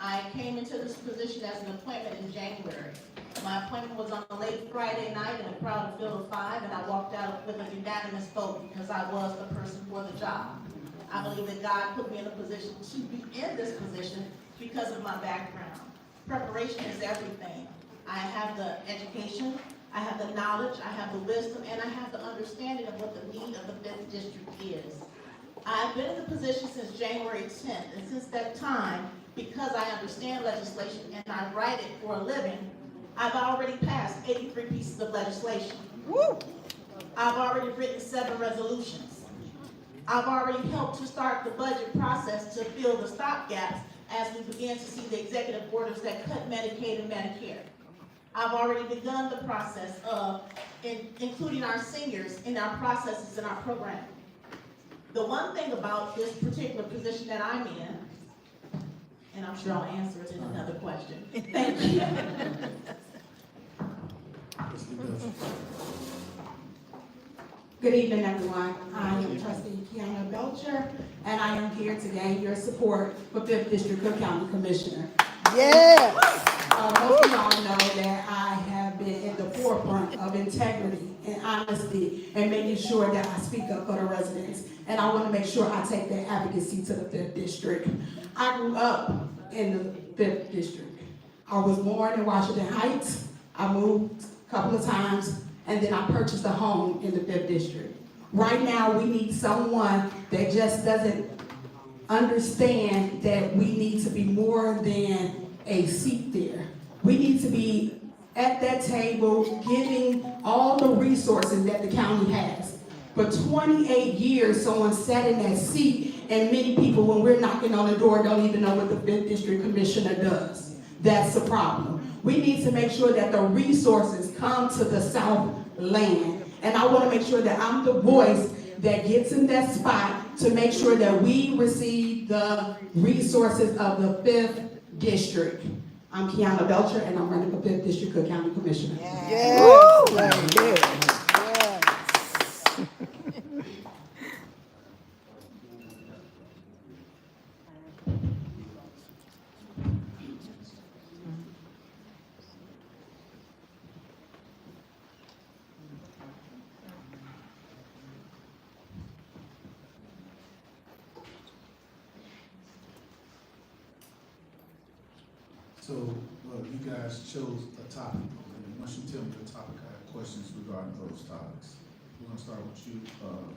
I came into this position as an appointment in January. My appointment was on a late Friday night in a crowded field of 5, and I walked out with a unanimous vote because I was the person for the job. I believe that God put me in a position to be in this position because of my background. Preparation is everything. I have the education, I have the knowledge, I have the wisdom, and I have the understanding of what the need of the 5th District is. I've been in the position since January 10th, and since that time, because I understand legislation and I write it for a living, I've already passed 83 pieces of legislation. Woo! I've already written 7 resolutions. I've already helped to start the budget process to fill the stopgaps as we begin to see the executive orders that cut Medicaid and Medicare. I've already begun the process of including our seniors in our processes and our program. The one thing about this particular position that I'm in, and I'm sure I'll answer it in another question. Thank you. Good evening, everyone. I am Trustee Kiana Belcher, and I am here to gain your support for 5th District Cook County Commissioner. Yes! Most of y'all know that I have been in the forefront of integrity and honesty and making sure that I speak up for the residents. And I want to make sure I take that advocacy to the 5th District. I grew up in the 5th District. I was born in Washington Heights. I moved a couple of times, and then I purchased a home in the 5th District. Right now, we need someone that just doesn't understand that we need to be more than a seat there. We need to be at that table giving all the resources that the county has. For 28 years, someone sat in that seat, and many people, when we're knocking on the door, don't even know what the 5th District Commissioner does. That's the problem. We need to make sure that the resources come to the South land. And I want to make sure that I'm the voice that gets in that spot to make sure that we receive the resources of the 5th District. I'm Kiana Belcher, and I'm running for 5th District Cook County Commissioner. Yes. Woo! Yes. So, you guys chose a topic, and once you tell me the topic, I have questions regarding those topics. We're gonna start with you,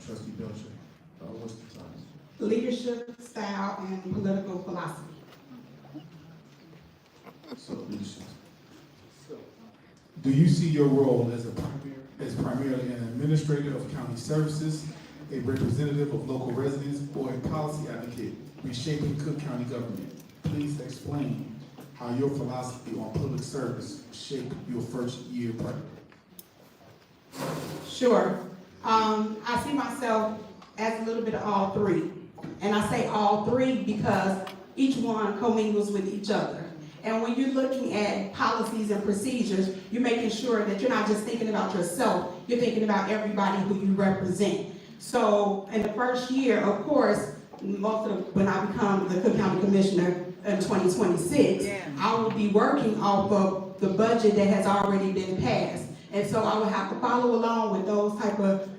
trustee Belcher. What's the topic? Leadership, style, and political philosophy. So, leadership. Do you see your role as primarily an administrator of county services, a representative of local residents, or a policy advocate reshaping Cook County government? Please explain how your philosophy on public service shaped your first year project. Sure. I see myself as a little bit of all three. And I say all three because each one commingles with each other. And when you're looking at policies and procedures, you're making sure that you're not just thinking about yourself, you're thinking about everybody who you represent. So in the first year, of course, when I become the Cook County Commissioner in 2026, I will be working off of the budget that has already been passed. And so I will have to follow along with those type of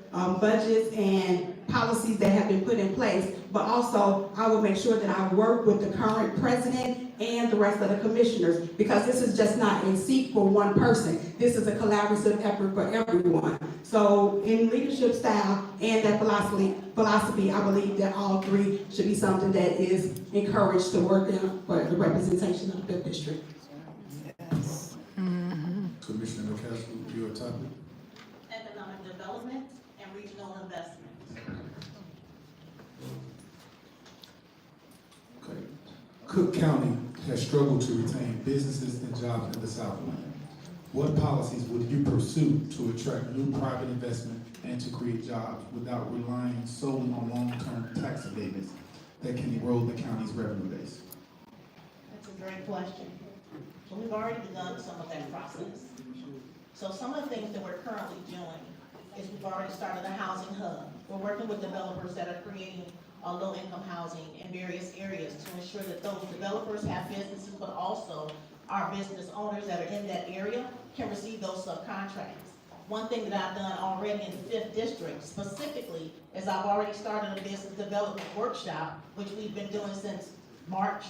budgets and policies that have been put in place, but also I will make sure that I work with the current president and the rest of the commissioners, because this is just not a seat for one person. This is a collaborative effort for everyone. So in leadership style and that philosophy, I believe that all three should be something that is encouraged to work in for the representation of the 5th District. Yes. Commissioner McCaskill, your topic. Economic development and regional investment. Okay. Cook County has struggled to retain businesses and jobs in the Southland. What policies would you pursue to attract new private investment and to create jobs without relying solely on long-term tax abatements that can erode the county's revenue base? That's a great question. So we've already begun some of that process. So some of the things that we're currently doing is we've already started a housing hub. We're working with developers that are creating low-income housing in various areas to ensure that those developers have businesses, but also our business owners that are in that area can receive those subcontracts. One thing that I've done already in the 5th District specifically is I've already started a business development workshop, which we've been doing since March.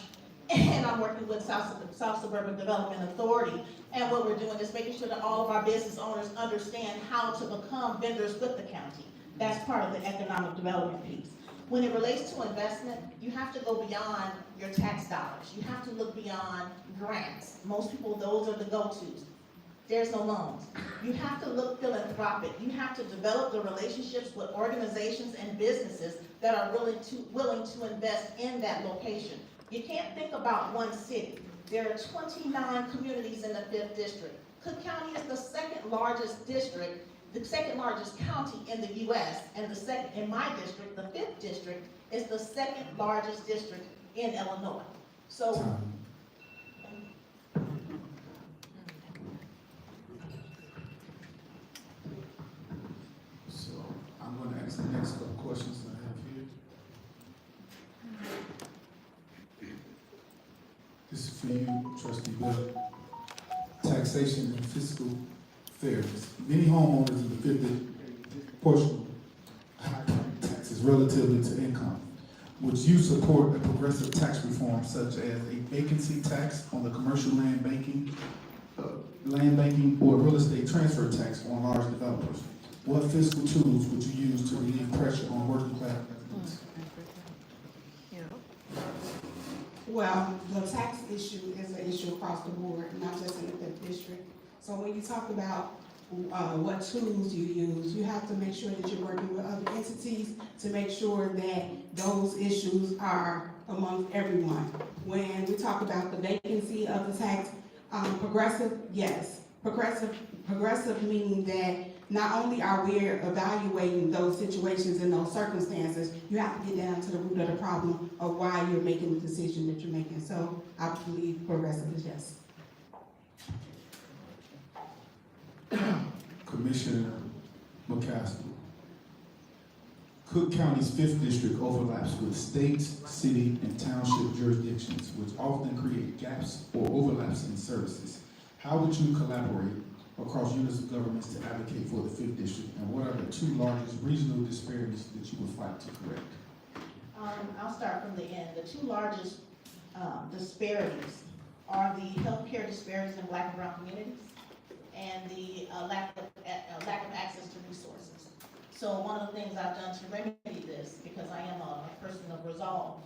And I'm working with South Suburban Development Authority. And what we're doing is making sure that all of our business owners understand how to become vendors with the county. That's part of the economic development piece. When it relates to investment, you have to go beyond your tax dollars. You have to look beyond grants. Most people, those are the go-tos. There's no loans. You have to look philanthropic. You have to develop the relationships with organizations and businesses that are willing to invest in that location. You can't think about one city. There are 29 communities in the 5th District. Cook County is the second largest district, the second largest county in the U.S., and the second, in my district, the 5th District, is the second largest district in Illinois. So, I'm going to ask the next couple questions I have here. This is for you, Trustee Bill. Taxation and fiscal fairness. Many homeowners in the 5th portion of high taxes relatively to income. Would you support a progressive tax reform such as a vacancy tax on the commercial land banking or real estate transfer tax on large developers? What fiscal tools would you use to relieve pressure on working class residents? Well, the tax issue is an issue across the board, not just in the 5th District. So when you talk about what tools you use, you have to make sure that you're working with other entities to make sure that those issues are amongst everyone. When we talk about the vacancy of the tax, progressive, yes. Progressive meaning that not only are we evaluating those situations and those circumstances, you have to get down to the root of the problem of why you're making the decision that you're making. So I believe progressive is yes. Commissioner McCaskill. Cook County's 5th District overlaps with state, city, and township jurisdictions, which often create gaps or overlaps in services. How would you collaborate across units of governments to advocate for the 5th District, and what are the 2 largest regional disparities that you would fight to correct? I'll start from the end. The 2 largest disparities are the healthcare disparities in Black and brown communities and the lack of access to resources. So one of the things I've done to remedy this, because I am a person of resolve,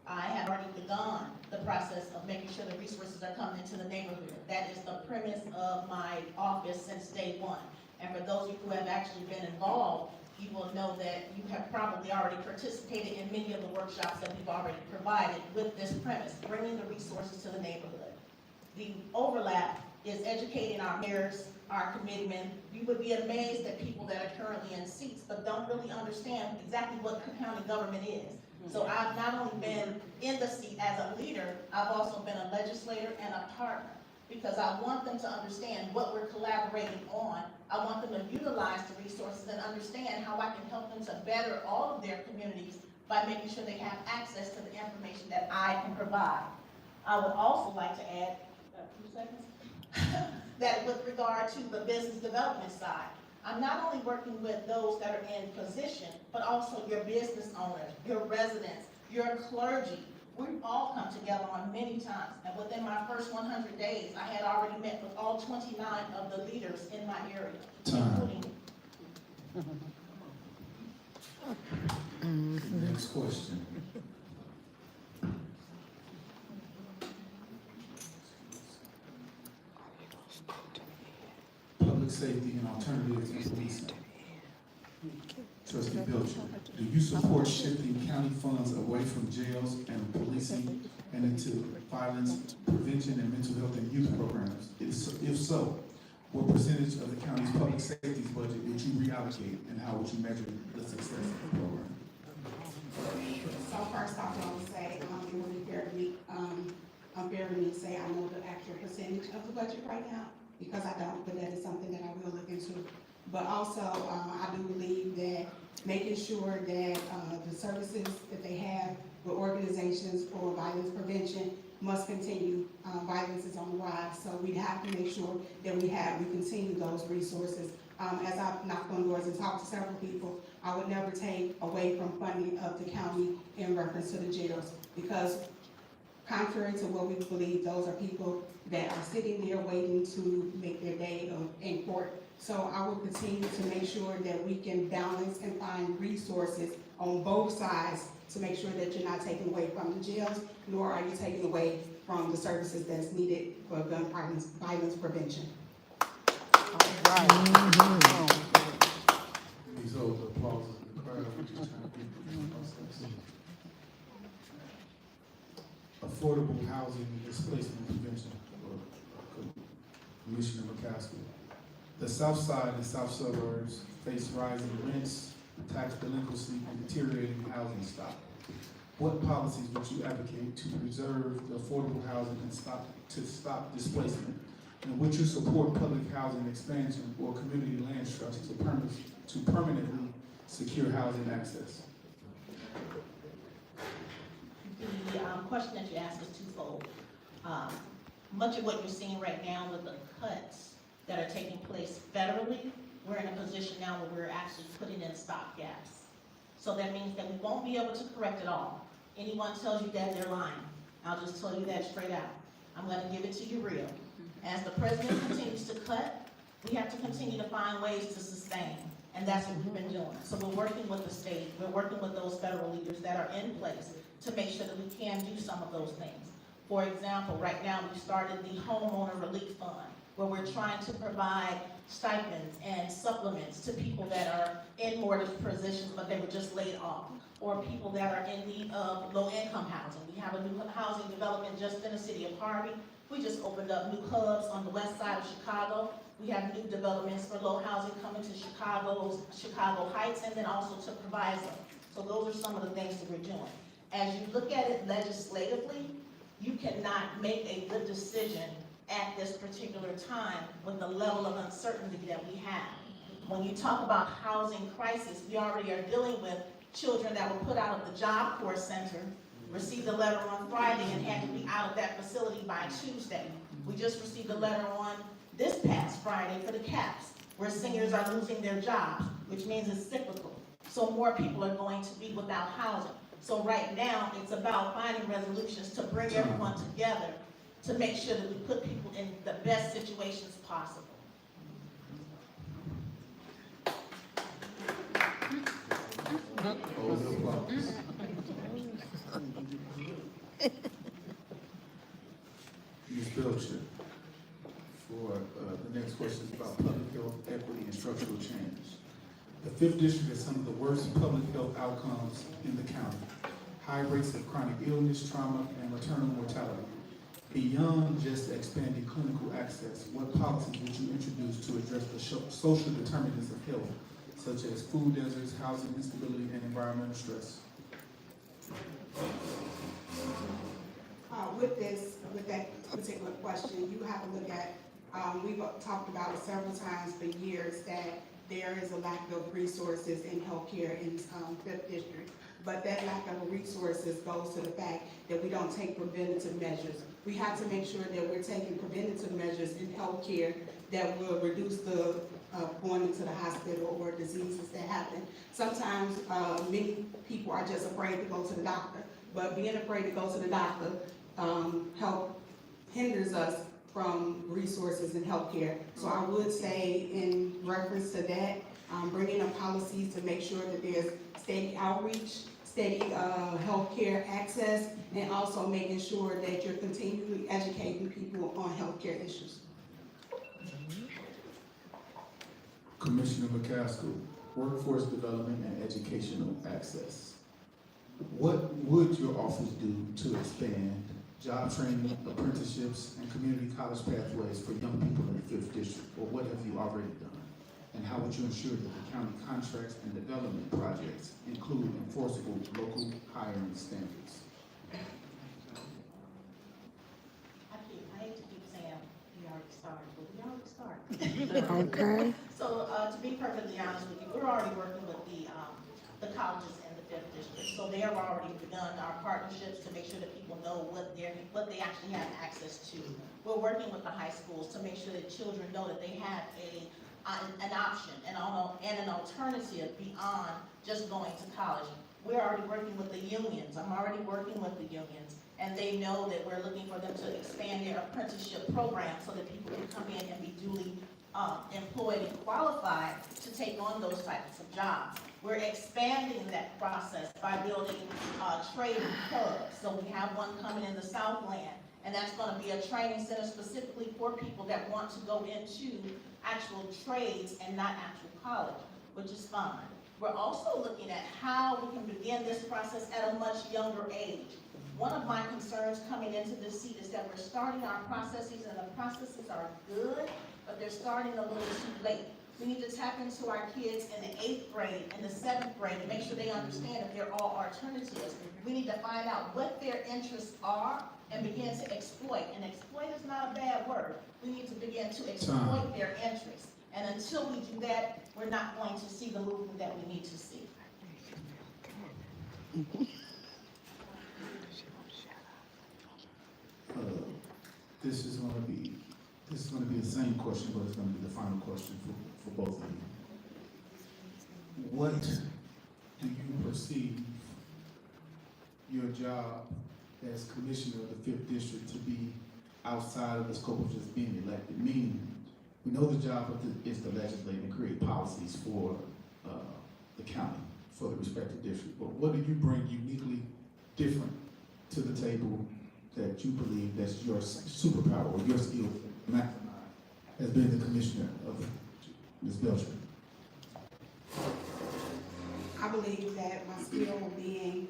I have already begun the process of making sure the resources are coming into the neighborhood. That is the premise of my office since day one. And for those of you who have actually been involved, you will know that you have probably already participated in many of the workshops that we've already provided with this premise, bringing the resources to the neighborhood. The overlap is educating our mayors, our committeemen. You would be amazed at people that are currently in seats but don't really understand exactly what county government is. So I've not only been in the seat as a leader, I've also been a legislator and a partner, because I want them to understand what we're collaborating on. I want them to utilize the resources and understand how I can help them to better all of their communities by making sure they have access to the information that I can provide. I would also like to add, a few seconds, that with regard to the business development side, I'm not only working with those that are in position, but also your business owners, your residents, your clergy. We've all come together on many times, and within my first 100 days, I had already met with all 29 of the leaders in my area, including. Next question. Public safety and alternatives in policing. Trustee Belcher, do you support shifting county funds away from jails and policing and into violence prevention and mental health and youth programs? If so, what percentage of the county's public safety budget would you reallocate, and how would you measure the success of the program? So first off, I would say, it would be fair to me, unfair to me to say I know the actual percentage of the budget right now, because I don't, but that is something that I will look into. But also, I do believe that making sure that the services that they have with organizations for violence prevention must continue. Violence is on the rise, so we have to make sure that we continue those resources. As I've knocked on doors and talked to several people, I would never take away from funding of the county in reference to the jails, because contrary to what we believe, those are people that are sitting there waiting to make their day in court. So I will continue to make sure that we can balance and find resources on both sides to make sure that you're not taking away from the jails, nor are you taking away from the services that's needed for gun violence prevention. These old applauses in the crowd, we're just trying to get the process. Affordable housing and displacement prevention, Commissioner McCaskill. The south side and south suburbs face rising rents, tax delinquency, and deteriorating housing stock. What policies would you advocate to preserve the affordable housing and stop displacement? And would you support public housing expansion or community land trusts to permanently secure housing access? The question that you asked is twofold. Much of what you're seeing right now with the cuts that are taking place federally, we're in a position now where we're actually putting in stop gaps. So that means that we won't be able to correct it all. Anyone tells you that, they're lying. I'll just tell you that straight out. I'm going to give it to you real. As the president continues to cut, we have to continue to find ways to sustain. And that's what we've been doing. So we're working with the state, we're working with those federal leaders that are in place to make sure that we can do some of those things. For example, right now we started the Homeowner Relief Fund, where we're trying to provide stipends and supplements to people that are in mortgage positions but they were just laid off, or people that are in need of low-income housing. We have a new housing development just in the city of Harvey. We just opened up new hubs on the west side of Chicago. We have new developments for low housing coming to Chicago Heights, and then also to Proviso. So those are some of the things that we're doing. As you look at it legislatively, you cannot make a good decision at this particular time with the level of uncertainty that we have. When you talk about housing crisis, we already are dealing with children that were put out of the Job Corps Center, received a letter on Friday and had to be out of that facility by Tuesday. We just received a letter on this past Friday for the CAPS, where seniors are losing their jobs, which means it's cyclical. So more people are going to be without housing. So right now, it's about finding resolutions to bring everyone together to make sure that we put people in the best situations possible. Ms. Belcher, for the next question is about public health, equity, and structural change. The 5th District has some of the worst public health outcomes in the county. High rates of chronic illness, trauma, and maternal mortality. Beyond just expanding clinical access, what policies would you introduce to address the social determinants of health, such as food deserts, housing instability, and environmental stress? With that particular question, you have to look at, we've talked about it several times for years that there is a lack of resources in healthcare in 5th District. But that lack of resources goes to the fact that we don't take preventative measures. We have to make sure that we're taking preventative measures in healthcare that will reduce the going into the hospital or diseases that happen. Sometimes many people are just afraid to go to the doctor, but being afraid to go to the doctor hinders us from resources in healthcare. So I would say in reference to that, bringing up policies to make sure that there's steady outreach, steady healthcare access, and also making sure that you're continually educating people on healthcare issues. Commissioner McCaskill, workforce development and educational access. What would your office do to expand job training, apprenticeships, and community college pathways for young people in the 5th District? Or what have you already done? And how would you ensure that the county contracts and development projects include enforceable local hiring standards? I hate to keep saying we already started, but we already started. Okay. So to be perfectly honest with you, we're already working with the colleges in the 5th District. So they have already begun our partnerships to make sure that people know what they actually have access to. We're working with the high schools to make sure that children know that they have an option and an alternative beyond just going to college. We're already working with the unions. I'm already working with the unions, and they know that we're looking for them to expand their apprenticeship program so that people can come in and be duly employed and qualified to take on those types of jobs. We're expanding that process by building training hubs. So we have one coming in the Southland, and that's going to be a training center specifically for people that want to go into actual trades and not actual college, which is fine. We're also looking at how we can begin this process at a much younger age. One of my concerns coming into this seat is that we're starting our processes, and the processes are good, but they're starting a little too late. We need to tap into our kids in the 8th grade and the 7th grade and make sure they understand that they're all alternatives. We need to find out what their interests are and begin to exploit. And exploit is not a bad word. We need to begin to exploit their interests. And until we do that, we're not going to see the movement that we need to see. This is going to be the same question, but it's going to be the final question for both of you. What do you perceive your job as commissioner of the 5th District to be outside of the scope of just being elected? Meaning, we know the job is to legislate and create policies for the county, for the respective district. But what do you bring uniquely different to the table that you believe that's your superpower or your skill as being the commissioner of Ms. Belcher? I believe that my skill being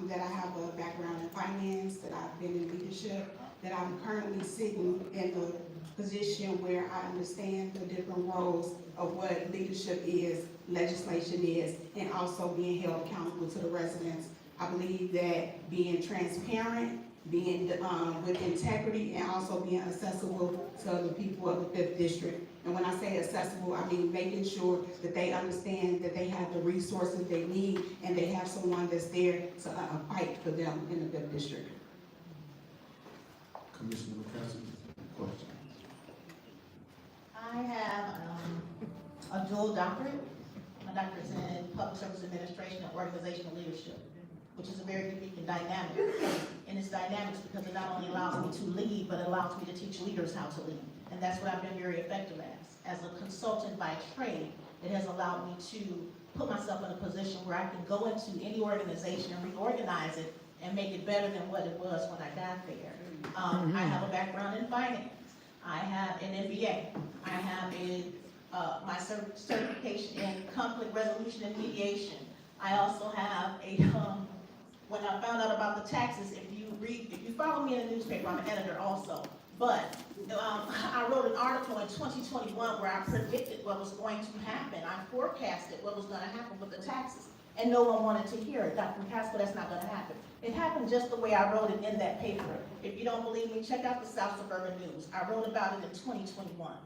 that I have a background in finance, that I've been in leadership, that I'm currently sitting in the position where I understand the different roles of what leadership is, legislation is, and also being held accountable to the residents. I believe that being transparent, being with integrity, and also being accessible to the people of the 5th District. And when I say accessible, I mean making sure that they understand that they have the resources they need and they have someone that's there to fight for them in the 5th District. Commissioner McCaskill, question. I have a dual doctorate. My doctorate is in Public Service Administration and Organizational Leadership, which is a very unique and dynamic in its dynamics because it not only allows me to lead, but it allows me to teach leaders how to lead. And that's what I've been very effective as. As a consultant by trade, it has allowed me to put myself in a position where I can go into any organization and reorganize it and make it better than what it was when I got there. I have a background in finance. I have an MBA. I have my certification in conflict resolution and mediation. I also have when I found out about the taxes, if you follow me in the newspaper, I'm an editor also. But I wrote an article in 2021 where I predicted what was going to happen. I forecasted what was going to happen with the taxes, and no one wanted to hear it. Dr. McCaskill, that's not going to happen. It happened just the way I wrote it in that paper. If you don't believe me, check out the South Suburban News. I wrote about it in 2021.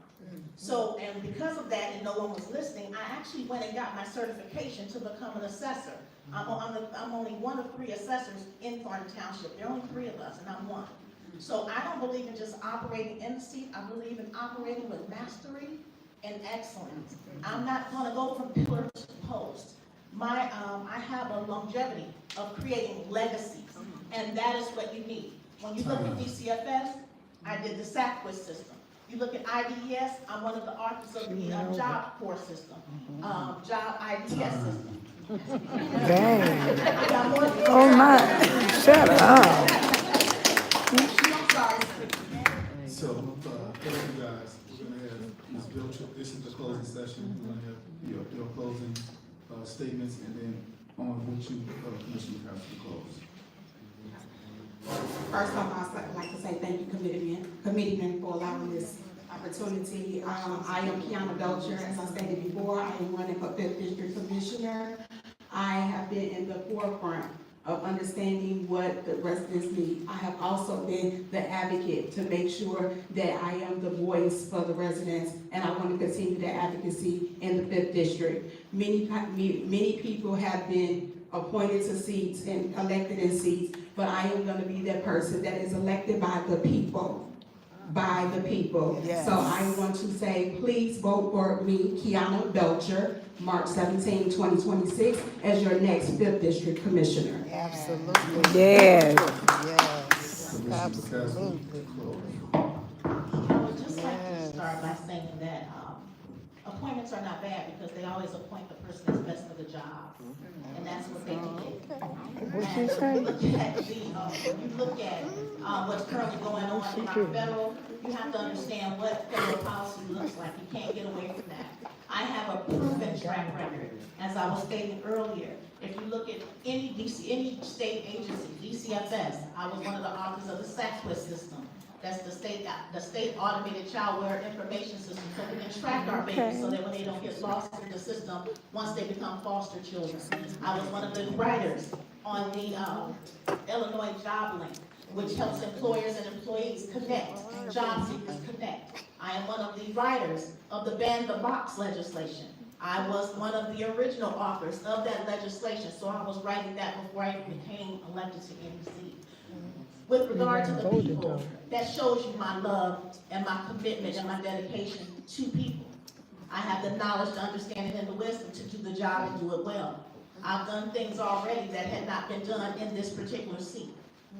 So, and because of that, and no one was listening, I actually went and got my certification to become an assessor. I'm only one of 3 assessors in Thornton Township. There are only 3 of us, and I'm one. So I don't believe in just operating in the seat. I believe in operating with mastery and excellence. I'm not going to go from pillar to post. I have a longevity of creating legacies, and that is what you need. When you look at DCFS, I did the SACWIS system. You look at IDES, I'm one of the authors of the Job Corps system, Job IDES system. Dang. Oh my, shut up. So, thank you guys. We're gonna have Ms. Bilchuk, this is the closing session. We're gonna have your closing statements, and then on with you, Commissioner House to close. First off, I'd like to say thank you, committeeman, for allowing this opportunity. I am Juliana Stratton. As I stated before, I am running for 5th District Commissioner. I have been in the forefront of understanding what the residents need. I have also been the advocate to make sure that I am the voice for the residents, and I want to continue the advocacy in the 5th District. Many people have been appointed to seats and elected in seats, but I am going to be that person that is elected by the people. By the people. Yes. So I want to say, please vote for me, Juliana Stratton, March 17, 2026, as your next 5th District Commissioner. Absolutely. Yes. Yes. Absolutely. I would just like to start by saying that appointments are not bad because they always appoint the person that's best for the job. And that's what they did. What'd you say? When you look at what's currently going on in our federal, you have to understand what federal policy looks like. You can't get away from that. I have a proven track record, as I was stating earlier. If you look at any state agency, DCFS, I was one of the authors of the SACWIS system. That's the state automated child welfare information system, so we can track our babies so that when they don't get lost in the system, once they become foster children. I was one of the writers on the Illinois Job Link, which helps employers and employees connect, job seekers connect. I am one of the writers of the Ban the Box legislation. I was one of the original authors of that legislation, so I was writing that before I became elected to any seat. With regard to the people, that shows you my love and my commitment and my dedication to people. I have the knowledge, the understanding, and the wisdom to do the job and do it well. I've done things already that had not been done in this particular seat.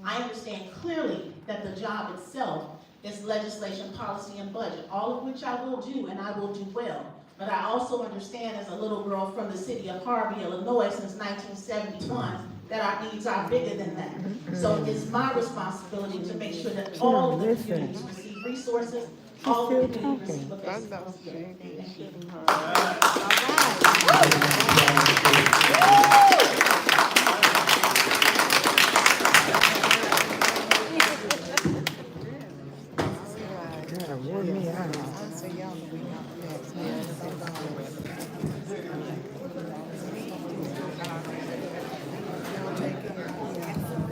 I understand clearly that the job itself is legislation, policy, and budget, all of which I will do, and I will do well. But I also understand as a little girl from the city of Harvey, Illinois, since 1971, that our needs are bigger than that. So it's my responsibility to make sure that all of the communities receive resources, all of the communities receive what they're supposed to get. Thank you.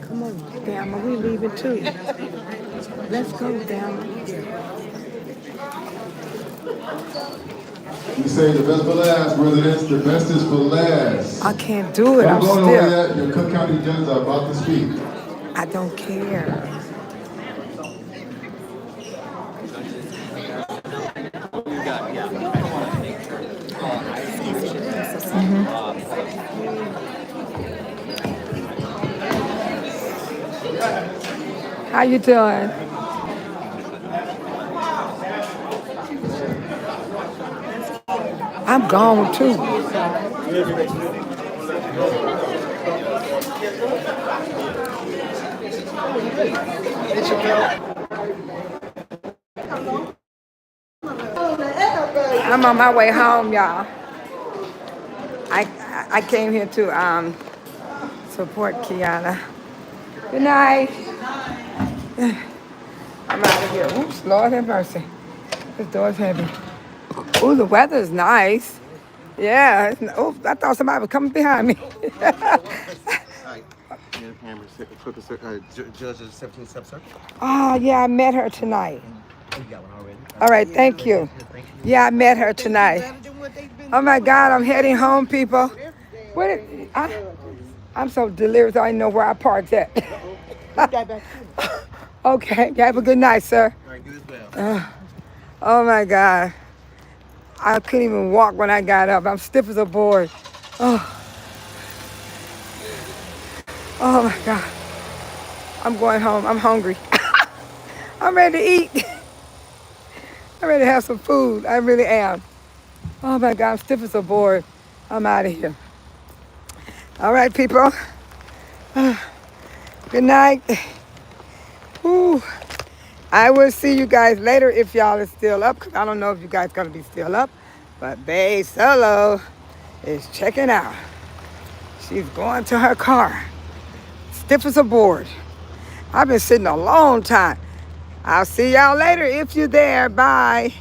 Come on, Damn, we leaving too. Let's go, Damn. We say the best for last, residents, the best is for last. I can't do it, I'm Don't go nowhere still. yet. Your Cook County judges are about to speak. I don't care. Mm-hmm. How you doing? I'm gone too. I'm on my way home, y'all. I came here to support Kiana. Good night. I'm out of here. Oops, Lord have mercy. This door's heavy. Ooh, the weather's nice. Yeah. Oh, I thought somebody was coming behind me. Judge of the 17th Sub-Circuit. Oh, yeah, I met her tonight. Oh, you got one already? All right, thank you. Yeah, I met her tonight. Oh my God, I'm heading home, people. I'm so delirious, I didn't know where I parked at. Okay, you have a good night, sir. All right, you as well. Oh my God. I couldn't even walk when I got up. I'm stiff as a board. Oh my God. I'm going home. I'm hungry. I'm ready to eat. I'm ready to have some food. I really am. Oh my God, I'm stiff as a board. I'm out of here. All right, people. Good night. Whew. I will see you guys later if y'all is still up, because I don't know if you guys gonna be still up. But Bae Solo is checking out. She's going to her car. Stiff as a board. I've been sitting a long time. I'll see y'all later if you're there. Bye.